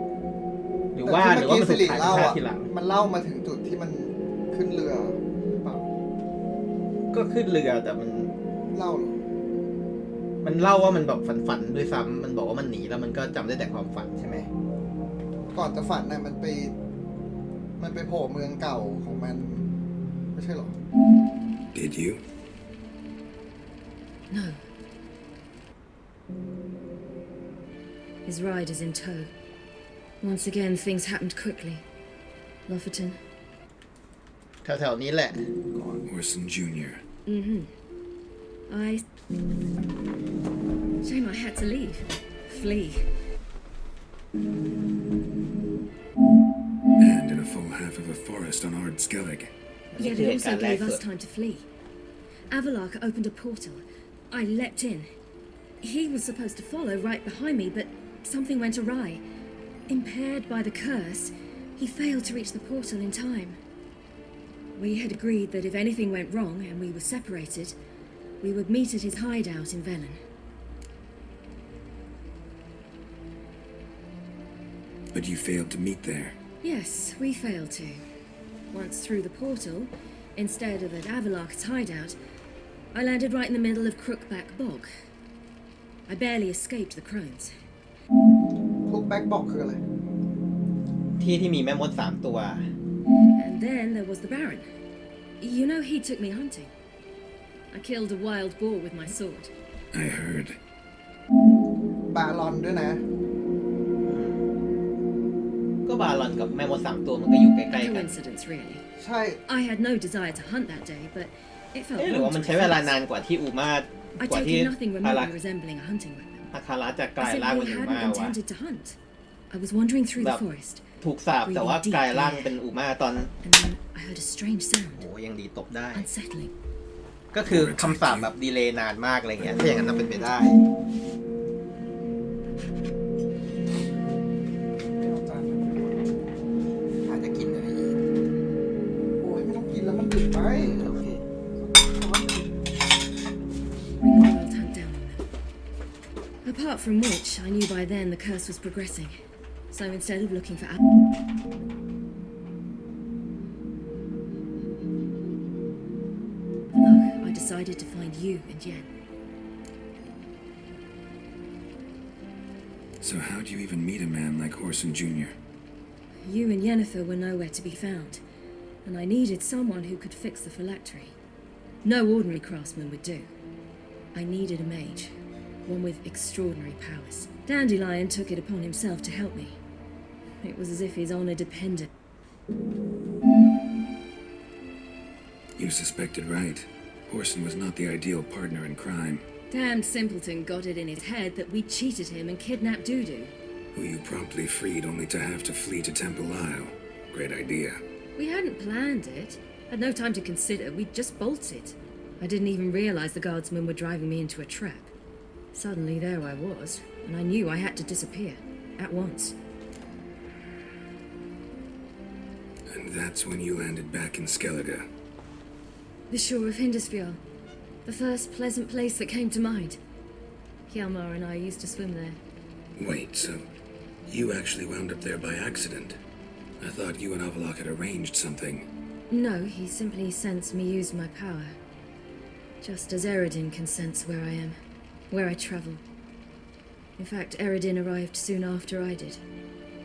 หรือว่ามันถูกขายเป็นทาสทีหลังมันเล่ามาถึงจุดที่มันขึ้นเรือเปล่าก็ขึ้นเรือแต่มันเล่าหรอมันเล่าว่ามันแบบฝันด้วยซ้ำมันบอกว่ามันหนีแล้วมันก็จำได้แต่ความฝันใช่ไหมก่อนจะฝันน่ะมันไปโผล่เมืองเก่าของมันไม่ใช่หรอ Did you? No. His ride is in tow. Once again, things happened quickly. Lofferton. แถวๆนี้แหละ Orson Jr. Shame I had to leave. Flee. And in a full half of a forest on Ard Skellig. Yet it also gave us time to flee. Avalark opened a portal. I leapt in. He was supposed to follow right behind me, but something went awry. Impaired by the curse, he failed to reach the portal in time. We had agreed that if anything went wrong and we were separated, we would meet at his hideout in Velen. But you failed to meet there. Yes, we failed to. Once through the portal, instead of at Avalark's hideout, I landed right in the middle of Crookback Bog. I barely escaped the crones. Crookback Bog คืออะไรที่มีแม่มด3ตัว And then there was the Baron. You know he took me hunting. I killed a wild boar with my sword. I heard. บารอนด้วยนะก็บารอนกับแม่มด3ตัวมันก็อยู่ใกล้ๆกัน Coincidence, really. ใช่ I had no desire to hunt that day, but it felt. หรือว่ามันใช้เวลานานกว่าที่อูม่า I take it nothing remotely resembling a hunting weapon. อาคาระจะกลายร่างเป็นอูม่าวะ intended to hunt. I was wandering through the forest. ถูกสาปแต่ว่ากลายร่างเป็นอูม่าตอน And then I heard a strange sound. โอ้ยังดีตบได้ Unsettling. ก็คือคำสาปแบบดีเลย์นานมากอะไรเงี้ยถ้าอย่างนั้นเป็นไปได้อาจจะกินอะไรอีกโอ้ยไม่ต้องกินแล้วมันดึกไปโอเค Apart from which, I knew by then the curse was progressing. So instead of looking for I decided to find you and Yen. So how do you even meet a man like Orson Jr.? You and Yennefer were nowhere to be found, and I needed someone who could fix the phylactery. No ordinary craftsman would do. I needed a mage, one with extraordinary powers. Dandelion took it upon himself to help me. It was as if his honor depended. You suspected right. Orson was not the ideal partner in crime. Damned simpleton got it in his head that we cheated him and kidnapped Dudu. Who you promptly freed only to have to flee to Temple Isle. Great idea. We hadn't planned it. Had no time to consider. We just bolted. I didn't even realize the guardsmen were driving me into a trap. Suddenly there I was, and I knew I had to disappear. At once. And that's when you landed back in Skellige. The shore of Hindisfjord. The first pleasant place that came to mind. Hjalmar and I used to swim there. Wait, so you actually wound up there by accident? I thought you and Avalok had arranged something. No, he simply sensed me use my power. Just as Eredin can sense where I am, where I travel. In fact, Eredin arrived soon after I did,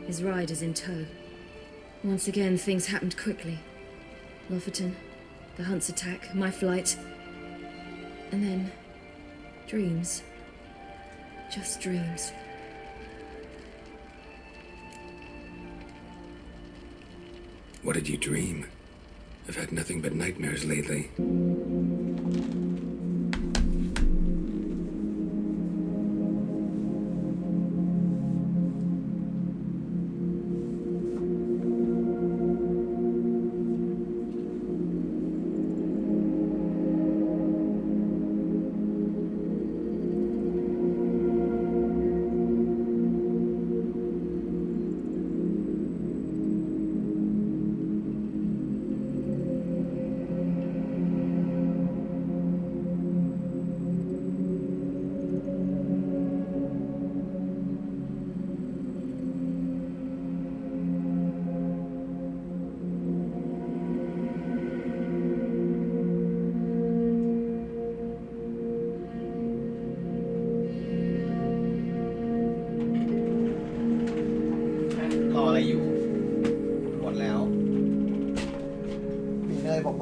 his riders in tow. Once again, things happened quickly. Lofoten, the Hunt's attack, my flight. And then, dreams. Just dreams. What did you dream? I've had nothing but nightmares lately.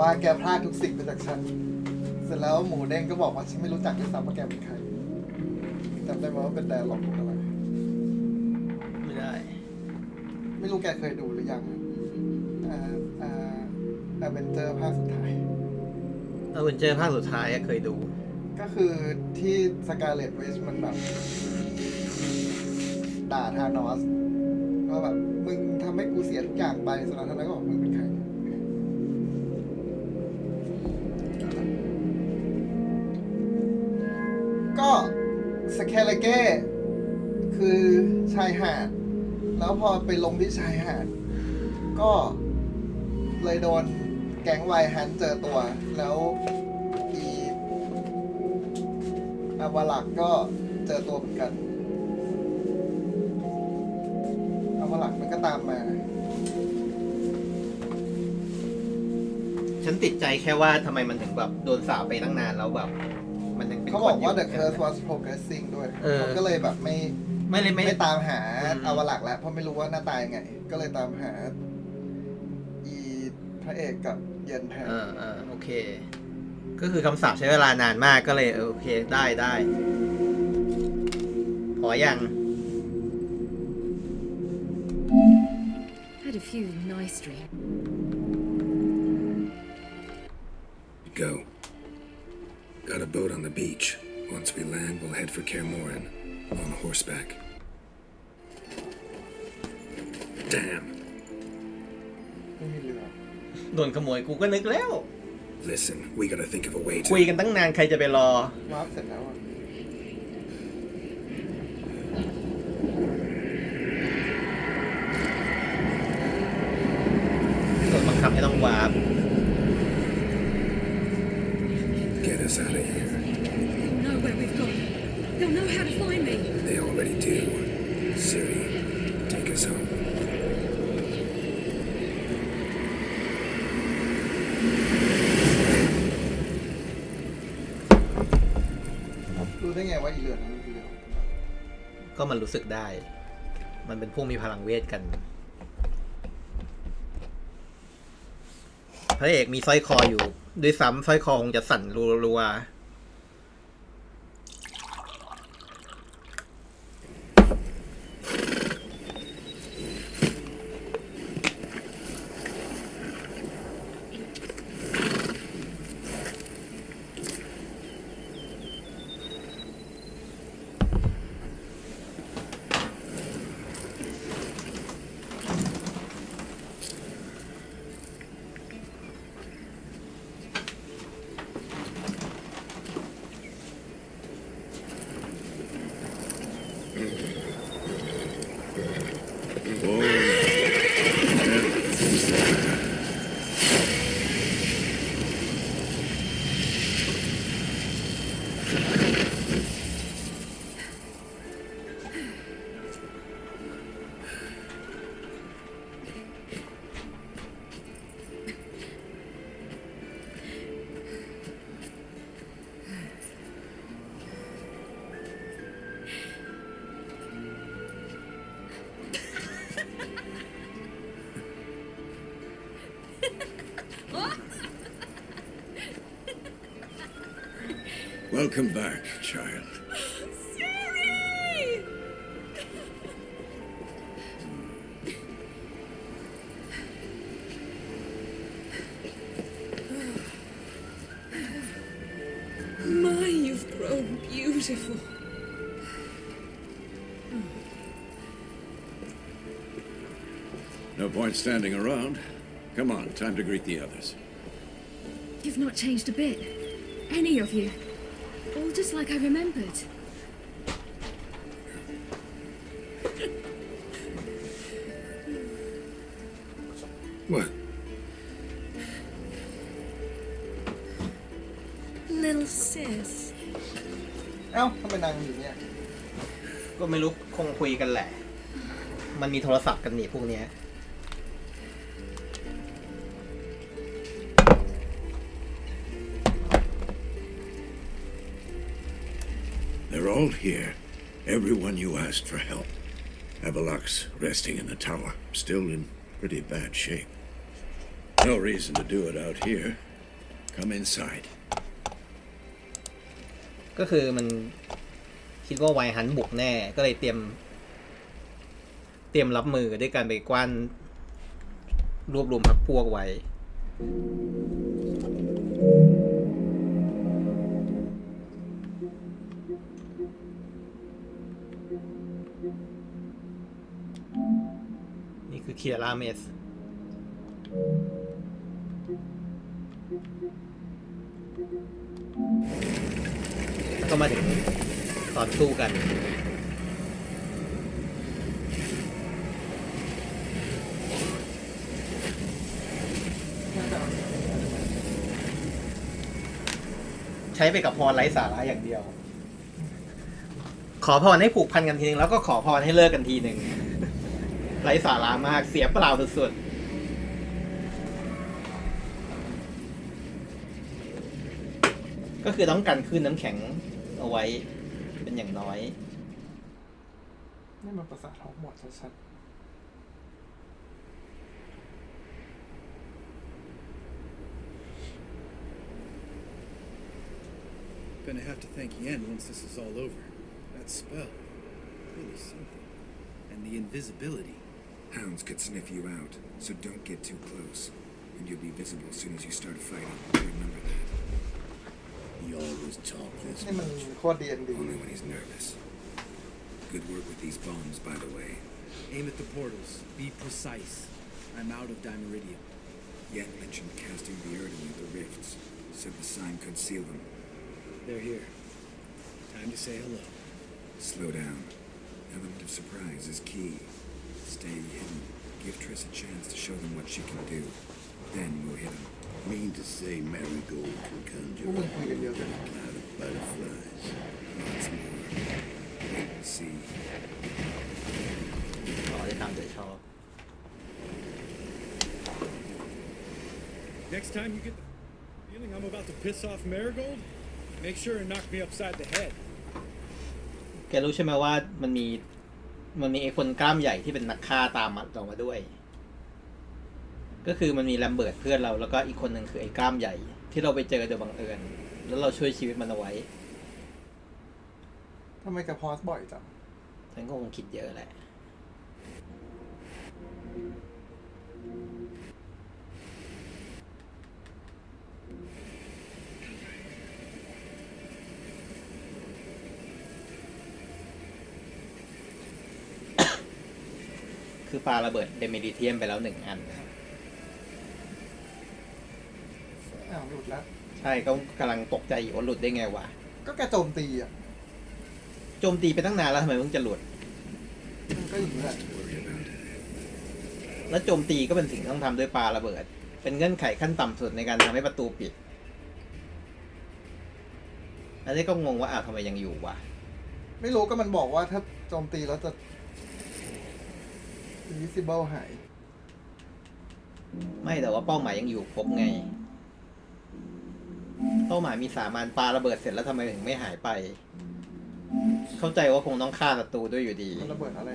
ว่าแกพลาดทุกสิ่งไปจากฉันเสร็จแล้วหมูเด้งก็บอกว่าฉันไม่รู้จักด้วยซ้ำว่าแกเป็นใครจำได้ไหมว่าเป็นไดอะล็อกอะไรไม่ได้ไม่รู้แกเคยดูหรือยังอเวนเจอร์ภาคสุดท้ายอเวนเจอร์ภาคสุดท้ายเคยดูก็คือที่สกาเลตวิชมันแบบด่าธานอสว่าแบบมึงทำให้กูเสียทุกอย่างไปสุดท้ายแล้วก็บอกมึงเป็นใครก็สแคลเก้คือชายหาดแล้วพอไปลงที่ชายหาดก็เลยโดนแก๊งไวฮันเจอตัวแล้วอีอาวาลักก็เจอตัวเหมือนกันอาวาลักมันก็ตามมาฉันติดใจแค่ว่าทำไมมันถึงแบบโดนสาปไปตั้งนานแล้วแบบมันยังเป็นเขาบอกว่า The Curse was progressing ด้วยเขาก็เลยแบบไม่ตามหาอาวาลักแล้วเพราะไม่รู้ว่าหน้าตายังไงก็เลยตามหาอีพระเอกกับเย็นแทนโอเคก็คือคำสาปใช้เวลานานมากก็เลยโอเคได้พอยัง Had a few nice dreams. Go. Got a boat on the beach. Once we land, we'll head for Kaer Morhen on horseback. Damn. โดนขโมยกูก็นึกแล้ว Listen, we gotta think of a way to คุยกันตั้งนานใครจะไปรอวาร์ปเสร็จแล้วโดนบังคับให้ต้องวาร์ป Get us out of here. They'll know where we've gone. They'll know how to find me. They already do. Ciri, take us home. รู้ได้ไงว่าอีเลือดมันคือเลือดก็มันรู้สึกได้มันเป็นพวกมีพลังเวทกันพระเอกมีสร้อยคออยู่ด้วยซ้ำสร้อยคอคงจะสั่นรัวๆ Welcome back, child. Ciri! My, you've grown beautiful. No point standing around. Come on, time to greet the others. You've not changed a bit. Any of you. All just like I remembered. What? Little sis. เอ้าทำไมนางอยู่เนี่ย ก็ไม่รู้คงคุยกันแหละ มันมีโทรศัพท์กันนี่พวกเนี้ย They're all here. Everyone you asked for help. Avalok's resting in the tower, still in pretty bad shape. No reason to do it out here. Come inside. ก็คือมันคิดว่าไวฮันบุกแน่ก็เลยเตรียมรับมือด้วยการไปกว้านรวบรวมพรรคพวกไว้นี่คือเคียร่าเมสแล้วก็มาถึงตอนสู้กันใช้ไปกับพรไร้สาระอย่างเดียวขอพรให้ผูกพันกันทีนึงแล้วก็ขอพรให้เลิกกันทีนึงไร้สาระมากเสียเปล่าสุดๆก็คือต้องกันขึ้นน้ำแข็งเอาไว้เป็นอย่างน้อยนี่มันภาษาท้องหมดชัด Gonna have to thank Yen once this is all over. That spell, really something. And the invisibility. Hounds could sniff you out, so don't get too close. And you'll be visible as soon as you start fighting. Remember that. He always talk this นี่มัน much. โคตร D&D Only when he's nervous. Good work with these bombs, by the way. Aim at the portals. Be precise. I'm out of Dimeridium. Yen mentioned casting the Erdem at the rifts. Said the sign could seal them. They're here. Time to say hello. Slow down. Element of surprise is key. Stay hidden. Give Triss a chance to show them what she can do. Then we'll hit them. Mean to say Marigold can conjure up a cloud of butterflies. Lots more. Wait and see. ขอได้ตามใจชอบ Next time you get the feeling I'm about to piss off Marigold, make sure and knock me upside the head. แกรู้ใช่ไหมว่ามันมีไอ้คนกล้ามใหญ่ที่เป็นนักฆ่าตามเรามาด้วยก็คือมันมีแลมเบิร์ตเพื่อนเราแล้วก็อีกคนหนึ่งคือไอ้กล้ามใหญ่ที่เราไปเจอโดยบังเอิญแล้วเราช่วยชีวิตมันเอาไว้ทำไมกับพอสบ่อยจังฉันก็คงคิดเยอะแหละคือปาระเบิดเดเมดิเทียมไปแล้ว1 อันหลุดแล้วใช่ก็กำลังตกใจอยู่ว่าหลุดได้ไงวะก็แกโจมตีอ่ะโจมตีไปตั้งนานแล้วทำไมเพิ่งจะหลุดก็อย่างนี้แหละแล้วโจมตีก็เป็นสิ่งต้องทำด้วยปาระเบิดเป็นเงื่อนไขขั้นต่ำสุดในการทำให้ประตูปิดอันนี้ก็งงว่าทำไมยังอยู่วะไม่รู้ก็มันบอกว่าถ้าโจมตีแล้วจะinvisible หายไม่แต่ว่าเป้าหมายยังอยู่ครบไงเป้าหมายมีสามอันปาระเบิดเสร็จแล้วทำไมถึงไม่หายไปเข้าใจว่าคงต้องฆ่าศัตรูด้วยอยู่ดีระเบิดอะไร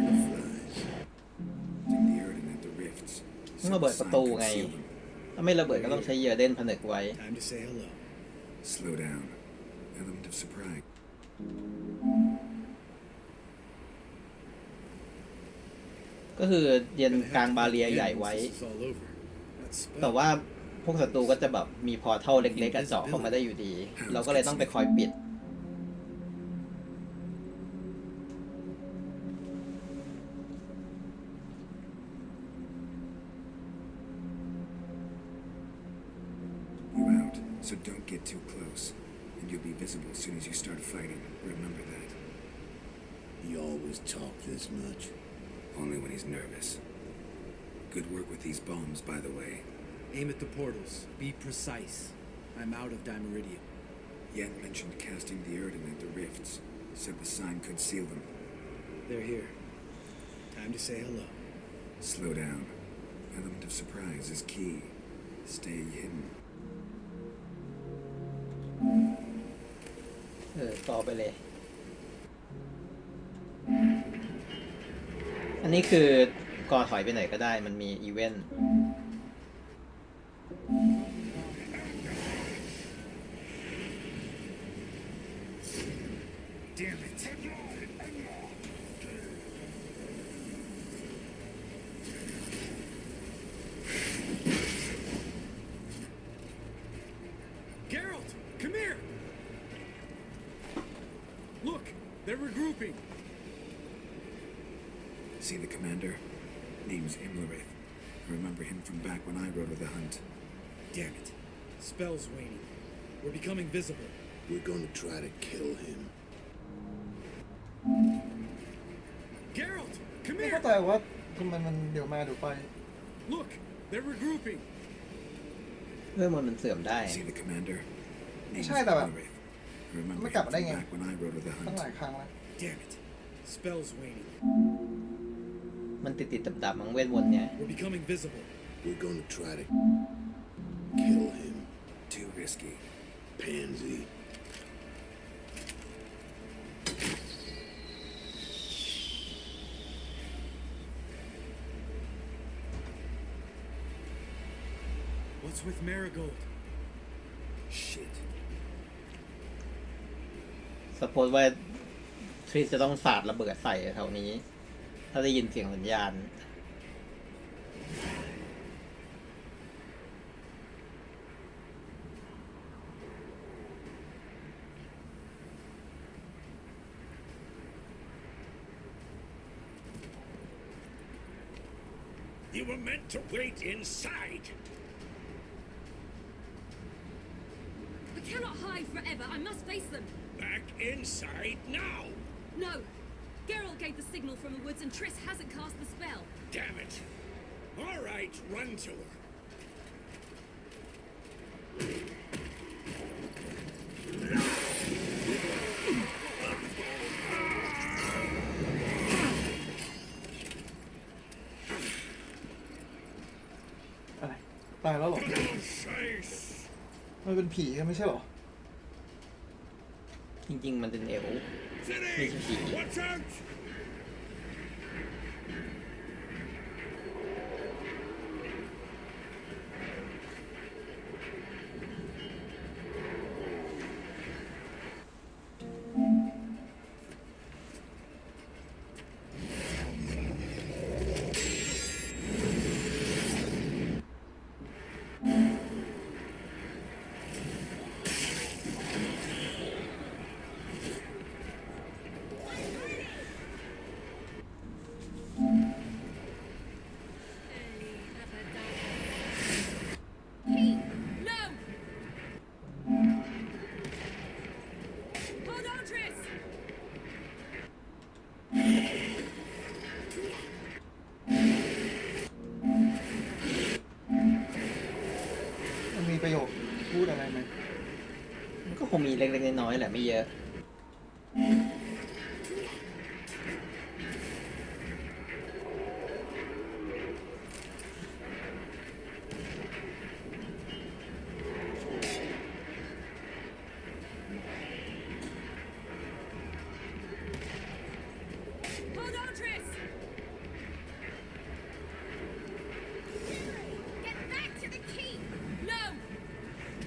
ต้องระเบิดประตูไงถ้าไม่ระเบิดก็ต้องใช้เยอเดนผนึกไว้ Slow down. Element of surprise. ก็คือเย็นกลางบาเรียใหญ่ไว้ แต่ว่าพวกศัตรูก็จะแบบมีพอร์ทัลเล็กๆเจาะเข้ามาได้อยู่ดี เราก็เลยต้องไปคอยปิด You're out, so don't get too close. And you'll be visible as soon as you start fighting. Remember that. He always talk this much. Only when he's nervous. Good work with these bombs, by the way. Aim at the portals. Be precise. I'm out of Dimeridium. Yen mentioned casting the Erden at the rifts. Said the sign could seal them. They're here. Time to say hello. Slow down. Element of surprise is key. Stay hidden. ต่อไปเลย อันนี้คือก่อถอยไปไหนก็ได้มันมีอีเวนต์ Damn it. Geralt, come here! Look, they're regrouping. See the commander? Name's Imlerith. I remember him from back when I rode with the hunt. Damn it. Spell's waning. We're becoming visible. We're gonna try to kill him. Geralt, come ไม่ here! เข้าใจว่าทำไมมันเดี๋ยวมาเดี๋ยวไป Look, they're regrouping. เพื่อมันเสื่อมได้ See the commander? ไม่ Name's ใช่แต่แบบ Imlerith. I remember ไม่ him กลับมาได้ from ไง back when I rode with the ตั้ง hunt. หลายครั้งแล้ว Damn it. Spell's waning. มันติดดับๆมังเวทมนต์เนี่ย We're becoming visible. We're gonna try to kill him. Too risky. Pansy. What's with Marigold? Shit. สปอยว่าทริสจะต้องสาดระเบิดใส่แถวนี้ ถ้าได้ยินเสียงสัญญาณ You were meant to wait inside. I cannot hide forever. I must face them. Back inside now. No. Geralt gave the signal from the woods and Triss hasn't cast the spell. Damn it. All right, run to her. Alright, อะไรตายแล้วเหรอ มันเป็นผีกันไม่ใช่เหรอ จริงๆมันเป็นเอลฟ์ไม่ใช่ผี Watch out! Pete! No! Hold on, Triss! มันมีประโยคพูดอะไรไหม มันก็คงมีเล็กๆน้อยๆแหละไม่เยอะ Hold on, Triss! Get back to the key! No!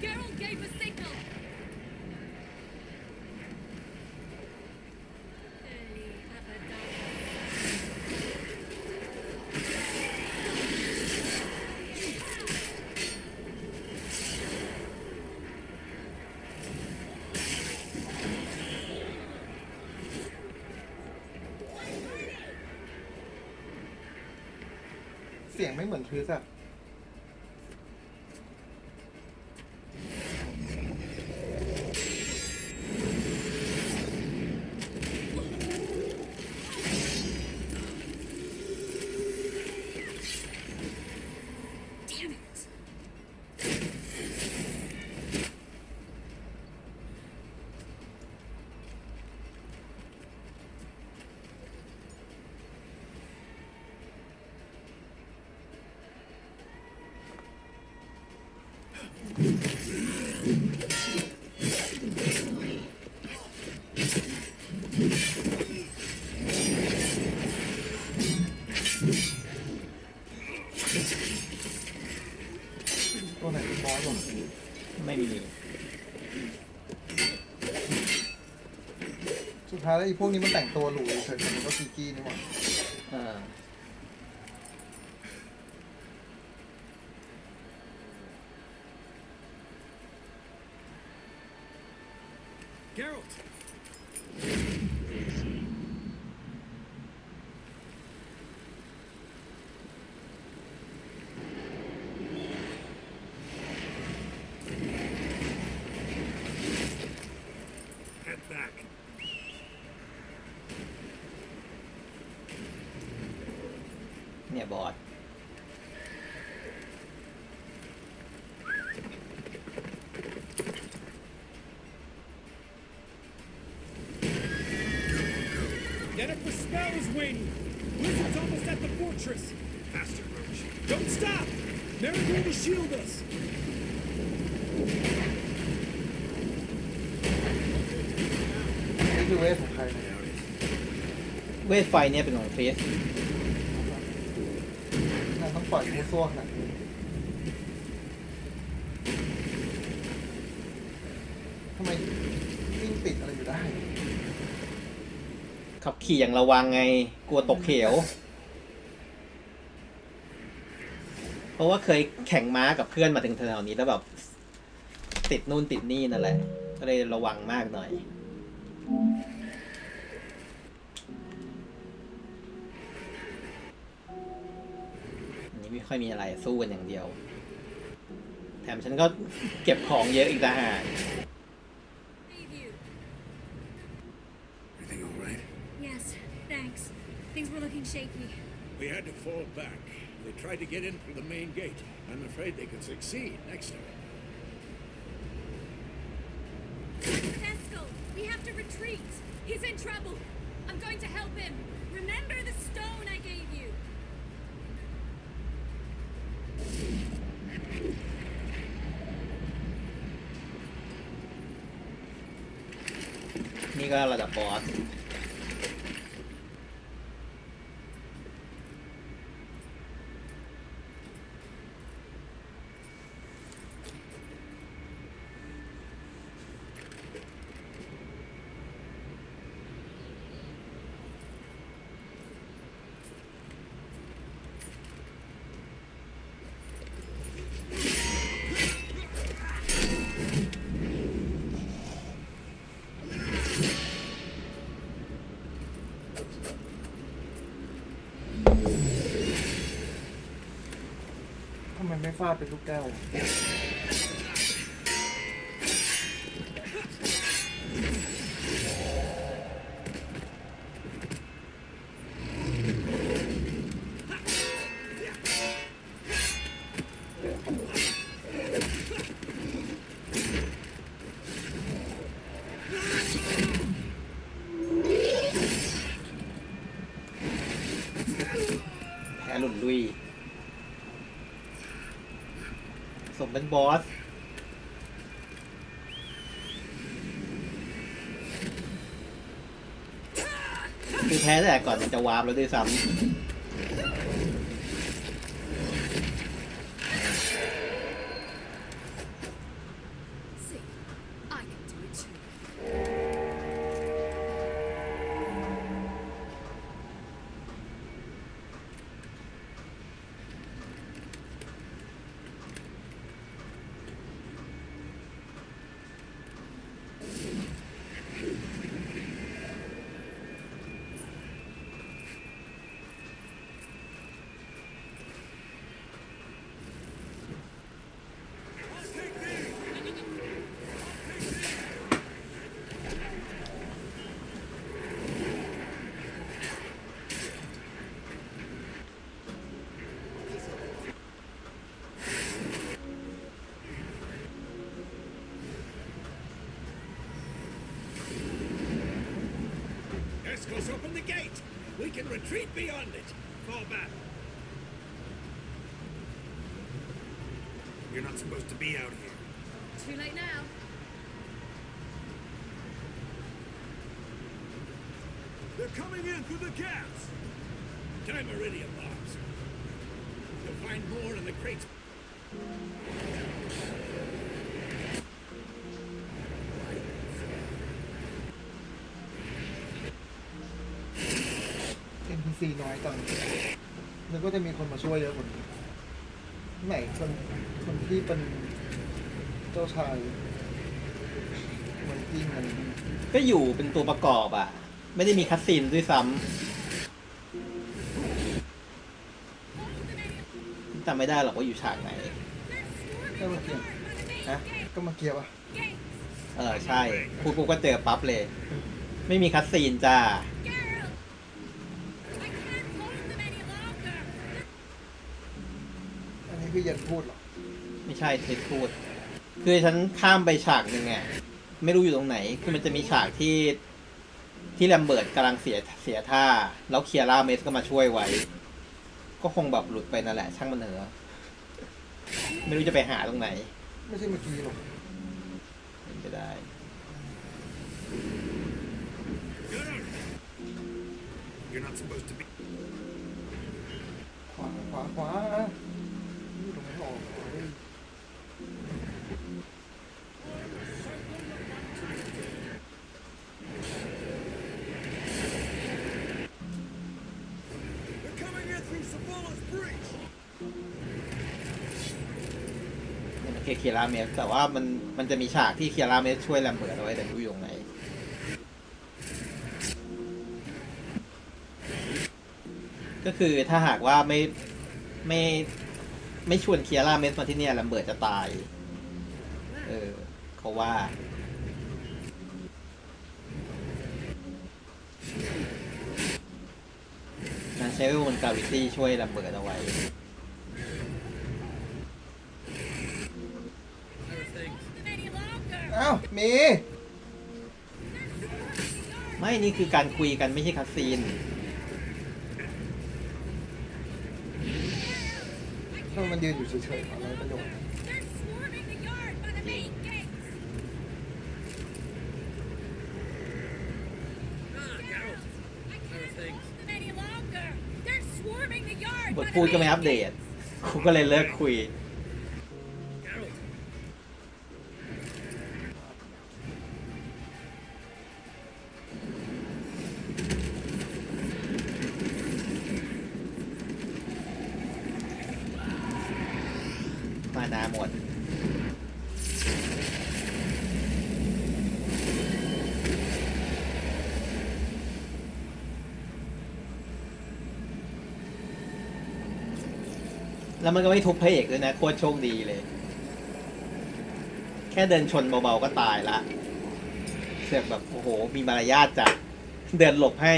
Geralt gave a signal! เสียงไม่เหมือนทริสอะตัวไหนเป็นบอสวะ ไม่มี สุดท้ายแล้วไอ้พวกนี้มันแต่งตัวหรูเฉยๆมันก็กีกี้นี่หว่า Geralt! Head back. เนี่ยบอส Yennefer spell is waning. Wizard's almost at the fortress. Faster, Roach. Don't stop! Marigold will shield us. นี่คือเวทของใครเนี่ย เวทไฟเนี่ยเป็นของเฟส น่าต้องปล่อยมูซัวขนาดนี้ทำไมวิ่งติดอะไรอยู่ได้ ขับขี่อย่างระวังไงกลัวตกเหว เพราะว่าเคยแข่งม้ากับเพื่อนมาถึงแถวๆนี้แล้วแบบติดนู่นติดนี่นั่นแหละ ก็เลยระวังมากหน่อยอันนี้ไม่ค่อยมีอะไรสู้กันอย่างเดียว แถมฉันก็เก็บของเยอะอีกต่างหาก Everything all right? Yes, thanks. Things were looking shaky. We had to fall back. They tried to get in through the main gate. I'm afraid they could succeed next time. Fescal, we have to retreat. He's in trouble. I'm going to help him. Remember the stone I gave you. นี่ก็ระดับบอส ทำไมไม่ฟาดเป็นลูกแก้ว แพ้หลุนลุย สมเป็นบอส คือแพ้แต่ก่อนมันจะวาร์ปแล้วด้วยซ้ำ See, I can do it too. เ Close open the gate. We can retreat beyond it. Fall back. You're not supposed to be out here. Too late now. They're coming in through the gaps. Time iridium bombs. You'll find more in the crates. ซีน้อยจังแล้วก็จะมีคนมาช่วยเยอะกว่านี้ไหนคนที่เป็นเจ้าชายมันจริงอะไรก็อยู่เป็นตัวประกอบอ่ะไม่ได้มีคัสซีนด้วยซ้ำจำไม่ได้หรอกว่าอยู่ฉากไหนก็มาเกียร์ฮะก็มาเกียร์ป่ะใช่พูดปุ๊บก็เจอปั๊บเลยไม่มีคัสซีนจ้าอันนี้คือยันพูดหรอไม่ใช่เทสพูดคือฉันข้ามไปฉากหนึ่งไงไม่รู้อยู่ตรงไหนคือมันจะมีฉากที่แลมเบิร์ตกำลังเสียท่าแล้วเคียร่าเมสก็มาช่วยไว้ก็คงแบบหลุดไปนั่นแหละช่างมันเถอะไม่รู้จะไปหาตรงไหนไม่ใช่เมื่อกี้หรอกเป็นไปได้ขวาอยู่ตรงไหนออกเคียร่าเมสแต่ว่ามันจะมีฉากที่เคียร่าเมสช่วยแลมเบิร์ตเอาไว้แต่ไม่รู้อยู่ตรงไหนก็คือถ้าหากว่าไม่ชวนเคียร่าเมสมาที่นี่แลมเบิร์ตจะตายเขาว่าใช้เวลกราวิตี้ช่วยแลมเบิร์ตเอาไว้อ้าวมีไม่นี่คือการคุยกันไม่ใช่คัสซีนถ้ามันยืนอยู่เฉยๆอะไรประโยชน์บทพูดก็ไม่อัปเดตกูก็เลยเลิกคุยมานาหมดแล้วมันก็ไม่ทุบพระเอกด้วยนะโคตรโชคดีเลยแค่เดินชนเบาๆก็ตายละเสือกแบบโอ้โหมีมารยาทจัดเดินหลบให้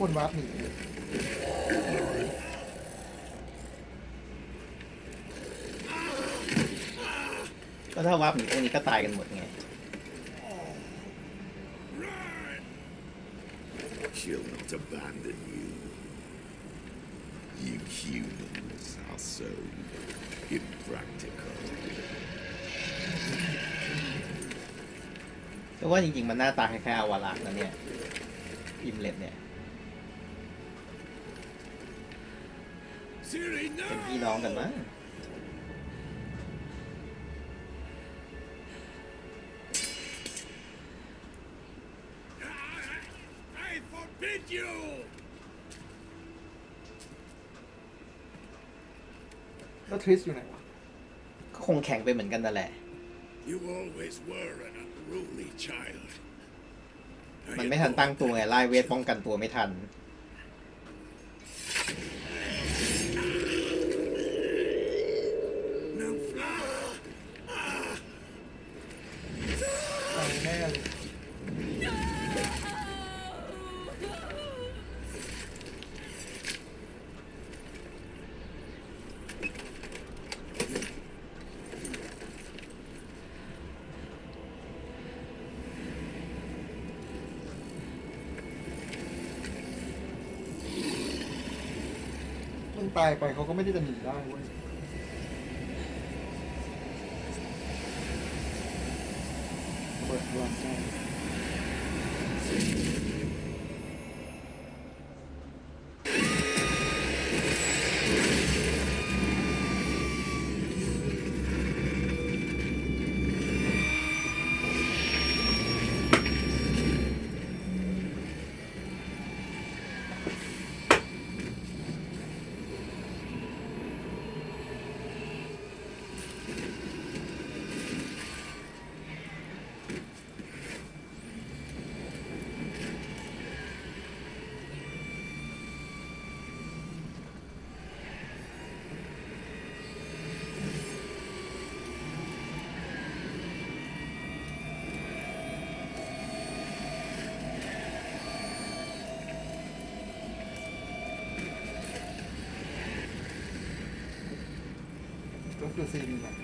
คนวาร์ปหนีก็ถ้าวาร์ปหนีพวกนี้ก็ตายกันหมดไง She'll not abandon you. You humans are so impractical. แต่ว่าจริงๆมันหน้าตาคล้ายๆอวารักษ์นะเนี่ยอิมเล็ตเนี่ย Ciri, เป็น no! พี่น้องกันมั้ง I forbid you! แล้วทริสอยู่ไหนวะ ก็คงแข่งไปเหมือนกันนั่นแหละ You always were an unruly child. มันไม่ทันตั้งตัวไงไล่เวทป้องกันตัวไม่ทัน Now fly! ตายแน่เลย มันตายไปเขาก็ไม่ได้จะหนีได้เว้ย เปิดดวงใจ ก็คือซีรีส์หนัง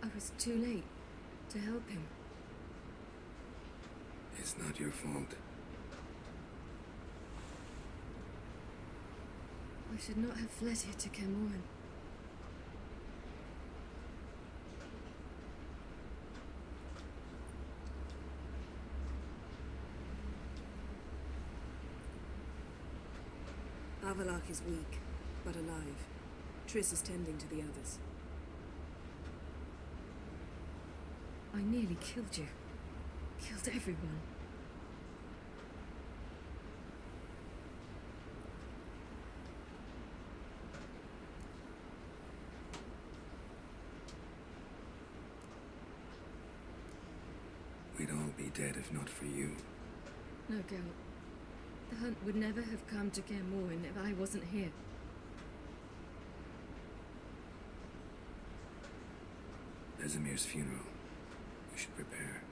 I was too late to help him. It's not your fault. I should not have fled here to Camoin. Havelock is weak, but alive. Triss is tending to the others. I nearly killed you. Killed everyone. We'd all be dead if not for you. No, Geralt. The hunt would never have come to Kaer Morhen if I wasn't here. Vesemir's funeral. We should prepare.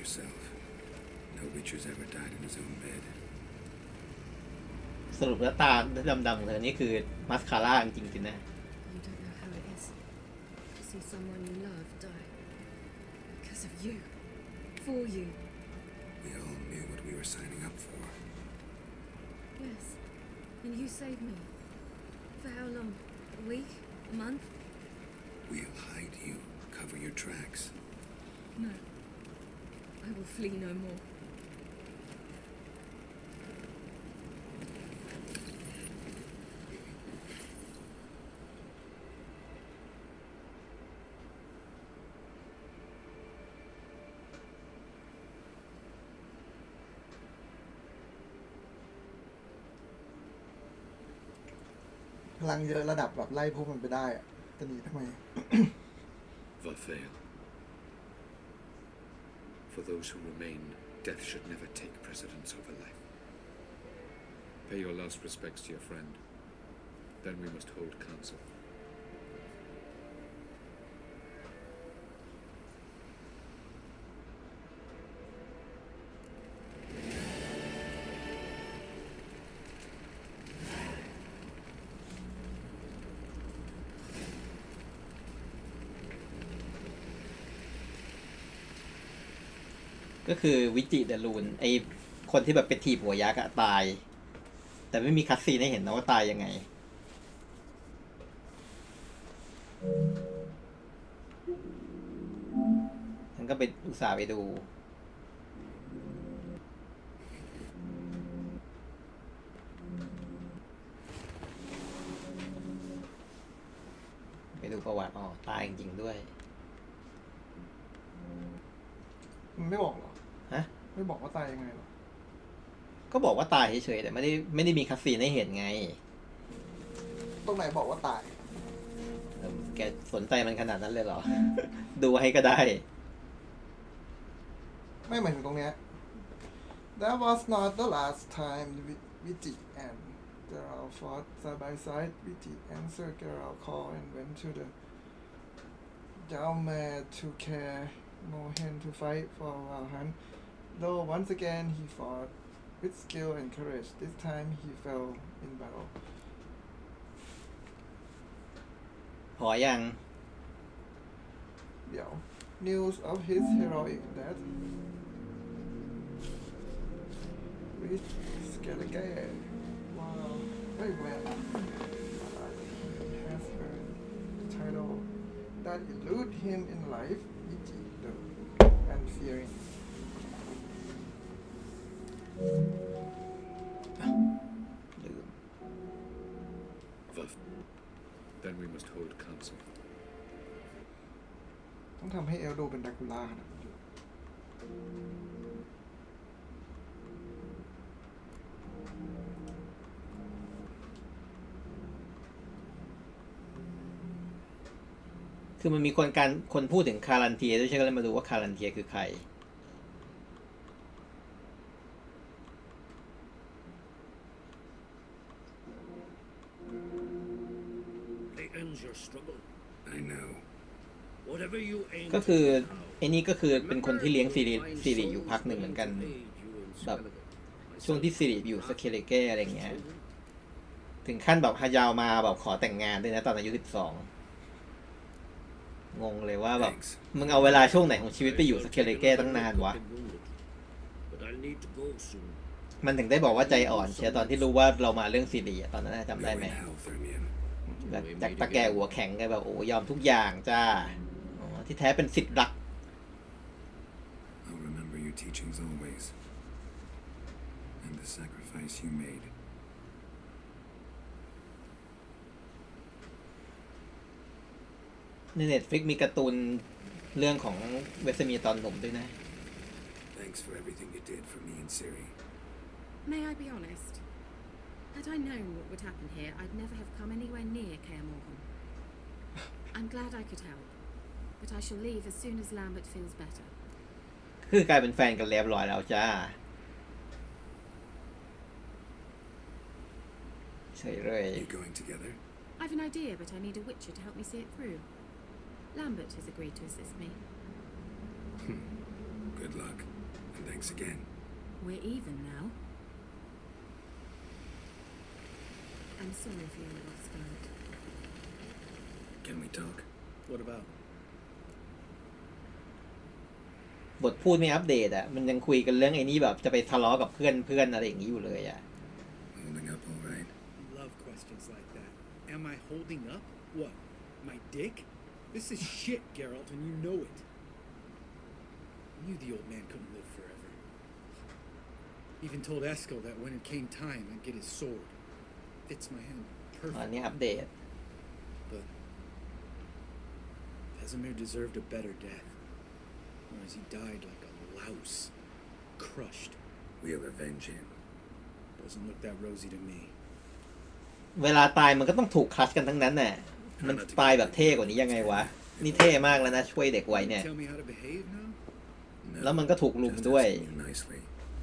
Yourself. No witcher's ever died in his own bed. สรุปแล้วตาดำๆของเธอนี่คือมัสคาร่าจริงๆสินะ You don't know how it is to see someone you love die. Because of you. For you. We all knew what we were signing up for. Yes. And you saved me. For how long? A week? A month? We'll hide you. Cover your tracks. No. I will flee no more. พลังเยอะระดับแบบไล่พวกมันไปได้อะจะหนีทำไม Va fail. For those who remain, death should never take precedence over life. Pay your last respects to your friend. Then we must hold council.ก็คือวิจิเดลูนไอคนที่แบบเป็นทีบหัวยักษ์อะตายแต่ไม่มีคัสซีนให้เห็นนะว่าตายยังไงฉันก็เป็นอุตส่าห์ไปดูประวัติอ๋อตายจริงๆด้วยมันไม่บอกหรอ ฮะ ไม่บอกว่าตายยังไงหรอ ก็บอกว่าตายเฉยๆแต่ไม่ได้มีคัสซีนให้เห็นไง ตรงไหนบอกว่าตาย แกสนใจมันขนาดนั้นเลยเหรอ ดูให้ก็ได้ ไม่หมายถึงตรงเนี้ย That was not the last time Viti and Geralt fought side by side. Viti answered Geralt's call and went to the Jalmare to care Mohen to fight for Valhan. Though once again he fought with skill and courage. This time he fell in battle. พอยัง เดี๋ยว News of his heroic death reached Skellige. Wow, very well. He has earned the title that eluded him in life, Viti the Unfearing. Then we must hold council. ต้องทำให้เอลโดเป็นดรากูล่าขนาดนั้น คือมันมีคนพูดถึงคารันเทียด้วยใช่ไหมก็เลยมาดูว่าคารันเทียคือใคร It ends your struggle. I know. Whatever you aim ก็คือไอ้นี่ก็คือเป็นคนที่เลี้ยงซีรีอยู่พักหนึ่งเหมือนกันแบบช่วงที่ซีรีอยู่สเคเลเก้อะไรเงี้ยถึงขั้นแบบฮายาวมาแบบขอแต่งงานด้วยนะตอนอายุ12งงเลยว่าแบบมึงเอาเวลาช่วงไหนของชีวิตไปอยู่สเคเลเก้ตั้งนานวะ But I'll need to go soon. มันถึงได้บอกว่าใจอ่อนเชียร์ตอนที่รู้ว่าเรามาเรื่องซีรีตอนนั้นจำได้ไหมแบบจากตะแกหัวแข็งกันแบบโอ้ยอมทุกอย่างจ้าที่แท้เป็นสิทธิ์รัก I'll remember your teachings always, and the sacrifice you made. ใน Netflix มีการ์ตูนเรื่องของเวสเมียร์ตอนหนุ่มด้วยนะ Thanks for everything you did for me and Ciri. May I be honest? Had I known what would happen here, I'd never have come anywhere near Kaer Morhen. I'm glad I could help, but I shall leave as soon as Lambert feels better. คือกลายเป็นแฟนกันเรียบร้อยแล้วจ้าเฉยเลย You going together? I've an idea, but I need a witcher to help me see it through. Lambert has agreed to assist me. Good luck, and thanks again. We're even now. I'm sorry for your loss, Geralt. Can we talk? What about? บทพูดไม่อัปเดตอ่ะมันยังคุยกันเรื่องไอ้นี่แบบจะไปทะเลาะกับเพื่อนอะไรอย่างนี้อยู่เลยอ่ะ Holding up all right? Love questions like that. Am I holding up? What? My dick? This is shit, Geralt, and you know it. I knew the old man couldn't live forever. Even told Eskel that when it came time, I'd get his sword. Fits my hand ตอน perfect. นี้อัปเดต But Vesemir deserved a better death. Whereas he died like a louse. Crushed. We'll avenge him. Doesn't look that rosy to me. เวลาตายมันก็ต้องถูกคลัชกันทั้งนั้นน่ะมันตายแบบเท่กว่านี้ยังไงวะนี่เท่มากแล้วนะช่วยเด็กไว้เนี่ย Tell me how to behave now? แล้วมันก็ถูกลุมด้วย Just asking you nicely.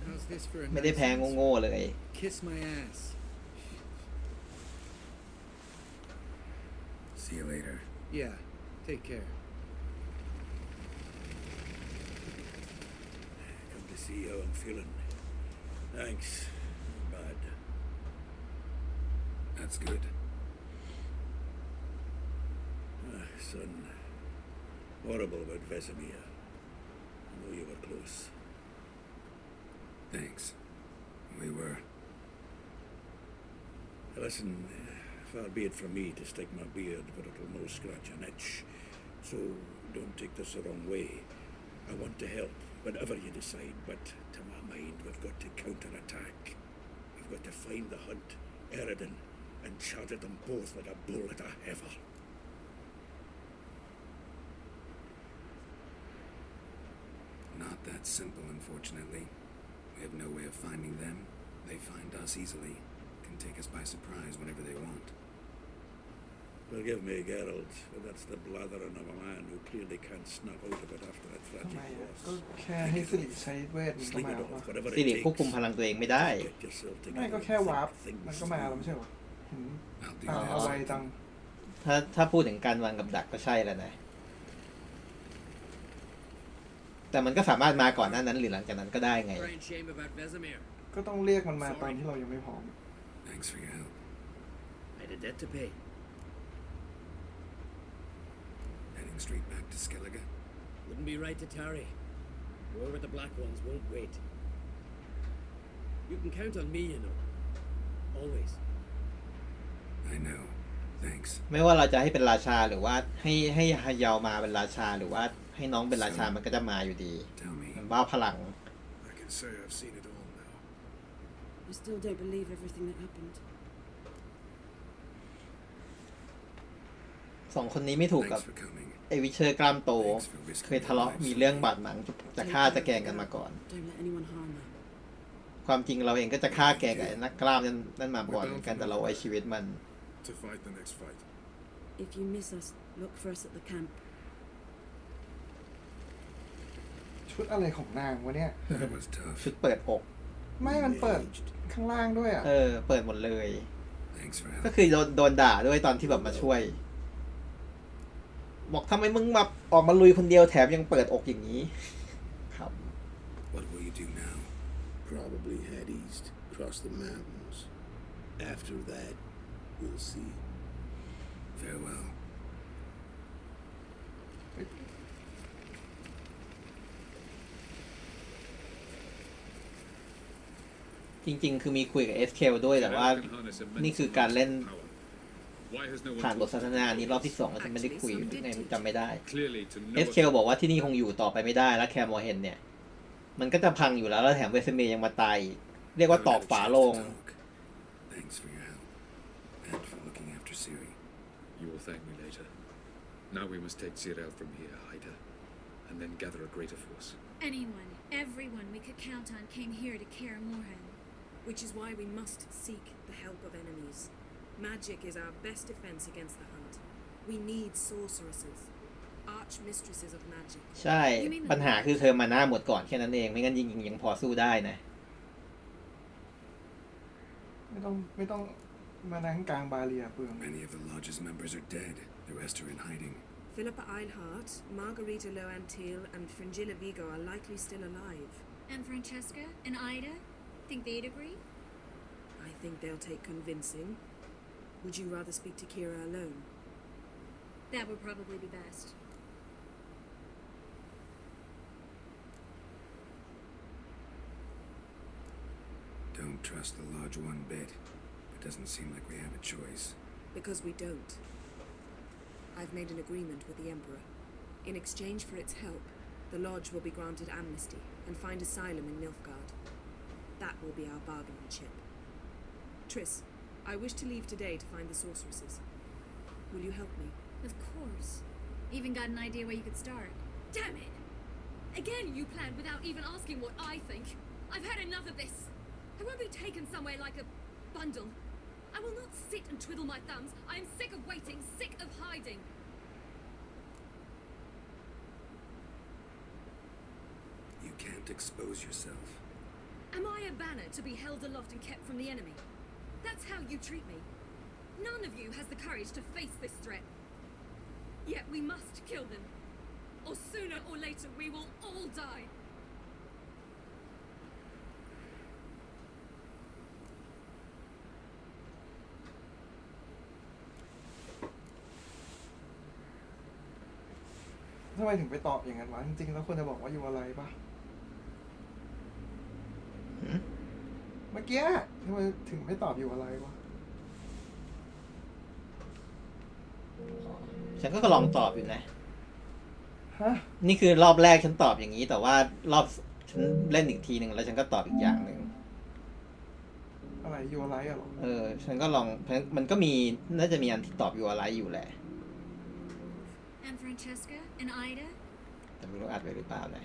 How's this for a ไม่ได้แพ้ nice โง่ๆเลย Kiss my ass. See you later. Yeah, take care. Come to see how I'm feeling. Thanks. Bad. That's good. Son. Horrible about Vesemir. I know you were close. Thanks. We were. Listen, far be it from me to stick my beard, but it'll no scratch an itch. So don't take this the wrong way. I want to help, whatever you decide, but to my mind, we've got to counterattack. We've got to find the hunt, Eredin, and charge at them both with a bull at a heifer. Not that simple, unfortunately. We have no way of finding them. They find us easily. Can take us by surprise whenever they want. Forgive me, Geralt, but that's the blathering of a man who clearly can't snap out of it after a ทำไม tragic อ่ะ loss. ก็แค่ให้สิริใช้เวทมันก็ Sling มา it แล้ว off, วะ whatever สิ it ริควบคุม takes. พลังตัวเองไม่ได้ Get yourself ไม่ together ก็ and แค่วาร์ป think มัน things ก็มาแล้ว through. ไม่ใช่เหรอเห็น I'll do เอาไว้ that. จัง ถ้าพูดถึงการวางกับดักก็ใช่แล้วนะ แต่มันก็สามารถมาก่อนหน้านั้นหรือหลังจากนั้นก็ได้ไง Crying shame about Vesemir. ก็ต้องเรียกมันมาตอนที่เรายังไม่พร้อม Thanks for your help. I had a debt to pay. Heading straight back to Skellige. Wouldn't be right to tarry. War with the Black Ones won't wait. You can count on me, you know. Always. I know. Thanks. ไม่ว่าเราจะให้เป็นราชาหรือว่าให้ฮายาวมาเป็นราชาหรือว่าให้น้องเป็นราชามันก็จะมาอยู่ดี Tell me. มันบ้าพลัง I can say I've seen it all now. I still don't believe everything that happened. สองคนนี้ไม่ถูกกับ Thanks for coming. ไอวิเชอร์กล้ามโต เคยทะเลาะมีเรื่องบาดหมางจะฆ่าจะแกล้งกันมาก่อน Don't let anyone harm her. ความจริงเราเองก็จะฆ่าแกกับไอ้นักกล้ามนั่นมาก่อนเหมือนกันแต่เราไว้ชีวิตมัน To fight the next fight. If you miss us, look for us at the camp. ชุดอะไรของนางวะเนี่ย That was tough. ชุดเปิดอก ไม่มันเปิดข้างล่างด้วยอ่ะ เปิดหมดเลย Thanks for ก็ help. คือโดนด่าด้วยตอนที่แบบมาช่วย บอกทำไมมึงมาออกมาลุยคนเดียวแถมยังเปิดอกอย่างนี้ ครับ What will you do now? Probably head east, across the mountains. After that, we'll see. Farewell. จริงๆ คือมีคุยกับเอสเคลด้วยแต่ว่านี่คือการเล่นผ่านบทสนทนานี้รอบที่2แล้วจะไม่ได้คุยในจำไม่ได้เอสเคลบอกว่าที่นี่คงอยู่ต่อไปไม่ได้แล้วแคมอเห็นเนี่ยมันก็จะพังอยู่แล้วแล้วแถมเวสเมย์ยังมาตายเรียกว่าตอกฝาโลง Thanks for your help and for looking after Ciri. You will thank me later. Now we must take Geralt from here, Haida, and then gather a greater force. Anyone, everyone we could count on came here to Kaer Morhen. Which is why we must seek the help of enemies. Magic is our best defense against the hunt. We need sorceresses, archmistresses of magic. ใช่ปัญหาคือเธอมาหน้าหมดก่อนแค่นั้นเองไม่งั้นยิงยังพอสู้ได้นะ ไม่ต้องมานั่งกลางบาเรียเปลือง Many of the lodge's members are dead. The rest are in hiding. Philippa Eilhart, Margarita Loantil, and Fringilla Vigo are likely still alive. And Francesca and Ida? Think they'd agree? I think they'll take convincing. Would you rather speak to Kira alone? That would probably be best. Don't trust the lodge one bit. It doesn't seem like we have a choice. Because we don't. I've made an agreement with the Emperor. In exchange for its help, the Lodge will be granted amnesty and find asylum in Nilfgaard. That will be our bargaining chip. Triss, I wish to leave today to find the sorceresses. Will you help me? Of course. Even got an idea where you could start. Damn it! Again you planned without even asking what I think. I've had enough of this. I won't be taken somewhere like a bundle. I will not sit and twiddle my thumbs. I am sick of waiting, sick of hiding. You can't expose yourself. Am I a banner to be held aloft and kept from the enemy? That's how you treat me. None of you has the courage to face this threat. Yet we must kill them. Or sooner or later we will all die. ทำไมถึงไปตอบอย่างนั้นวะจริงๆแล้วควรจะบอกว่าอยู่อะไรปะเมื่อกี้ทำไมถึงไม่ตอบอยู่อะไรวะ ฉันก็ลองตอบอยู่นะ ฮะ นี่คือรอบแรกฉันตอบอย่างนี้แต่ว่ารอบฉันเล่นอีกทีหนึ่งแล้วฉันก็ตอบอีกอย่างหนึ่ง อะไรอยู่อะไรอะหรอ ฉันก็ลองมันก็มีน่าจะมีอันที่ตอบอยู่อะไรอยู่แหละ And Francesca and Ida? แต่ไม่รู้อัดไว้หรือเปล่านะ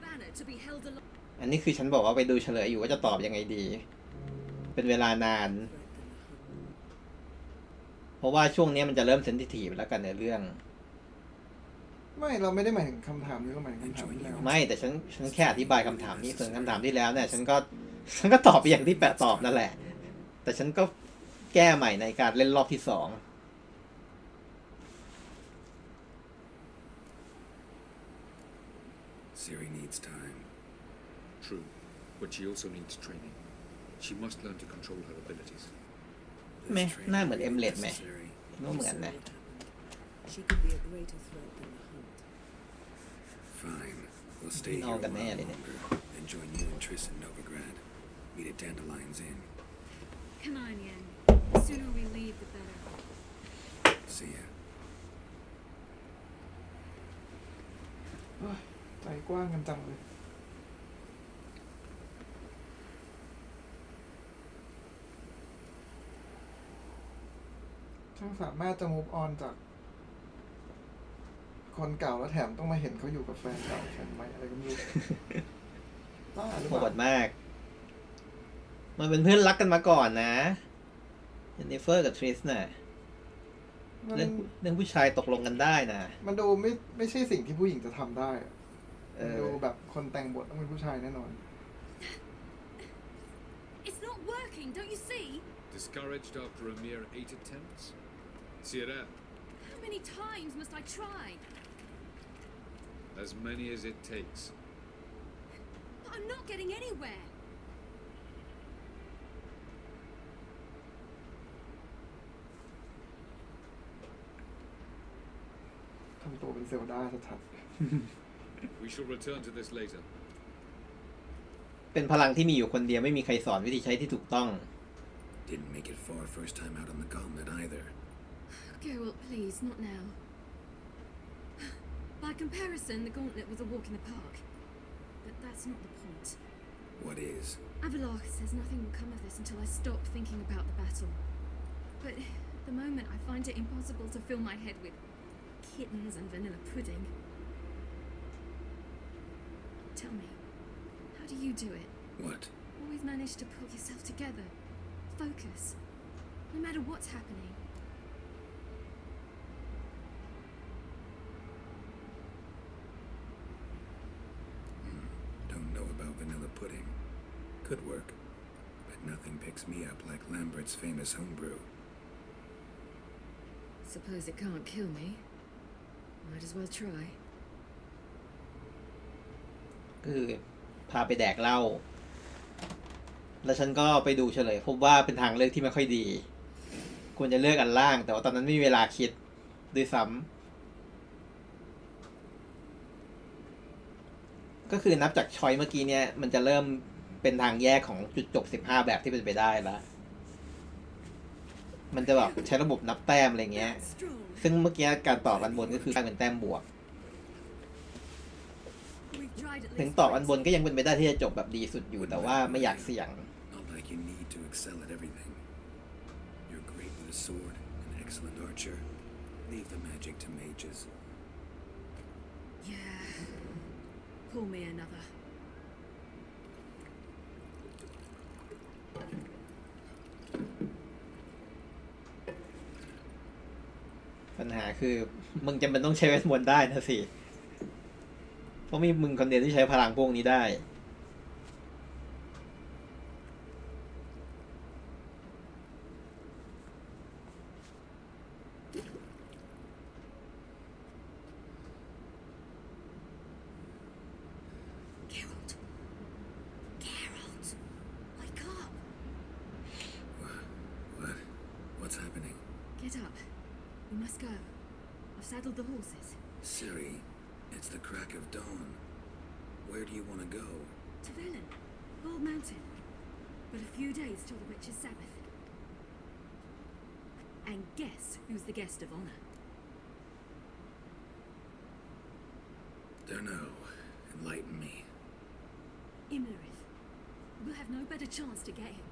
Banner to be held aloft. อันนี้คือฉันบอกว่าไปดูเฉลยอยู่ว่าจะตอบยังไงดี เป็นเวลานาน เพราะ ราะว่าช่วงนี้มันจะเริ่มเซนซิทีฟแล้วกันในเรื่องไม่เราไม่ได้หมายถึงคำถามนี้เราหมายถึงคำถามที่แล้วไม่แต่ฉันแค่อธิบายคำถามนี้ส่วนคำถามที่แล้วเนี่ยฉันก็ตอบไปอย่างที่แปะตอบนั่นแหละแต่ฉันก็แก้ใหม่ในการเล่นรอบที่2 Ciri needs time. True, but she also needs training. She must learn to control her abilities. ไหมหน้าเหมือนเอ็มเลดไหมก็เหมือนนะ She could be a greater threat than the hunt. Fine. We'll stay here a while longer, then join you and Triss in Novigrad. Meet at Dandelion's Inn. Come on, Yen. The sooner we leave, the better. See ya. ใจกว้างกันจังเลยช่างสามารถจะ move on จากคนเก่าแล้วแถมต้องมาเห็นเขาอยู่กับแฟนเก่าแฟนใหม่อะไรก็ไม่รู้ บ้าหรือเป โห ล่า ดมาก มันเป็นเพื่อนรักกันมาก่อนนะเจนนิเฟอร์กับทริสน่ะเรื่องผู้ชายตกลงกันได้นะมันดูไม่ใช่สิ่งที่ผู้หญิงจะทำได้ดูแบบคนแต่งบทต้องเป็นผู้ชายแน่นอน It's not working, don't you see? Discouraged after a mere 8 attempts? Ciri, How many times must I try? as many as it takes. But I'm not getting anywhere. ทำตัวเป็นเซลดาชัด We shall return to this later. เป็นพลังที่มีอยู่คนเดียวไม่มีใครสอนวิธีใช้ที่ถูกต้อง Didn't make it far first time out on the gauntlet either. Geralt, please, not now. By comparison, the gauntlet was a walk in the park. But that's not the point. What is? Avalok says nothing will come of this until I stop thinking about the battle. But at the moment, I find it impossible to fill my head with kittens and vanilla pudding. Tell me, how do you do it? What? Always manage to pull yourself together. Focus. No matter what's happening. Don't know about vanilla pudding. Could work. But nothing picks me up like Lambert's famous homebrew. Suppose it can't kill me. Might as well try. คือพาไปแดกเหล้าแล้วฉันก็ไปดูเฉลยพบว่าเป็นทางเลือกที่ไม่ค่อยดีควรจะเลือกอันล่างแต่ว่าตอนนั้นไม่มีเวลาคิดด้วยซ้ำก็คือนับจากชอยเมื่อกี้เนี่ยมันจะเริ่มเป็นทางแยกของจุดจบ15แบบที่เป็นไปได้แล้วมันจะแบบใช้ระบบนับแต้มอะไรเงี้ยซึ่งเมื่อกี้การตอบอันบนก็คือเป็นแต้มบวกถึงตอบอันบนก็ยังเป็นไปได้ที่จะจบแบบดีสุดอยู่แต่ว่าไม่อยากเสี่ยง Not like you need to excel at everything. You're great with a sword, an excellent archer. Leave the magic to mages. Yeah. Pull me another. ปัญหาคือมึงจำเป็นต้องใช้เวทมนต์ได้นะสิเพราะมีมึงคนเดียวที่ใช้พลังพวกนี้ได้ Geralt. Geralt. Wake up. What? What's happening? Get up. We must go. I've saddled the horses. Ciri, it's the crack of dawn. Where do you want to go? To Velen. Bald Mountain. But a few days till the Witch's Sabbath. And guess who's the guest of honor? Dunno. Enlighten me. Imlerith. We'll have no better chance to get him.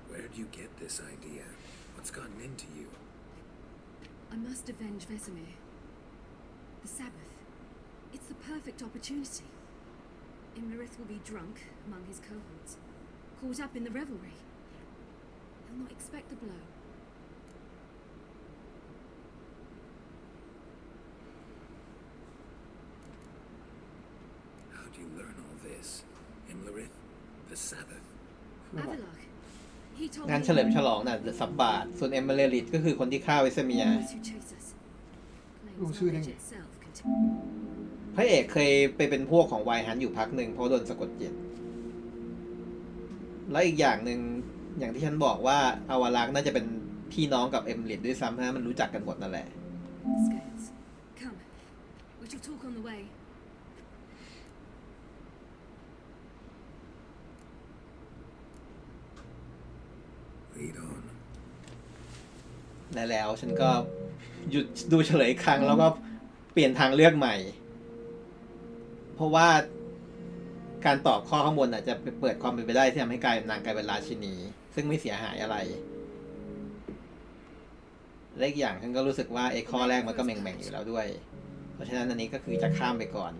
Where do you get this idea? What's gotten into you? I must avenge Vesemir. The Sabbath. It's the perfect opportunity. Imlerith will be drunk among his cohorts, caught up in the revelry. He'll not expect the blow. did you learn all this? Imlerith? The Sabbath? Avalok. He told งาน me เฉลิมฉลองน่ะสับบาทส่วนเอมเบอร์ลิตก็คือคนที่ฆ่าไวเซเมีย those who chase us. รู้ Claims ชื่อได้ knowledge ไง itself can พระเอกเคยไปเป็นพวกของไวฮันอยู่พักหนึ่งเพราะโดนสะกดจิตและอีกอย่างหนึ่งอย่างที่ฉันบอกว่าอาวารักษ์น่าจะเป็นพี่น้องกับเอมลิตด้วยซ้ำนะมันรู้จักกันหมดนั่นแหละ scales. Come. We shall talk on the way. Lead on. และแล้วฉันก็หยุดดูเฉลยอีกครั้งแล้วก็เปลี่ยนทางเลือกใหม่ เพราะว่าการตอบข้อข้างบนจะไปเปิดความเป็นไปได้ที่ทำให้กลายนางกลายเป็นราชินี ซึ่งไม่เสียหายอะไรและอีกอย่างฉันก็รู้สึกว่าไอ้ข้อแรกมันก็แหม่งๆอยู่แล้วด้วย เพราะฉะนั้นอันนี้ก็คือจะข้ามไปก่อน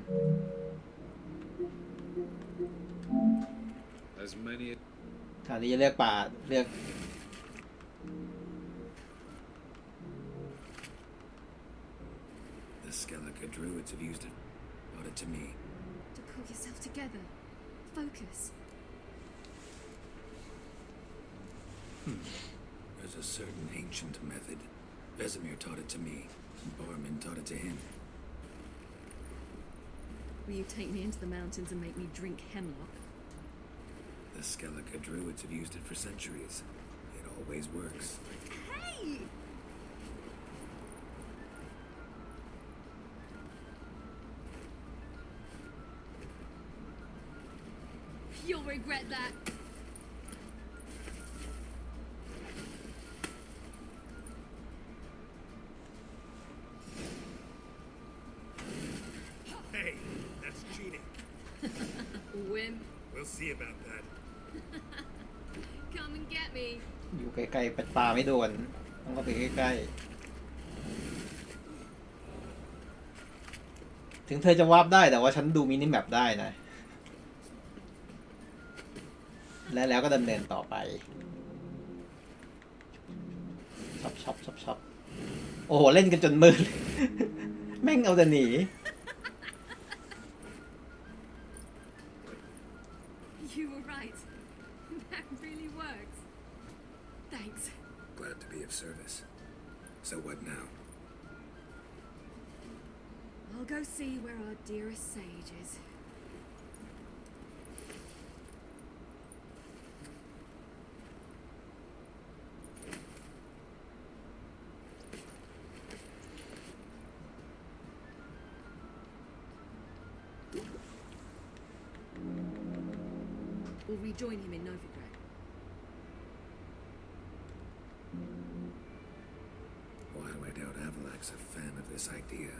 As many คราวนี้จะเลือกป่าเลือก The Skellige druids have used it. Brought it to me. To pull yourself together. Focus. There's a certain ancient method. Vesemir taught it to me, and Barman taught it to him. Will you take me into the mountains and make me drink hemlock? The Skellige druids have used it for centuries. It always works. Hey! You'll regret that. Hey, that's cheating. Wimp. We'll see about that. Come and get me. อยู่ไกลๆปัดปลาไม่โดนต้องเข้าไปใกล้ๆถึงเธอจะวาร์ปได้แต่ว่าฉันดูมินิแมปได้นะ และแล้วก็ดำเนินต่อไปช็อปโอ้โหเล่นกันจนมืด แม่งเอาแต่หนี You were right. That really works. Thanks. Glad to be of service. So what now? I'll go see where our dearest sage is. We'll rejoin him in Novigrad. Why do I doubt Avalak's a fan of this idea?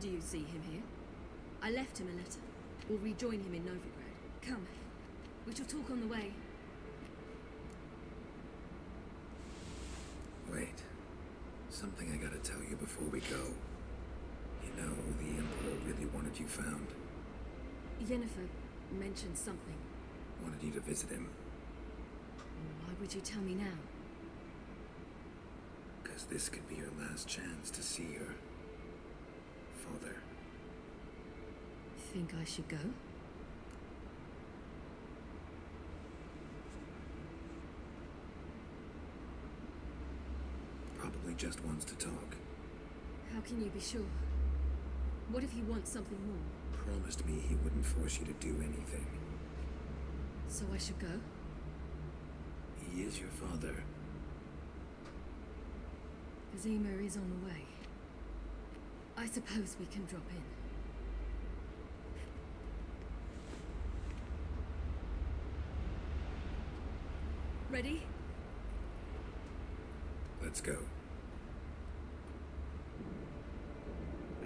Do you see him here? I left him a letter. We'll rejoin him in Novigrad. Come. We shall talk on the way. Wait. Something I gotta tell you before we go. You know, the Emperor really wanted you found. Yennefer mentioned something. Wanted you to visit him. Why would you tell me now? Because this could be your last chance to see your father. Think I should go? Probably just wants to talk. How can you be sure? What if he wants something more? Promised me he wouldn't force you to do anything. So I should go? He is your father. Zima is on the way. I suppose we can drop in. Ready? Let's go.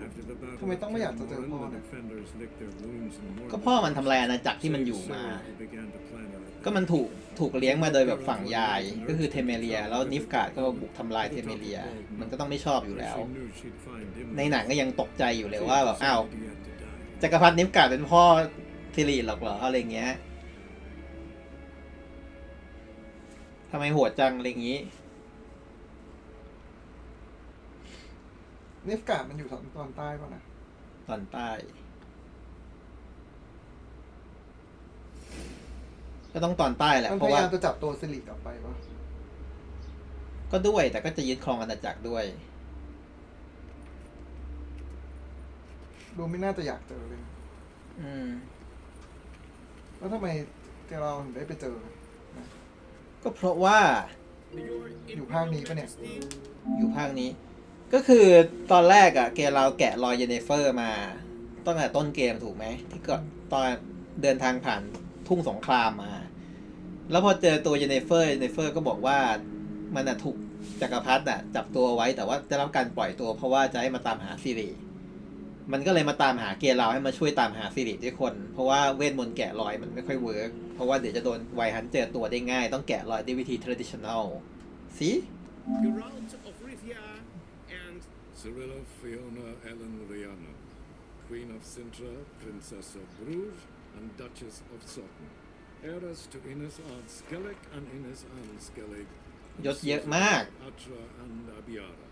After the battle ทำไมต้องไม่อยาก of จะเจอ Cameron, พ่อ the เนี่ย defenders licked their wounds in Mordor. ก็พ่อมันทำลายอาณาจักรที่มันอยู่มา Ciri began to plan a rebellion. ก็มันถูกเลี้ยงมาโดยแบบฝั่งยายก็คือเทเมเรียแล้วนิฟการ์ดก็บุกทำลายเทเมเรียมันก็ต้องไม่ชอบอยู่แล้ว She knew she'd find him ในหนังก็ยังตกใจอยู่เลยว่าแบบอ้าว decided he had to die. จักรพรรดินิฟการ์ดเป็นพ่อซิริหรอกเหรออะไรเงี้ยทำไมโหดจังอะไรอย่างงี้ นิฟการ์ดมันอยู่ตอนใต้ป่ะนะ ตอนใต้ ก็ต้องตอนใต้แหละ มัน เพ พ ราะ ยา ว่า ยามจะจับตัวสิริกลับไปปะ ก็ด้วยแต่ก็จะยึดครองอาณาจักรด้วย ดูไม่น่าจะอยากเจอเลย แล้วทำไมเราถึงได้ไปเจอนะ ก็เพราะว่า อยู่ภาคนี้ปะเนี่ย อยู่ภาคนี้ ก็คือตอนแรกอะเราแกะรอยเยเนเฟอร์มาตั้งแต่ต้นเกมถูกไหมที่ก็ตอนเดินทางผ่านทุ่งสงครามมา แล้วพอเจอตัวเยเนเฟอร์ก็บอกว่ามันอะถูกจักรพรรดิอะจับตัวไว้แต่ว่าจะรับการปล่อยตัวเพราะว่าจะให้มาตามหาซิริมันก็เลยมาตามหาเกราให้มาช่วยตามหาซิริด้วยคนเพราะว่าเวทมนต์แกะรอยมันไม่ค่อยเวิร์กเพราะว่าเดี๋ยวจะโดนไวฮันเจอตัวได้ง่ายต้องแกะรอยด้วยวิธี traditional สิ Geralt of Rivia and Cirilla Fiona Ellen Rihanna, Queen of Sintra, Princess of Bruges, and Duchess of Sutton, heiress to Innis Ard Skellig and Innis Ard Skellig, ยศเยอะมาก Atra and Abiara.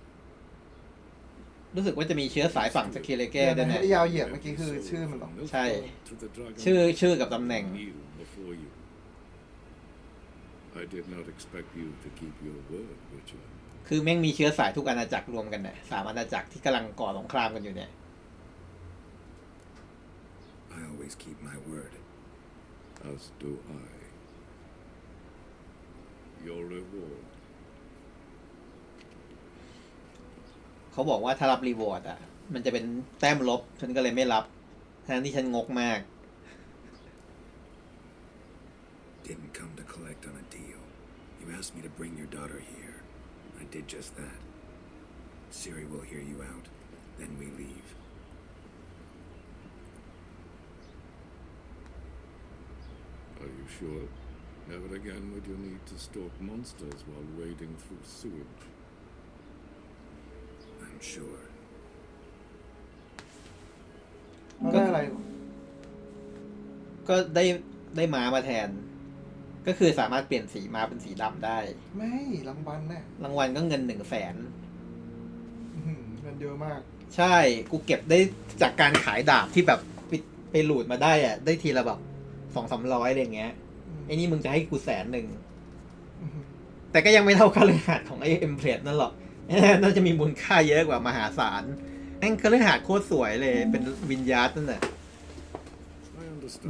รู้สึกว่าจะมีเชื้อสายฝั่งสกิเลเก้ด้วยนะ ที่ยาวเหยียดเมื่อกี้คือชื่อมันหรอ ใช่ ชื่อกับตำแหน่ง I did not expect you to keep your word, Richard. คือแม่งมีเชื้อสายทุกอาณาจักรรวมกันเนี่ย3 อาณาจักรที่กำลังก่อสงครามกันอยู่เนี่ย I always keep my word. As do I. Your reward. เขาบอกว่าถ้ารับรีวอร์ดอ่ะมันจะเป็นแต้มลบฉันก็เลยไม่รับทั้งที่ฉันงกมาก Didn't come to collect on a deal. You asked me to bring your daughter here. I did just that. Ciri will hear you out. Then we leave. Are you sure? Never again would you need to stalk monsters while wading through sewage. I'm sure. แล้วได้อะไร ก็ได้ม้ามาแทน ก็คือสามารถเปลี่ยนสีม้าเป็นสีดำได้ ไม่รางวัลน่ะ รางวัลก็เงิน100,000 เงินเยอะมาก ใช่กูเก็บได้จากการขายดาบที่แบบไปหลูดมาได้อะได้ทีละแบบ200-300อะไรอย่างเงี้ยไอ้นี่มึงจะให้กู100,000แต่ก็ยังไม่เท่าคฤหาสน์ของไอ้เอ็มเพลสนั่นหรอกน่าจะมีมูลค่าเยอะกว่ามหาศาลแม่งคฤหาสน์โคตรสวยเลยเป็นวิญญาณนั่นแหละ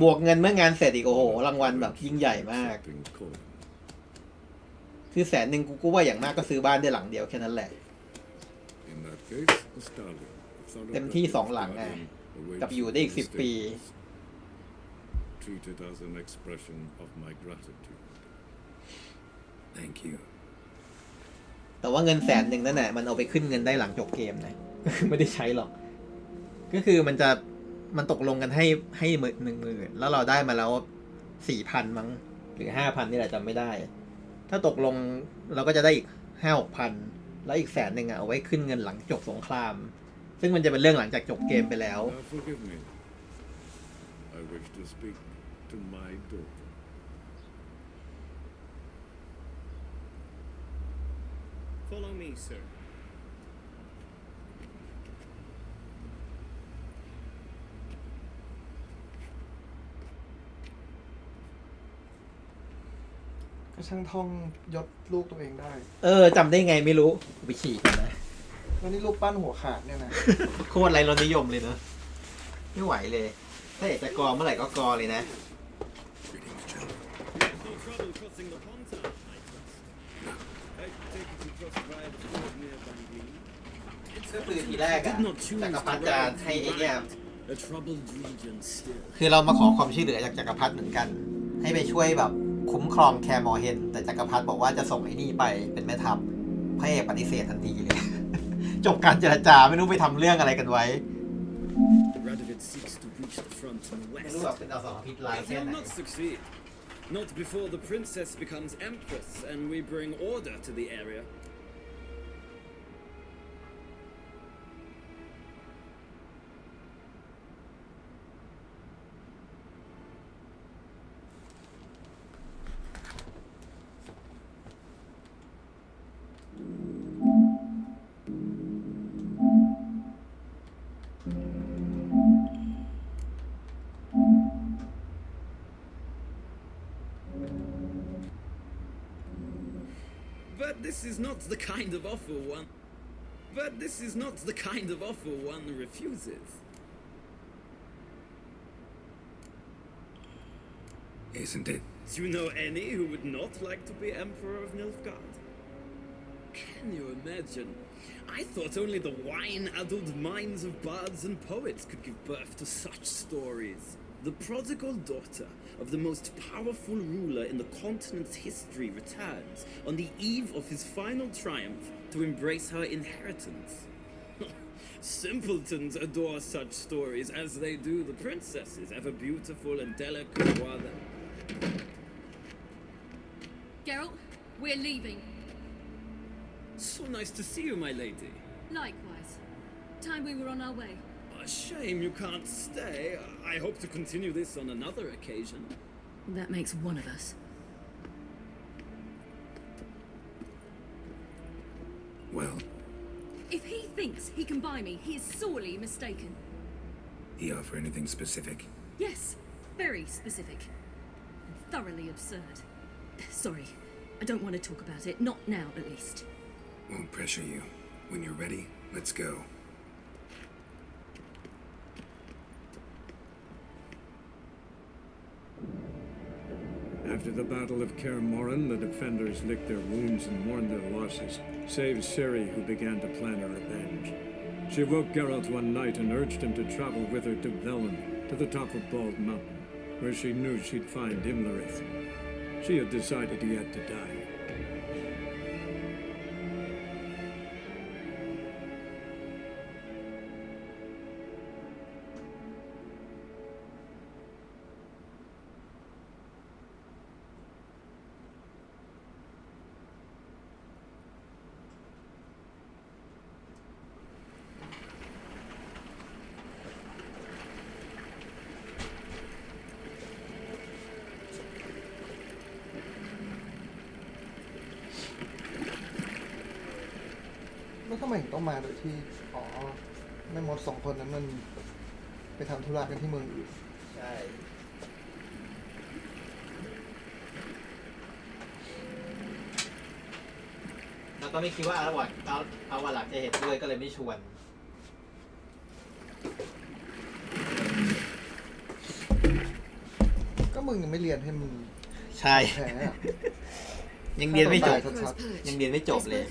บวกเงินเมื่องานเสร็จอีกโอ้โหรางวัลแบบยิ่งใหญ่มากคือ100,000กูว่าอย่างมากก็ซื้อบ้านได้หลังเดียวแค่นั้นแหละเต็มที่2 หลังไงกับอยู่ได้อีก10 ปี Treat it as an expression of my gratitude. Thank you. แต่ว่าเงิน100,000นั่นแหละมันเอาไปขึ้นเงินได้หลังจบเกมนะ ไม่ได้ใช้หรอกก็คือมันตกลงกันให้10,000แล้วเราได้มาแล้ว 4,000 มั้งหรือ 5,000 นี่แหละจำไม่ได้ถ้าตกลงเราก็จะได้อีก 5-6,000แล้วอีก100,000เอาไว้ขึ้นเงินหลังจบสงครามซึ่งมันจะเป็นเรื่องหลังจากจบเกมไปแล้ว Forgive me. I wish to speak to my daughter. follow me, sir. ก็ช่างท่องยศลูกตัวเองได้ จำได้ไงไม่รู้ไปฉีกกันนะ แล้วนี่รูปปั้นหัวขาดเนี่ยนะ โคตรไรรสนิยมเลยเนอะไม่ไหวเลยถ้าอยากจะกอเมื่อไหร่ก็กอเลยนะ No trouble crossing the pond, sir, I trust. I take it you crossed via the ford near Bangui. ก็คือทีแรกอะจักรพรรดิจะให้ไอ้เนี่ย A troubled region still. คือเรามาขอความช่วยเหลือจากจักรพรรดิเหมือนกัน ให้ไปช่วยแบบคุ้มครองแคมอร์เฮนแต่จักรพรรดิบอกว่าจะส่งไอ้นี่ไปเป็นแม่ทัพพระเอกปฏิเสธทันทีเลย จบการเจรจาไม่รู้ไปทำเรื่องอะไรกันไว้ Radovid seeks to reach the front in the ไม่ west. รู้แบบเป็นอสรพิษร้าย But แค่ he'll ไหน not succeed. Not before the princess becomes empress and we bring order to the area. But this is not the kind of offer one... But this is not the kind of offer one refuses. Isn't it? Do you know any who would not like to be Emperor of Nilfgaard? Can you imagine? I thought only the wine-addled minds of bards and poets could give birth to such stories. The prodigal daughter of the most powerful ruler in the continent's history returns on the eve of his final triumph to embrace her inheritance. Simpletons adore such stories as they do the princesses, ever beautiful and delicate while they... Geralt, we're leaving. So nice to see you, my lady. Likewise. Time we were on our way. A shame you can't stay. I hope to continue this on another occasion. That makes one of us. Well, If he thinks he can buy me, he is sorely mistaken. he offer anything specific? Yes, very specific. And thoroughly absurd. Sorry, I don't want to talk about it. Not now, at least. Won't pressure you. When you're ready, let's go. After the Battle of Kaer Morhen, the defenders licked their wounds and mourned their losses, save Ciri, who began to plan her revenge. She woke Geralt one night and urged him to travel with her to Velen, to the top of Bald Mountain, where she knew she'd find Imlerith. She had decided he had to die.แล้วทำไมถึงต้องมาโดยที่แม่มดสองคนนั้นมันไปทำธุระกันที่เมืองอื่นใช่แล้วก็ไม่คิดว่าเอาวันหลังจะเห็นด้วยก็เลยไม่ชวนก็มึงยังไม่เรียนให้มึงใช่ยังเรียนไม่จบยังเรียนไม่จบเลย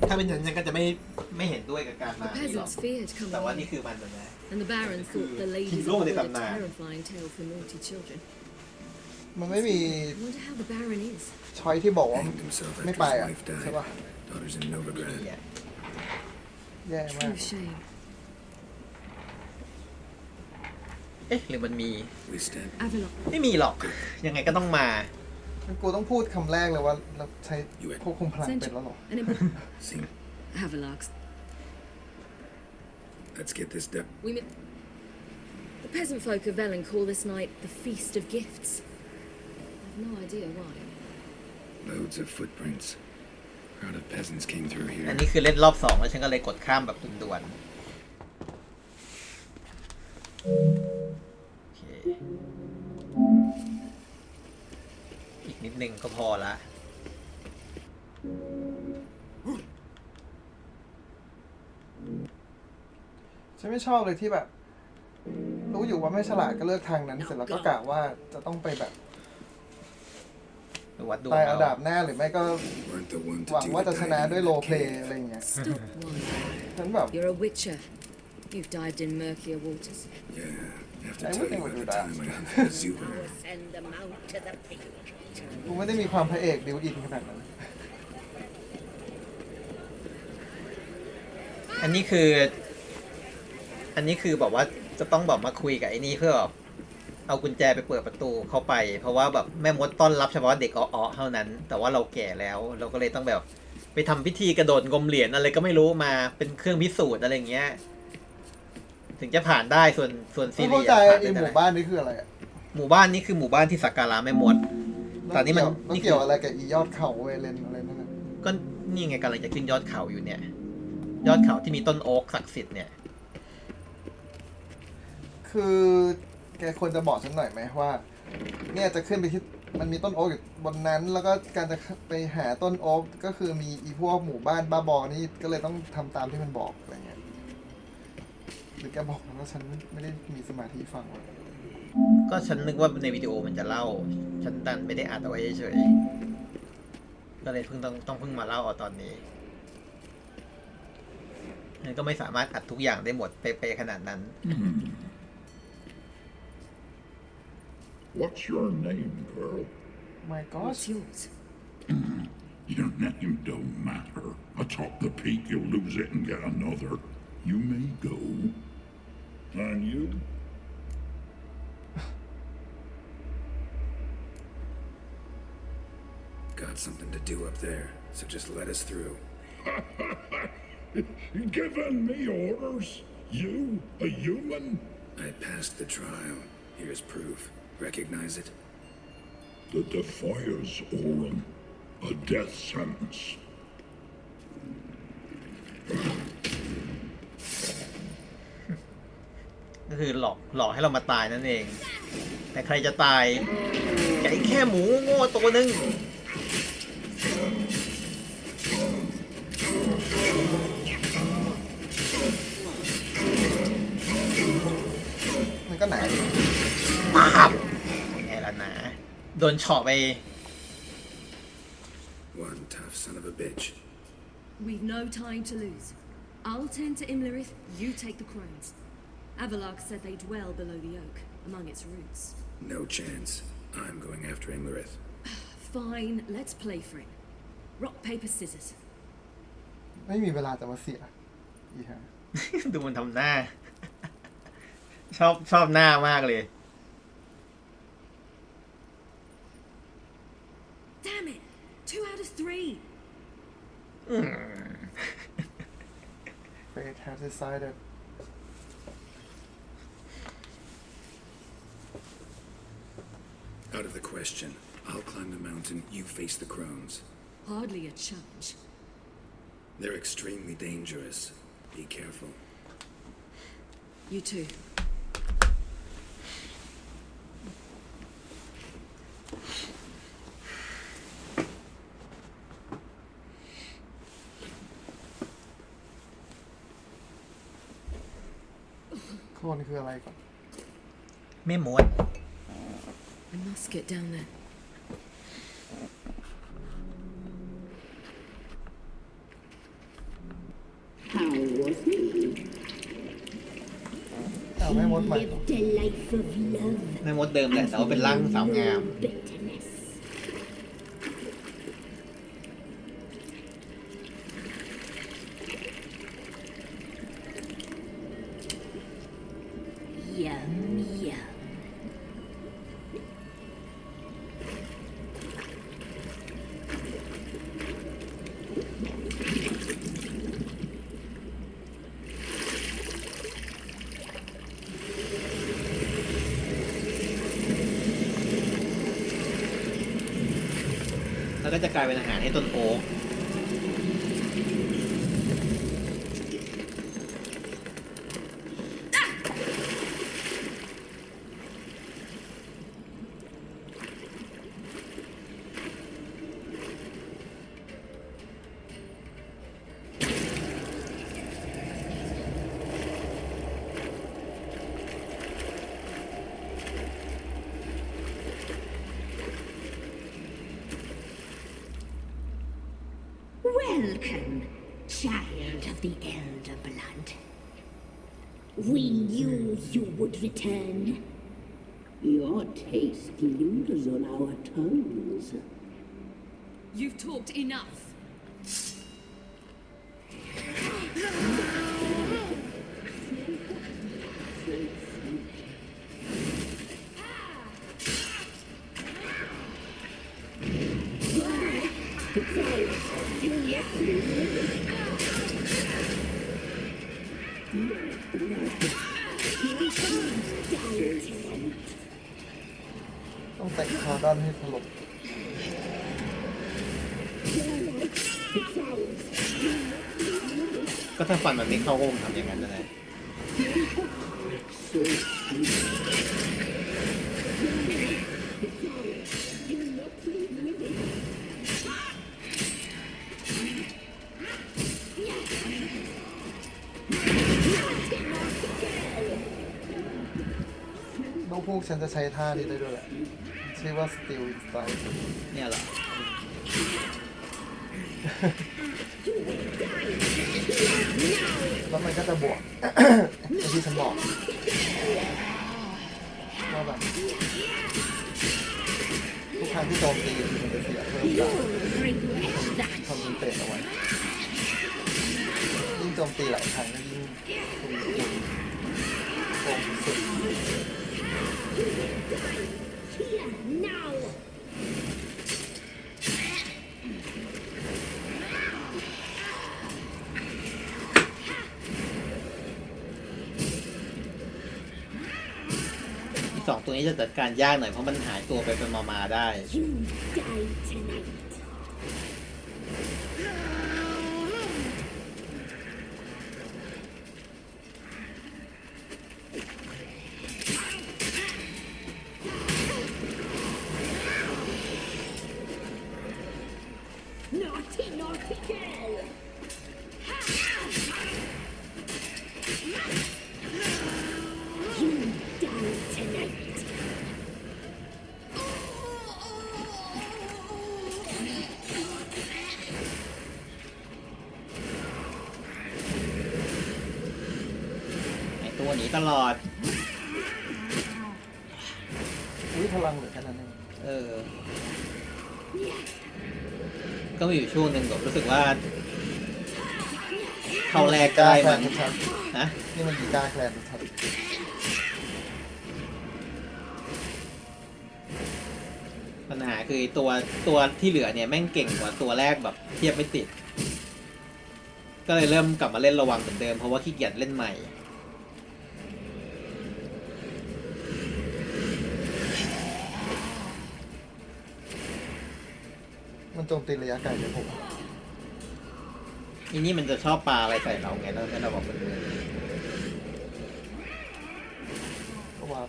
ถ้าเป็นฉันก็จะไม่เห็นด้วยกับการมานี่หรอกแต่ว่านี่คือมันนะฮีโร่ในตำนานมันไม่มีช้อยที่บอกว่าไม่ไปอ่ะใช่ป่ะแย่มากเอ๊ะหรือมันมีไม่มีหรอกยังไงก็ต้องมากูต้องพูดคำแรกเลยว่าเราใช้ควบคุมพลังเป็นแล้วหรอ Havelock's. Let's get this done. The peasant folk of Velen call this night the Feast of Gifts. I've no idea why. Loads of footprints. Crowd of peasants came through here. อันนี้คือเล่นรอบ2แล้วฉันก็เลยกดข้ามแบบด่วนๆโอเคอีกนิดนึงก็พอละฉันไม่ชอบเลยที่แบบรู้อยู่ว่าไม่ฉลาดก็เลือกทางนั้นเสร็จแล้วก็กะว่าจะต้องไปแบบตายเอาดาบหน้าหรือไม่ก็หวังว่าจะชนะด้วยโรลเพลย์อะไรอย่างเงี้ยฉันแบบ You're a witcher. You've dived in murkier waters. Yeah, have to tell you about the time I hunted a Zuber. กูไม่ได้มีความพระเอกบิวอินขนาดนั้นอันนี้คือบอกว่าจะต้องแบบมาคุยกับไอ้นี่เพื่อแบบเอากุญแจไปเปิดประตูเข้าไปเพราะว่าแบบแม่มดต้อนรับเฉพาะเด็กอ้อๆเท่านั้นแต่ว่าเราแก่แล้วเราก็เลยต้องแบบไปทำพิธีกระโดดงมเหรียญอะไรก็ไม่รู้มาเป็นเครื่องพิสูจน์อะไรอย่างเงี้ยถึงจะผ่านได้ส่วนซีรีส์ผ่านได้หมู่บ้านนี้คืออะไรหมู่บ้านนี้คือหมู่บ้านที่สักการะแม่มดตอนนี้มันนี่เกี่ยวอะไรกับอียอดเขาเวเลนอะไรนั่นน่ะก็นี่ไงกำลังจะขึ้นยอดเขาอยู่เนี่ยยอดเขาที่มีต้นโอ๊กศักดิ์สิทธิ์เนี่ยคือแกควรจะบอกฉันหน่อยไหมว่าเนี่ยจะขึ้นไปที่ มันมีต้นโอ๊กอยู่บนนั้นแล้วก็การจะไปหาต้นโอ๊กก็คือมีอีพวกหมู่บ้านบ้าบอนี่ก็เลยต้องทำตามที่มันบอกอะไรเงี้ยหรือแกบอกแล้วฉันไม่ได้มีสมาธิฟังก็ฉันนึกว่าในวิดีโอมันจะเล่าฉันดันไม่ได้อัดเอาไว้เฉยก็เลยต้องเพิ่งมาเล่าเอาตอนนี้มันก็ไม่สามารถอัดทุกอย่างได้หมดเป๊ะๆขนาดนั้น What's your name, girl? My God. What's yours? Your name don't matter. Atop the peak, you'll lose it and get another. You may go. And you? Got something to do up there, so just let us through. Giving me orders? You, a human? I passed the trial. Here's proof. Recognize it? The Defier's Aurum. A death sentence. ก็คือหลอกให้เรามาตายนั่นเอง แต่ใครจะตายไก่แค่หมูโง่ตัวนึงมันก็หนาปั๊บไงล่ะหนาโดนเฉาะไป One tough son of a bitch. We've no time to lose. I'll tend to Imlerith, you take the crones. Avalok said they dwell below the oak, among its roots. No chance. I'm going after Imlerith. Fine, let's play for it. Rock, paper, scissors. ไม่มีเวลาจะมาเสียอีฮะ ดูมันทำหน้า ชอบหน้ามากเลย Damn it! 2 out of 3. Fate has decided. Out of the question. I'll climb the mountain, you face the crones. Hardly a challenge. They're extremely dangerous. Be careful. You too. Clone คืออะไรก่อน แม่มด I must get down there. How was it? แม่มดใหม่ Lived a life of love แม่มดเดิมแหละแต่ว่าเป็นร่างสาวงาม bitterness. Yum, yum. แล้วก็จะกลายเป็นอาหารให้ต้นโอ๊กWelcome, child of the elder blood. We knew you would return. Your taste lingers on our tongues. You've talked enough.ต้องแต่งคาร์ดอนให้ถล่ม ก็ถ้าฟันมันไม่เข้าก็คงทำอย่างนั้นนะ Your พวกฉันจะใช้ท่านี้ได้ด้วยแหละชื่อว่า Still in Style เนี่ยเหรอ แล้วมันก็จะบวก ที่ฉันบอกว่าแบบทุกครั้งที่โจมตีมันจะเสียเพิ่มการคอนเซนเทรตเอาไว้ยิ่งโจมตีหลายครั้งก็ยิ่งคุณโกงสุดสองตัวนี้จะจัดการยากหน่อยเพราะมันหายตัวไปมาได้ ตัวหนีตลอด พลังเหลือแค่นั้นเองก็มีอยู่ช่วงหนึ่งแบบรู้สึกว่าเข้าแรกได้มันฮะนี่มันกีตาร์แคลนชัดปัญหาคือตัวที่เหลือเนี่ยแม่งเก่งกว่าตัวแรกแบบเทียบไม่ติดก็เลยเริ่มกลับมาเล่นระวังเหมือนเดิมเพราะว่าขี้เกียจเล่นใหม่มันโจมตีระยะไกลเลยผมอีนี่มันจะชอบปลาอะไรใส่เราไงแล้วให้เราบอกเป็นก็ว่า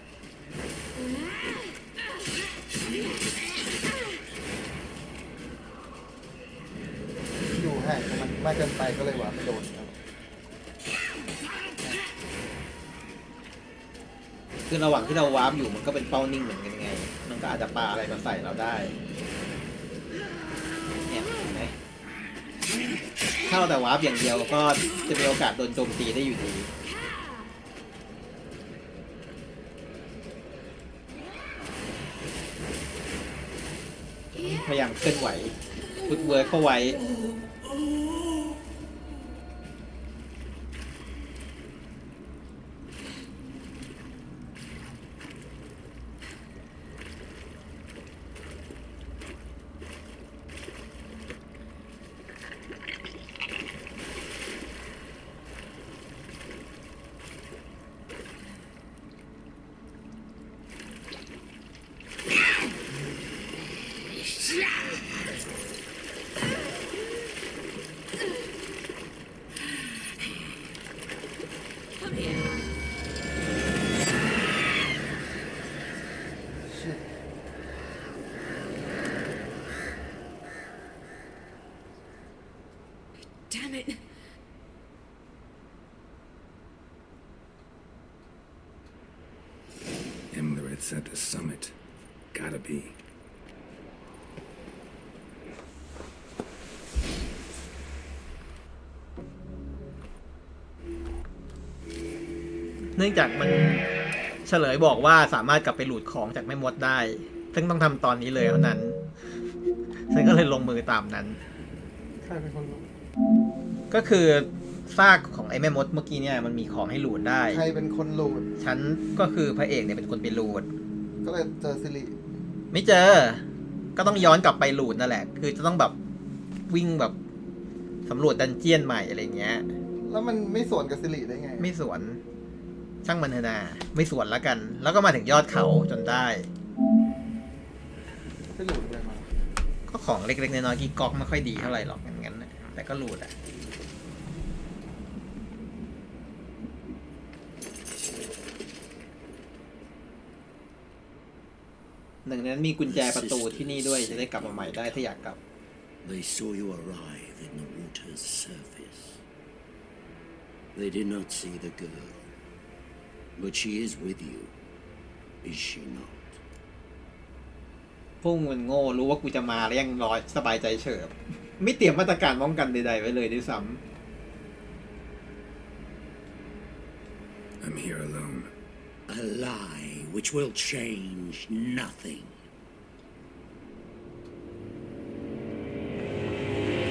อยู่ห่างมันมากเกินไปก็เลยว่าไม่โดนคือระหว่างที่เราวาร์ปอยู่มันก็เป็นเป้านิ่งเหมือนกันไงมันก็อาจจะปาอะไรมาใส่เราได้เนี่ยเห็นไหมถ้าเราแต่วาร์ปอย่างเดียวก็จะมีโอกาสโดนโจมตีได้อยู่ดีพยายามเคลื่อนไหวฟุตเวิร์กเข้าไว้It's at the summit. Gotta be. เนื่องจากมันเฉลยบอกว่าสามารถกลับไปหลุดของจากแม่มดได้ซึ่งต้องทำตอนนี้เลยเท่านั้นฉันก็เลยลงมือตามนั้นใครเป็นคนรู้ก็คือซากของไอ้แม่มดเมื่อกี้เนี่ยมันมีของให้หลุดได้ใครเป็นคนหลุดฉันก็คือพระเอกเนี่ยเป็นคนไปหลุดก็เลยเจอซิริไม่เจอก็ต้องย้อนกลับไปหลุดนั่นแหละคือจะต้องแบบวิ่งแบบสำรวจดันเจียนใหม่อะไรเงี้ยแล้วมันไม่สวนกับซิริได้ไงไม่สวนช่างมันเถอะนะไม่สวนแล้วกันแล้วก็มาถึงยอดเขาจนได้ไปหลุดอะไรมาก็ของเล็กๆน้อยๆกีก๊อกไม่ค่อยดีเท่าไหร่หรอกงั้นๆแต่ก็หลุดอ่ะหนึ่งนั้นมีกุญแจประตูที่นี่ด้วยจะได้กลับมาใหม่ได้ถ้าอยากกลับ They saw you arrive in the water's surface. They did not see the girl, but she is with you. is she not? พวกมึงมันโง่รู้ว่ากูจะมาแล้วยังรอสบายใจเฉิบไม่เตรียมมาตรการป้องกันใดๆไว้เลยด้วยซ้ำ I'm here alone. A lie which will change nothing.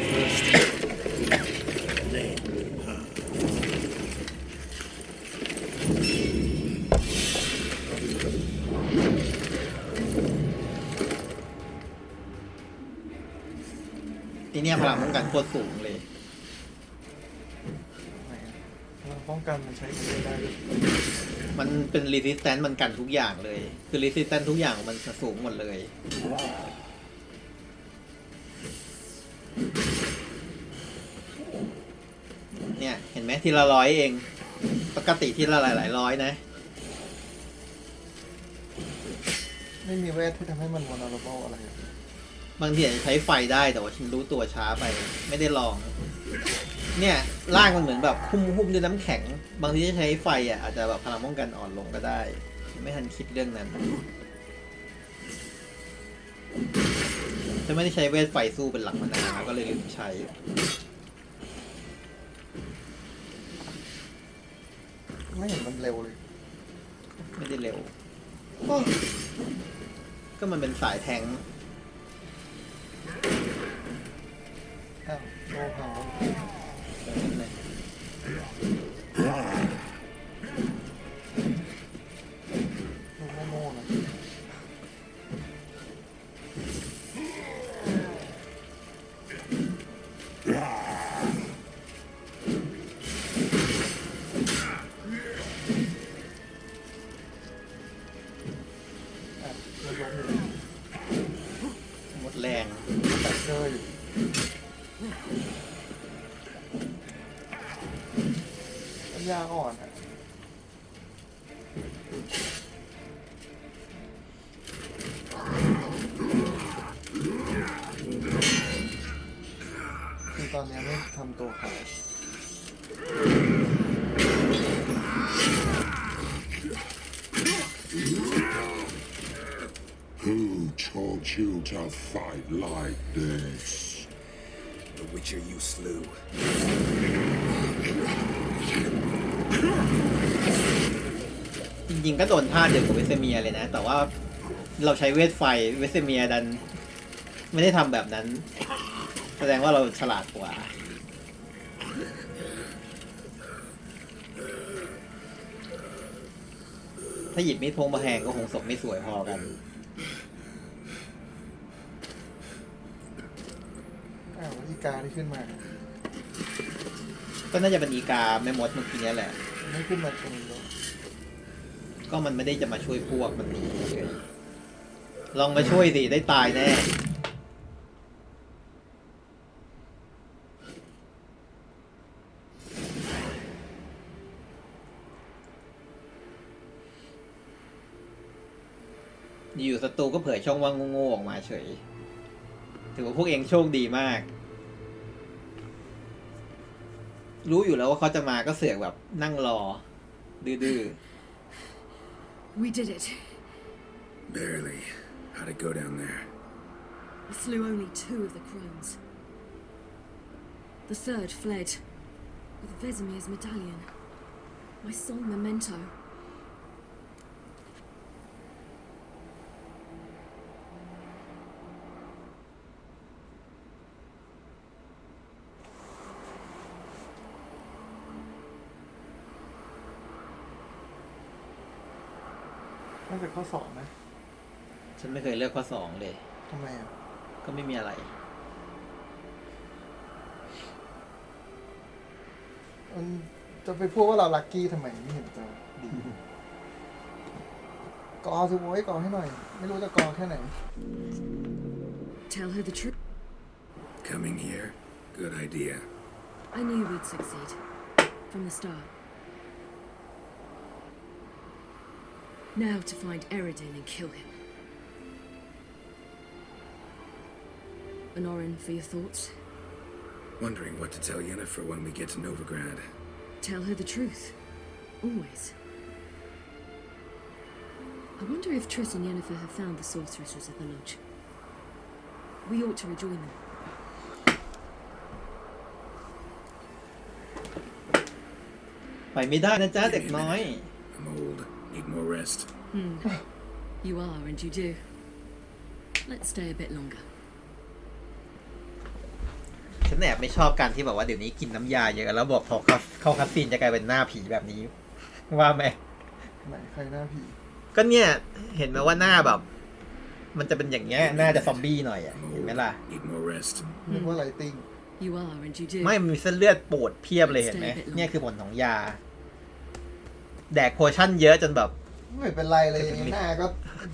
First, then her. ที่เนี่ยพลังป้องกันโคตรสูงเลย เราป้องกันมันใช้ไม่ได้ด้วย มันเป็น resistance มันกันทุกอย่างเลย คือ resistance ทุกอย่างมันสูงหมดเลย เนี่ยเห็นไหมทีละร้อยเอง ปกติทีละหลายร้อยนะ ไม่มีเวทที่ทำให้มัน vulnerable อะไรอะ บางทีอาจจะใช้ไฟได้แต่ว่าฉันรู้ตัวช้าไป ไม่ได้ลอง เนี่ยร่างมันเหมือนแบบหุ้มด้วยน้ำแข็ง บางทีจะใช้ไฟอ่ะอาจจะแบบพลังป้องกันอ่อนลงก็ได้ ไม่ทันคิดเรื่องนั้นจะไม่ได้ใช้เวทไฟสู้เป็นหลักมานานก็เลยลืมใช้ ไม่เห็นมันเร็วเลย ไม่ได้เร็ว ก็มันเป็นสายแทงค์ อ้าวโอ้พังแล้ว นั่นเลย ดูโง่ๆนะอ่ะมันล้มอยู่ หมดแรง ตัดเลยปัญญาอ่อนอ่ะคือตอนนี้ไม่ทำตัวขาย Who taught you to fight like this? The Witcher you slew. จริงๆก็โดนท่าเดียวกับเวสเมียเลยนะ แต่ว่าเราใช้เวทไฟเวสเมียดันไม่ได้ทำแบบนั้น แสดงว่าเราฉลาดกว่า ถ้าหยิบมีดพงมาแหงก็คงศพไม่สวยพอกัน อ้าวอีกาที่ขึ้นมา ก็น่าจะเป็นอีกาแม่มดเมื่อกี้นี้แหละ ไม่ขึ้นมาตรงนี้หรอก ก็มันไม่ได้จะมาช่วยพวกมันหนีเฉยลองมาช่วยสิได้ตายแน่ อยู่ศัตรูก็เผยช่องว่างโง่ๆออกมาเฉย ถือว่าพวกเองโชคดีมาก รู้อยู่แล้วว่าเขาจะมาก็เสือกแบบนั่งรอ ดื้อ We did it. Barely. How'd it go down there? We slew only 2 of the crones. The third fled with Vesemir's medallion. My sole memento. น่าจะข้อสองนะ ๆ ฉันไม่เคยเลือกข้อ2เลย ทำไมอ่ะ ก็ไม่มีอะไร มันจะไปพูดว่าเราลัคกี้ทำไมไม่เห็นจะดีกอสิโว้ยกอให้หน่อย ไม่รู้จะกอแค่ไหน Tell her the truth. Coming here? Good idea. I knew we'd succeed. From the start. Now to find Eredin and kill him. Honorin, for your thoughts? Wondering what to tell Yennefer when we get to Novigrad. Tell her the truth. Always. I wonder if Triss and Yennefer have found the sorceresses at the lodge. We ought to rejoin them. ไปไม่ได้นะจ๊ะเด็กน้อย I'm old. Need more rest. You are, and you do. Let's stay a bit longer. ฉันแอบไม่ชอบการที่แบบว่าเดี๋ยวนี้กินน้ำยาเยอะแล้วบอกพอเข้าคัสซีนจะกลายเป็นหน้าผีแบบนี้ ว่าไหม ไหนใครหน้าผี ก็เนี่ยเห็นไหมว่าหน้าแบบ มันจะเป็นอย่างเงี้ยหน้าจะซอมบี้หน่อยอ่ะเห็นไหมล่ะ Need more rest. นึกว่าไลติ้ง You are, and you do. ไม่มีเส้นเลือดปูดเพียบเลยเห็นไหมเนี่ยคือผลของยา แดกโพชั่นเยอะจนแบบ ไม่เป็นไรเลยหน้าก็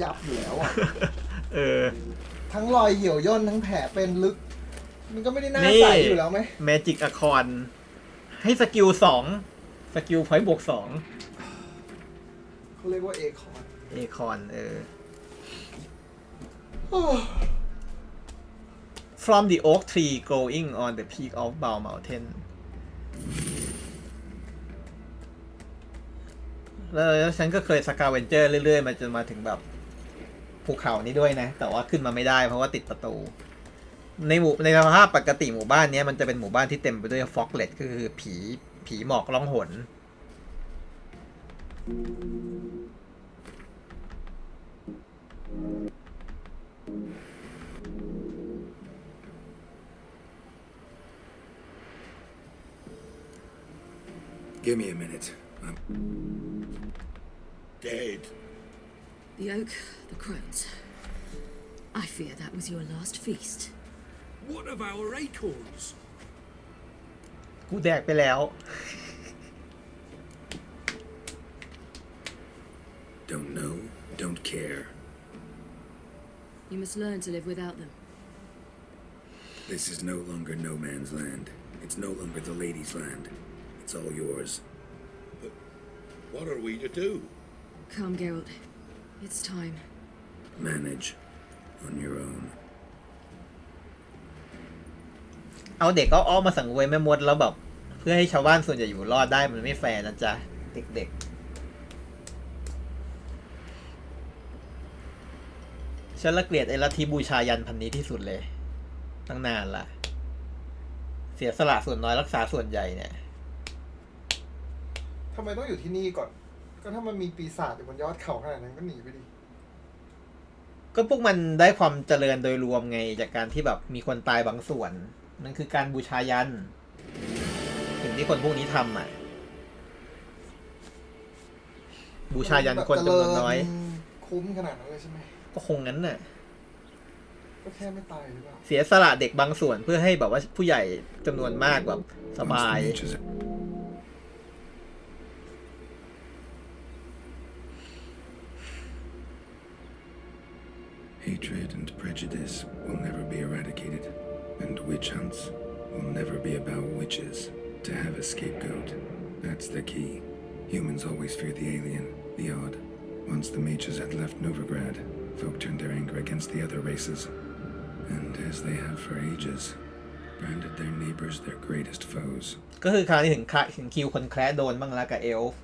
ยับอยู่แล้วอ่ะ เออ ทั้งรอยเหี่ยวย่นทั้งแผลเป็นลึก มันก็ไม่ได้น่าใสอยู่แล้วไหม เมจิกอะคอนให้สกิล2 สกิลพอยต์บวก เขาเรียกว่าเอคอน 2 เอคอนFrom the oak tree growing on the peak of Bow Mountain แล้วฉันก็เคยสกาเวนเจอร์เรื่อยๆมาจนมาถึงแบบภูเขานี้ด้วยนะ แต่ว่าขึ้นมาไม่ได้เพราะว่าติดประตู ในสภาพปกติหมู่บ้านนี้มันจะเป็นหมู่บ้านที่เต็มไปด้วยฟ็อกเลตก็คือผีหมอกล่องหน Give me a minute. I'm Dead. The oak, the crones. I fear that was your last feast. What of our acorns? กูแดกไปแล้ว don't know, don't care. You must learn to live without them. This is no longer no man's land. It's no longer the lady's land. It's all yours. But what are we to do? Come, Geralt. It's time. Manage on your own. เอาเด็กก็อ้อมมาสังเวยแม่มดแล้วแบบเพื่อให้ชาวบ้านส่วนใหญ่อยู่รอดได้มันไม่แฟร์นะจ๊ะเด็กๆฉันละเกลียดไอ้ลัทธิบูชายันพันนี้ที่สุดเลยตั้งนานละเสียสละส่วนน้อยรักษาส่วนใหญ่เนี่ย ทำไมต้องอยู่ที่นี่ก่อน ก็ถ้ามันมีปีศาจอยู่บนยอดเขาขนาดนั้นก็หนีไปดิ ก็พวกมันได้ความเจริญโดยรวมไงจากการที่แบบมีคนตายบางส่วนนั่นคือการบูชายันสิ่งที่คนพวกนี้ทำอ่ะบูชายันคนจำนวนน้อย คุ้มขนาดนั้นเลยใช่ไหม ก็คงงั้นน่ะ ก็แค่ไม่ตายหรือเปล่า เสียสละเด็กบางส่วนเพื่อให้แบบว่าผู้ใหญ่จำนวนมากแบบสบาย Hatred and prejudice will never be eradicated, and witch hunts will never be about witches. To have a scapegoat, that's the key. Humans always fear the alien, the odd. Once the mages had left Novigrad, folk turned their anger against the other races, and as they have for ages, branded their neighbors their greatest foes. ก็คือคราวนี้ถึงคิวคนแคร์โดนบ้างละกับเอลฟ์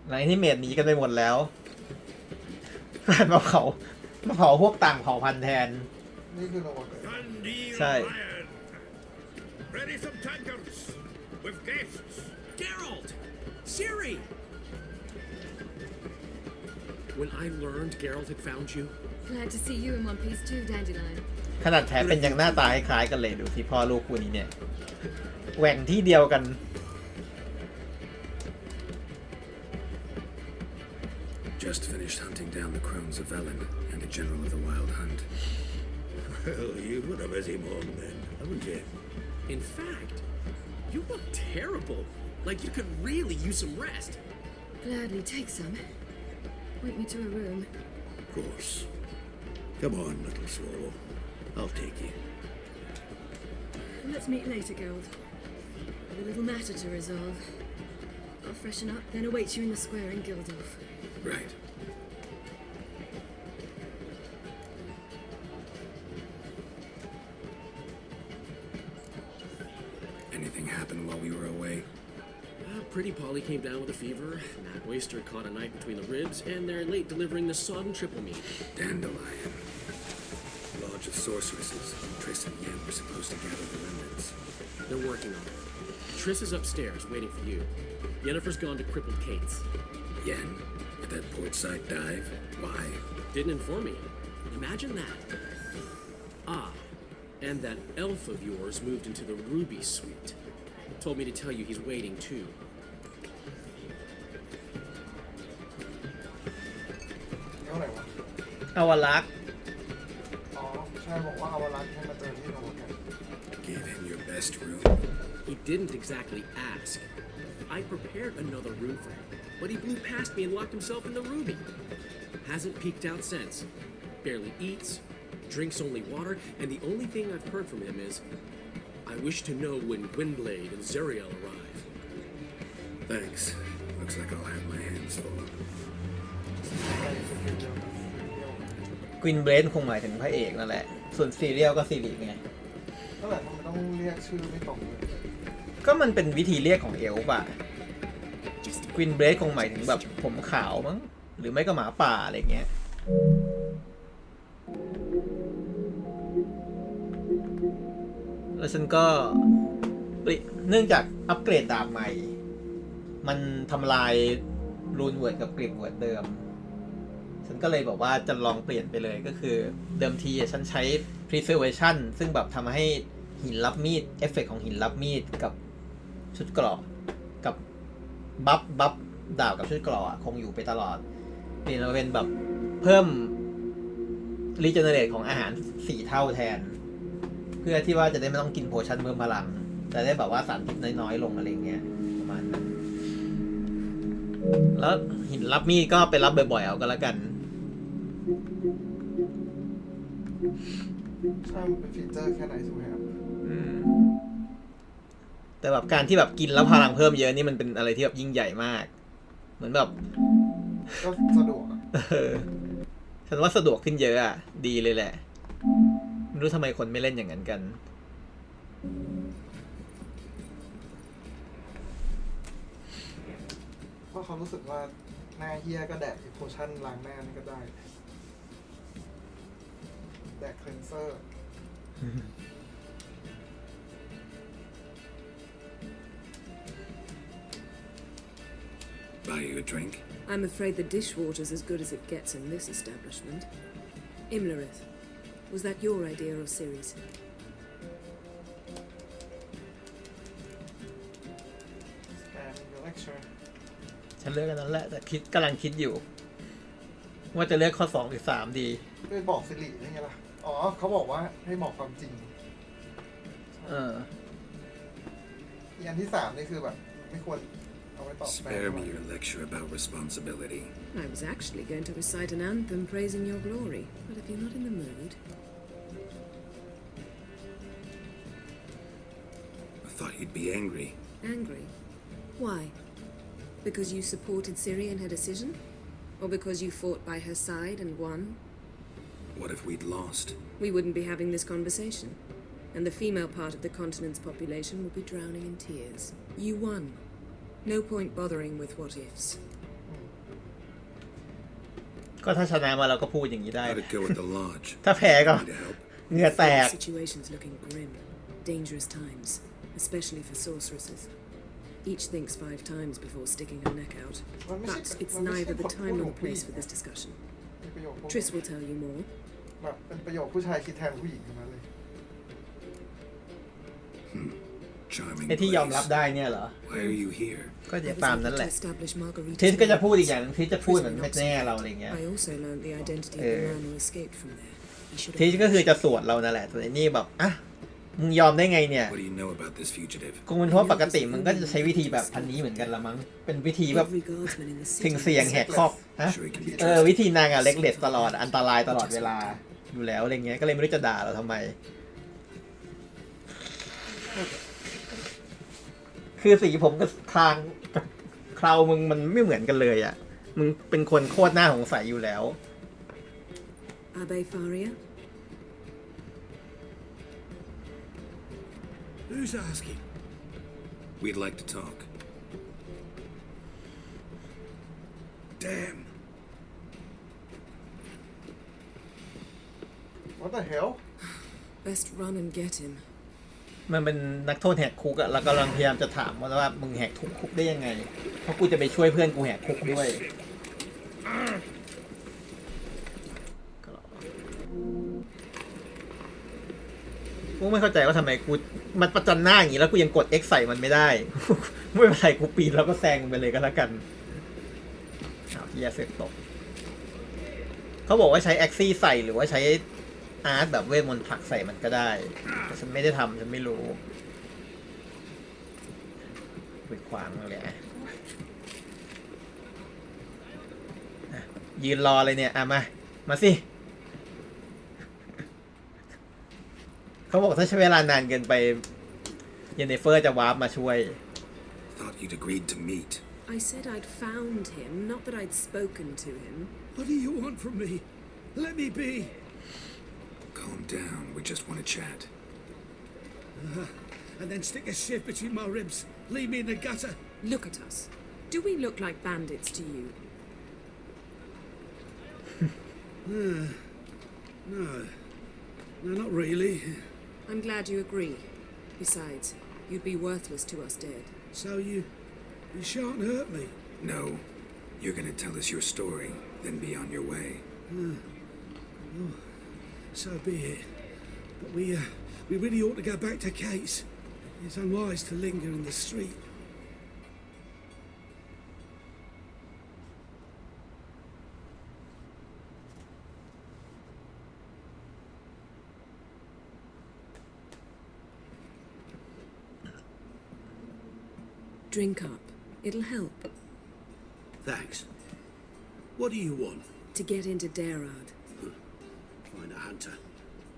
หลังที่เมดหนีกันไปหมดแล้วมาเผาพวกต่างเผ่าพันธุ์แทน นี่คือโนวาเกต ใช่ Ready some tankards with guests. Geralt! Ciri! When I learned Geralt had found you, Glad to see you in one piece too, Dandelion. ขนาดแผลเป็นยังหน้าตาคล้ายกันเลยดูที่พ่อลูกคู่นี้เนี่ยแหว่งที่เดียวกัน Just finished hunting down the crones of Velen and a general of the Wild Hunt. Well, you've had a busy morning then, haven't you? in fact, you look terrible. Like you could really use some rest. Gladly take some. Point me to a room. Of course. Come on, little swallow. I'll take you. Let's meet later, Geralt. I've a little matter to resolve. I'll freshen up, then await you in the square in Gildorf. Right. Anything happen while we were away? Pretty Polly came down with a fever, Matt Oyster caught a knife between the ribs, and they're late delivering the sodden triple meat. Dandelion. Lodge of Sorceresses. Triss and Yen were supposed to gather the remnants. They're working on it. Triss is upstairs, waiting for you. Yennefer's gone to crippled Kate's. Yen? At that portside dive? Why? Didn't inform me. Imagine that. Ah, and that elf of yours moved into the Ruby Suite. Told me to tell you he's waiting too. เอาไหนวะ อวรักษ์ อ๋อใช่บอกว่าเอาวรักษ์ให้มาเจอที่โรงแรม Gave him your best room? He didn't exactly ask. I prepared another room for him, but he blew past me and locked himself in the Ruby. Hasn't peeked out since. Barely eats, drinks only water, and the only thing I've heard from him is, I wish to know when Gwynblade and Zeriel arrive. Thanks. Looks like I'll have my hands full. กวินเบรนคงหมายถึงพระเอกนั่นแหละ ส่วนซีเรียลก็ซีรีส์ไง นั่นแหละทำไมต้องเรียกชื่อไม่ตรงเลย ก็มันเป็นวิธีเรียกของเอลฟ์อะกวินเบรนคงหมายถึงแบบผมขาวมั้ง หรือไม่ก็หมาป่าอะไรเงี้ย แล้วฉันก็เนื่องจากอัปเกรดดาบใหม่ มันทำลายรูนเวิร์ดกับกริปเวิร์ดเดิม ฉันก็เลยบอกว่าจะลองเปลี่ยนไปเลยก็คือเดิมทีฉันใช้ preservation ซึ่งแบบทำให้หินรับมีดเอฟเฟกของหินรับมีดกับชุดเกราะกับบัฟดาบกับชุดเกราะคงอยู่ไปตลอดเปลี่ยนมาเป็นแบบเพิ่ม regenerate ของอาหาร4 เท่าแทน เพื่อที่ว่าจะได้ไม่ต้องกินโพชั่นเพิ่มพลังจะได้แบบว่าสารพิษน้อยๆลงอะไรเงี้ยประมาณนั้นแล้วหินรับมีดก็ไปรับบ่อยๆเอาก็แล้วกันใช่มันเป็นฟีเจอร์แค่ไหนถูกไหมครับแต่แบบการที่แบบกินแล้วพลังเพิ่มเยอะนี่มันเป็นอะไรที่แบบยิ่งใหญ่มากเหมือนแบบก็สะดวกฉันว่าสะดวกขึ้นเยอะอ่ะดีเลยแหละไม่รู้ทำไมคนไม่เล่นอย่างนั้นกันเพราะเขารู้สึกว่าหน้าเฮียก็แดกโพชั่นล้างหน้านี่ก็ได้แดกเคลนเซอร์ Buy you a drink? I'm afraid the dishwater's as good as it gets in this establishment. Imlerith, was that your idea or Ciri's?ฉันเลือกกันนั้นแหละแต่กำลังคิดอยู่ว่าจะเลือกข้อ2หรือ3ดีไปบอกสิรินี่ไงล่ะอ๋อเขาบอกว่าให้บอกความจริงอันที่3นี่คือแบบไม่ควรเอาไว้ตอบ Spare me your lecture about responsibility. I was actually going to recite an anthem praising your glory, but if you're not in the mood... I thought you'd be angry. Angry? Why? Because you supported Ciri in her decision? Or because you fought by her side and won? What if we'd lost? We wouldn't be having this conversation. And the female part of the continent's population would be drowning in tears. You won. No point bothering with what ifs. ก็ถ้าชนะมาเราก็พูดอย่างนี้ได้ How'd it go at the lodge? ถ้าแพ้ก็เหงื่อแตก The situation's looking grim. Dangerous times, especially for sorceresses. Each thinks 5 times before sticking her neck out. But it's neither the time nor the place for this discussion. Triss will tell you more. แบบเป็นประโยคผู้ชายคิดแทนผู้หญิงทั้งนั้นเลย ไอ้ที่ยอมรับได้เนี่ยเหรอ Why are you here? ก็จะตามนั้นแหละทิสก็จะพูดอีกอย่างนึงทิสจะพูดเหมือนไม่แน่เราอะไรเงี้ยทิสก็คือจะสวดเรานั่นแหละแต่นี่แบบอ่ะมึงยอมได้ไงเนี่ยคงเป็นเพราะปกติมึงก็จะใช้วิธีแบบอันนี้เหมือนกันละมั้งเป็นวิธีแบบเสี่ยงแหกคอกฮะวิธีนางอะเล็กเลสตลอดอันตรายตลอดเวลาอยู่แล้วอะไรเงี้ยก็เลยไม่รู้จะด่าเราทำไมคือสีผมกับคางกับเครามึงมันไม่เหมือนกันเลยอ่ะมึงเป็นคนโคตรหน้าสงสัยอยู่แล้ว Abe Faria? Who's asking? We'd like to talk. Damn. What the hell Best run and get him. มันเป็นนักโทษแหกคุกอะแล้วกำลังพยายามจะถามว่ามึงแหกคุกได้ยังไงเพราะกูจะไปช่วยเพื่อนกูแหกคุกด้วยกูไม่เข้าใจว่าทำไมกูมันประจันหน้าอย่างนี้แล้วกูยังกด X ใส่มันไม่ได้ไม่เป็นไรกูปีนแล้วก็แซงมันไปเลยก็แล้วกันที่ยาเสพตกเขาบอกว่าใช้แอ็กซี่ใส่หรือว่าใช้อาร์ตแบบเวทมนต์ผลักใส่มันก็ได้แต่ฉันไม่ได้ทำฉันไม่รู้ไปขวางเลยยืนรอเลยเนี่ยมาสิเขาบอกถ้าใช้เวลานานเกินไปเยนเนเฟอร์จะวาร์ปมาช่วย Thought you'd agreed to meet. I said I'd found him, not that I'd spoken to him. What do you want from me? Let me be. Calm down. We just want to chat. And then stick a shiv between my ribs. Leave me in the gutter. Look at us. Do we look like bandits to you? No, not really. I'm glad you agree. Besides, you'd be worthless to us dead. So you shan't hurt me. No. You're gonna tell us your story, then be on your way. Oh, so be it. But we really ought to go back to Kate's. It's unwise to linger in the street. Drink up. It'll help. Thanks. What do you want? To get into Geralt. Find a hunter.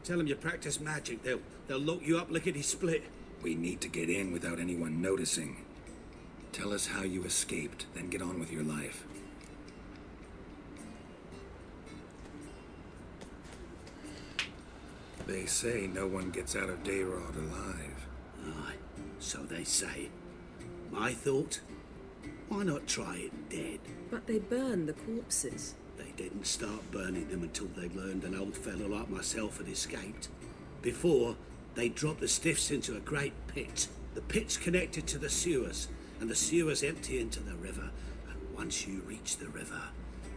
Tell them you practice magic. They'll lock you up lickety-split. We need to get in without anyone noticing. Tell us how you escaped, then get on with your life. They say no one gets out of Dayrod alive. Aye, so they say. My thought? Why not try it dead? But they burn the corpses. They didn't start burning them until they learned an old fellow like myself had escaped. Before, they dropped the stiffs into a great pit. The pit's connected to the sewers, and the sewers empty into the river. And once you reach the river,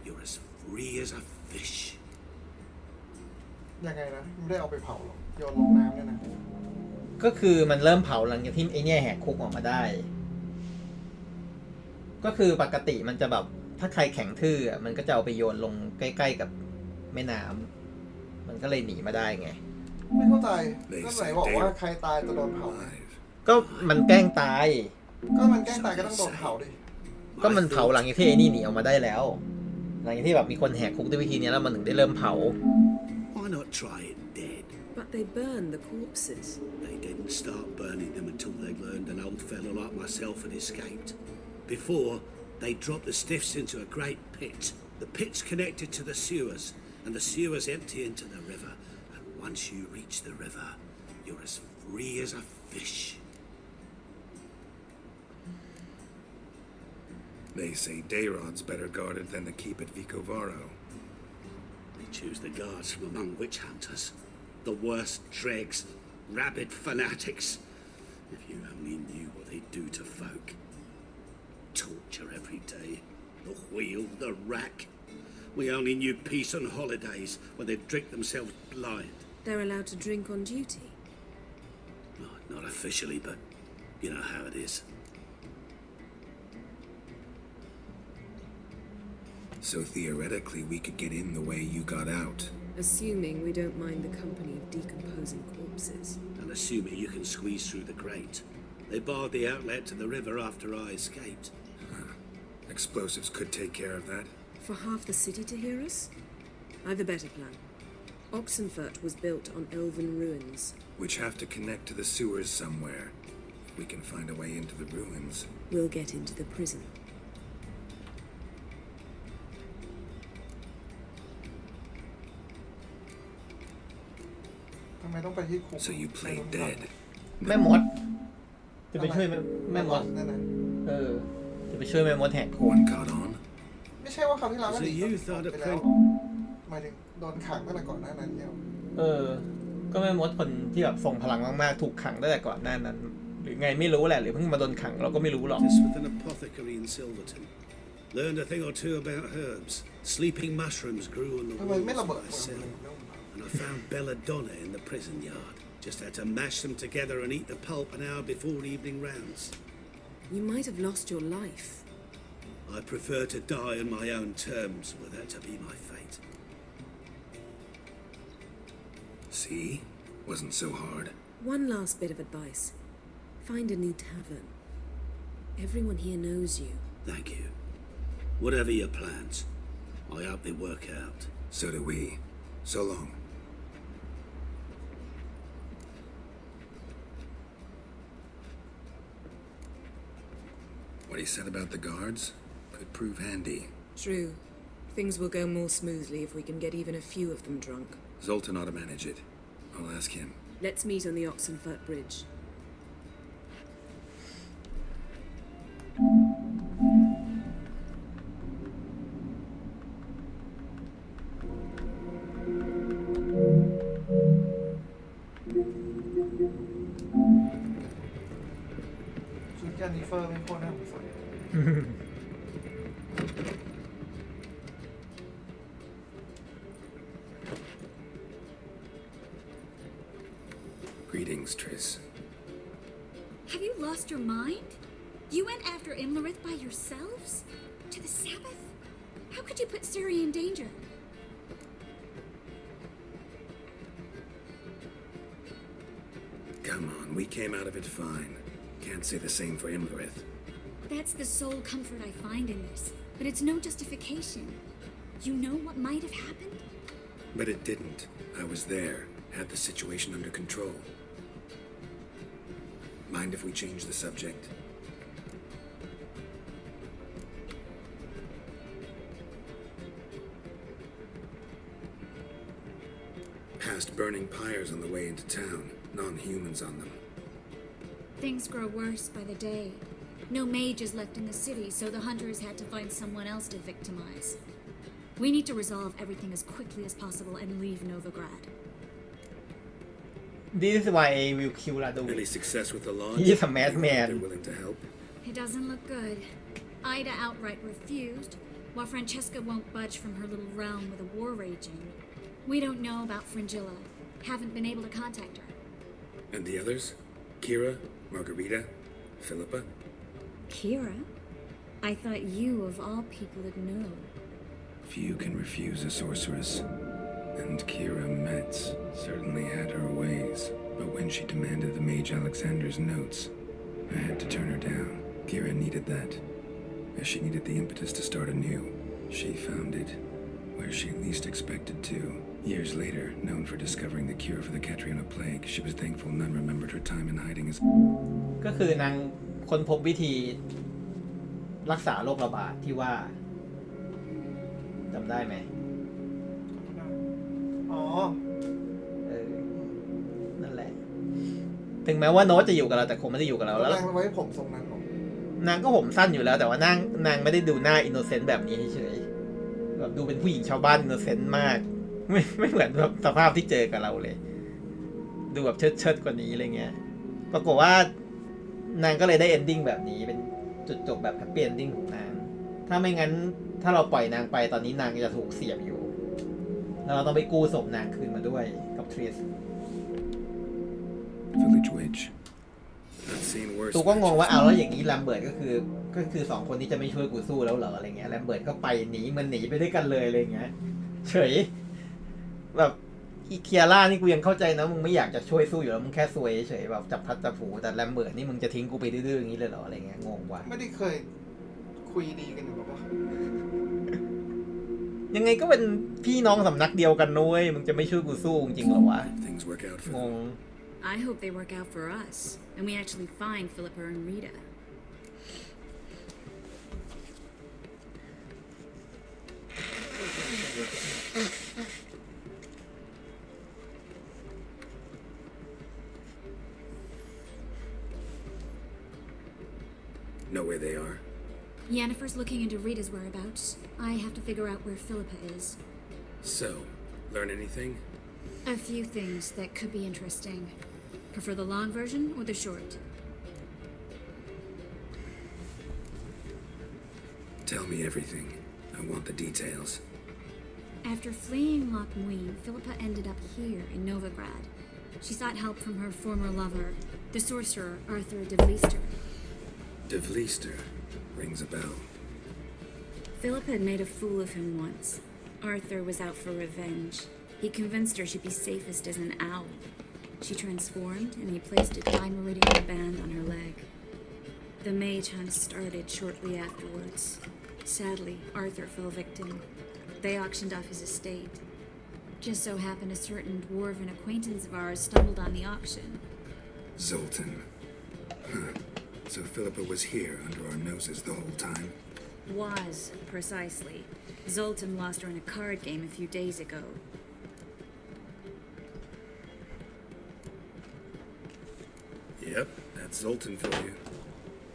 you're as free as a fish. ยังไงนะไม่ได้เอาไปเผาหรอกโยนลงน้ำเนี่ยนะก็คือมันเริ่มเผาหลังจากที่ไอ้เนี่ยแหกคุกออกมาได้ก็คือปกติมันจะแบบถ้าใครแข็งทื่อมันก็จะเอาไปโยนลงใกล้ๆกับแม่น้ำมันก็เลยหนีมาได้ไงไม่เข้าใจก็ไหนบอกว่าใครตายจะโดนเผาก็มันแกล้งตายก็มันแกล้งตายก็ต้องโดนเผาดิก็มันเผาหลังจากที่ไอ้นี่หนีออกมาได้แล้วหลังจากที่แบบมีคนแหกคุกด้วยวิธีนี้แล้วมันถึงได้เริ่มเผา Why not try it dead? But they burn the corpses. They didn't start burning them until they learned an old fellow like myself had escaped. Before, they dropped the stiffs into a great pit. The pit's connected to the sewers, and the sewers empty into the river. And once you reach the river, you're as free as a fish. They say Dayrod's better guarded than the keep at Vicovaro. They choose the guards from among witch hunters. The worst dregs, rabid fanatics. If you only knew what they do to folk. Torture every day. The wheel, the rack. We only knew peace on holidays when they'd drink themselves blind. They're allowed to drink on duty? Not officially, but you know how it is. So theoretically, we could get in the way you got out. Assuming we don't mind the company of decomposing corpses. And assuming you can squeeze through the grate. They barred the outlet to the river after I escaped. Explosives could take care of that. For half the city to hear us? I've a better plan. Oxenfurt was built on elven ruins. Which have to connect to the sewers somewhere. If we can find a way into the ruins. We'll get into the prison. So you played dead. แม่มดจะไปช่วยแม่มดจะไปช่วยแม่มดแหกคุก One caught on. ไม่ ไม่ใช่ว่าคราวที่แล้วก็ As ห a นี youth, I'd ไปแล้ว approached. หมายถึงโดนขังตั้งแต่ก่อนหน้านั้นเนี่ย ก็ไม่มดคนที่แบบทรงพลังมากๆถูกขังตั้งแต่ก่อนหน้านั้น หรือไงไม่รู้แหละหรือเพิ่งมาโดนขังเราก็ไม่รู้หรอก Just with an apothecary in Silverton. Learned a thing or two about herbs. Sleeping mushrooms grew on the ทำไมไม่ walls ระ of เบิด my cell. And I found belladonna in the prison yard. Just had to mash them together and eat the pulp an hour before evening rounds. You might have lost your life. I prefer to die on my own terms, were that to be my fate. See? Wasn't so hard. One last bit of advice. Find a new tavern. Everyone here knows you. Thank you. Whatever your plans, I hope they work out. So do we. So long. What he said about the guards could prove handy. True. Things will go more smoothly if we can get even a few of them drunk. Zoltan ought to manage it. I'll ask him. Let's meet on the Oxenfurt Bridge. ชุดแจนนิเฟอร์ไม่โคตรน่าสงสัย Greetings, Triss. Have you lost your mind? You went after Imlerith by yourselves? To the Sabbath? How could you put Ciri in danger? Come on, we came out of it fine. Can't say the same for Imlerith. That's the sole comfort I find in this. But it's no justification. You know what might have happened? But it didn't. I was there, had the situation under control. Mind if we change the subject? Past burning pyres on the way into town, non-humans on them. Things grow worse by the day. No mages left in the city, so the hunters had to find someone else to victimize. We need to resolve everything as quickly as possible and leave Novigrad. This is why we'll kill Radovid. Any success with the lodge? He's a madman. They're willing to help. It doesn't look good. Ida outright refused, while Francesca won't budge from her little realm with a war raging. We don't know about Fringilla. Haven't been able to contact her. And the others? Kira, Margarita, Philippa? Kira? I thought you, of all people, would know. Few can refuse a sorceress. And Kira Metz certainly had her ways. But when she demanded the Mage Alexander's notes, I had to turn her down. Kira needed that, as she needed the impetus to start anew. She found it, where she least expected to. Years later, known for discovering the cure for the Catriona plague, she was thankful none remembered her time in hiding as... ก็คือนางค้นพบวิธีรักษาโรคระบาดที่ว่าจำได้ไหม อ๋อ นั่นแหละ ถึงแม้ว่าโน้ตจะอยู่กับเราแต่คงไม่ได้อยู่กับเราแล้ว นางไว้ผมทรงนั้นหรอน างก็ผมสั้นอยู่แล้วแต่ว่านางไม่ได้ดูหน้าอินโนเซนต์แบบนี้เฉยๆแบบดูเป็นผู้หญิงชาวบ้านอินโนเซนต์มากไม่เหมือนแบบสภาพที่เจอกับเราเลย ดูแบบเชิดกว่านี้อะไรเงี้ยปรากฏว่านางก็เลยได้เอนดิ้งแบบนี้เป็นจุดจบแบบแฮปปี้เอนดิ้งของนางถ้าไม่งั้นถ้าเราปล่อยนางไปตอนนี้นางจะถูกเสียบอยู่แล้วเราต้องไปกู้ศพนางคืนมาด้วยกับทริส Village Witch. ตูก็งงว่าเอาแล้วอย่างนี้แลมเบิร์ตก็คือสองคนนี้จะไม่ช่วยกูสู้แล้วเหรออะไรเงี้ยแลมเบิร์ตก็ไปหนีมันหนีไปด้วยกันเลยอะไรเงี้ยเฉยแบบอีเคียร่านี่กูยังเข้าใจนะมึงไม่อยากจะช่วยสู้อยู่แล้วมึงแค่ซวยเฉยแบบจับพัดจับผูแต่แลมเบิร์ตนี่มึงจะทิ้งกูไปดื้อๆอย่างนี้เลยเหรออะไรเงี้ยงงว่ะ ไม่ได้เคยคุยดีกันอยู่หรอวะ ยังไงก็เป็นพี่น้องสำนักเดียวกันนุ้ยมึงจะไม่ช่วยกูสู้จริงเหรอวะงง I hope they work out for us, and we actually find Philippa and Rita. Know where they are? Yennefer's looking into Rita's whereabouts. I have to figure out where Philippa is. So, learn anything? A few things that could be interesting. Prefer the long version or the short? Tell me everything. I want the details. After fleeing Loch Muin, Philippa ended up here in Novigrad. She sought help from her former lover, the sorcerer Arthur de Vlister. De Vlister rings a bell. Philippa had made a fool of him once. Arthur was out for revenge. He convinced her she'd be safest as an owl. She transformed, and he placed a time meridian band on her leg. The mage hunt started shortly afterwards. Sadly, Arthur fell victim. They auctioned off his estate. Just so happened a certain dwarven acquaintance of ours stumbled on the auction. Zoltan. Huh. So Philippa was here under our noses the whole time? Was, precisely. Zoltan lost her in a card game a few days ago. Yep, that's Zoltan for you.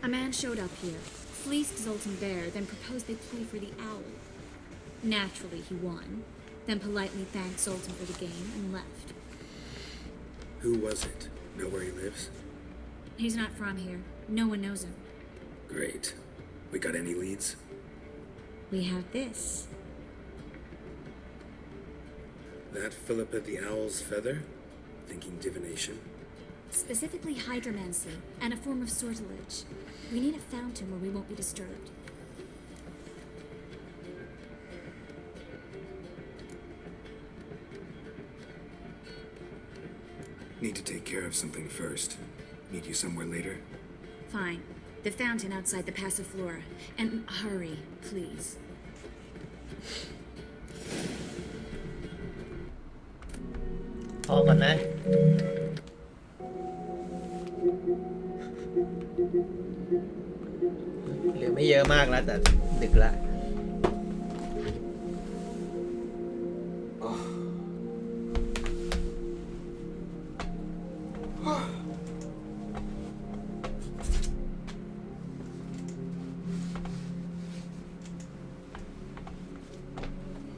A man showed up here, fleeced Zoltan bare, then proposed they play for the owl. Naturally, he won, then politely thanked Zoltan for the game and left. Who was it? Know where he lives? He's not from here. No one knows him. Great. We got any leads? We have this. That Philippa the Owl's feather? Thinking divination? Specifically hydromancy, and a form of sortilege. We need a fountain where we won't be disturbed. Need to take care of something first. Meet you somewhere later? Fine. The fountain outside the Passiflora. And hurry, please.พอก่อนนะเหลือไม่เยอะมากแล้วแต่ดึกละ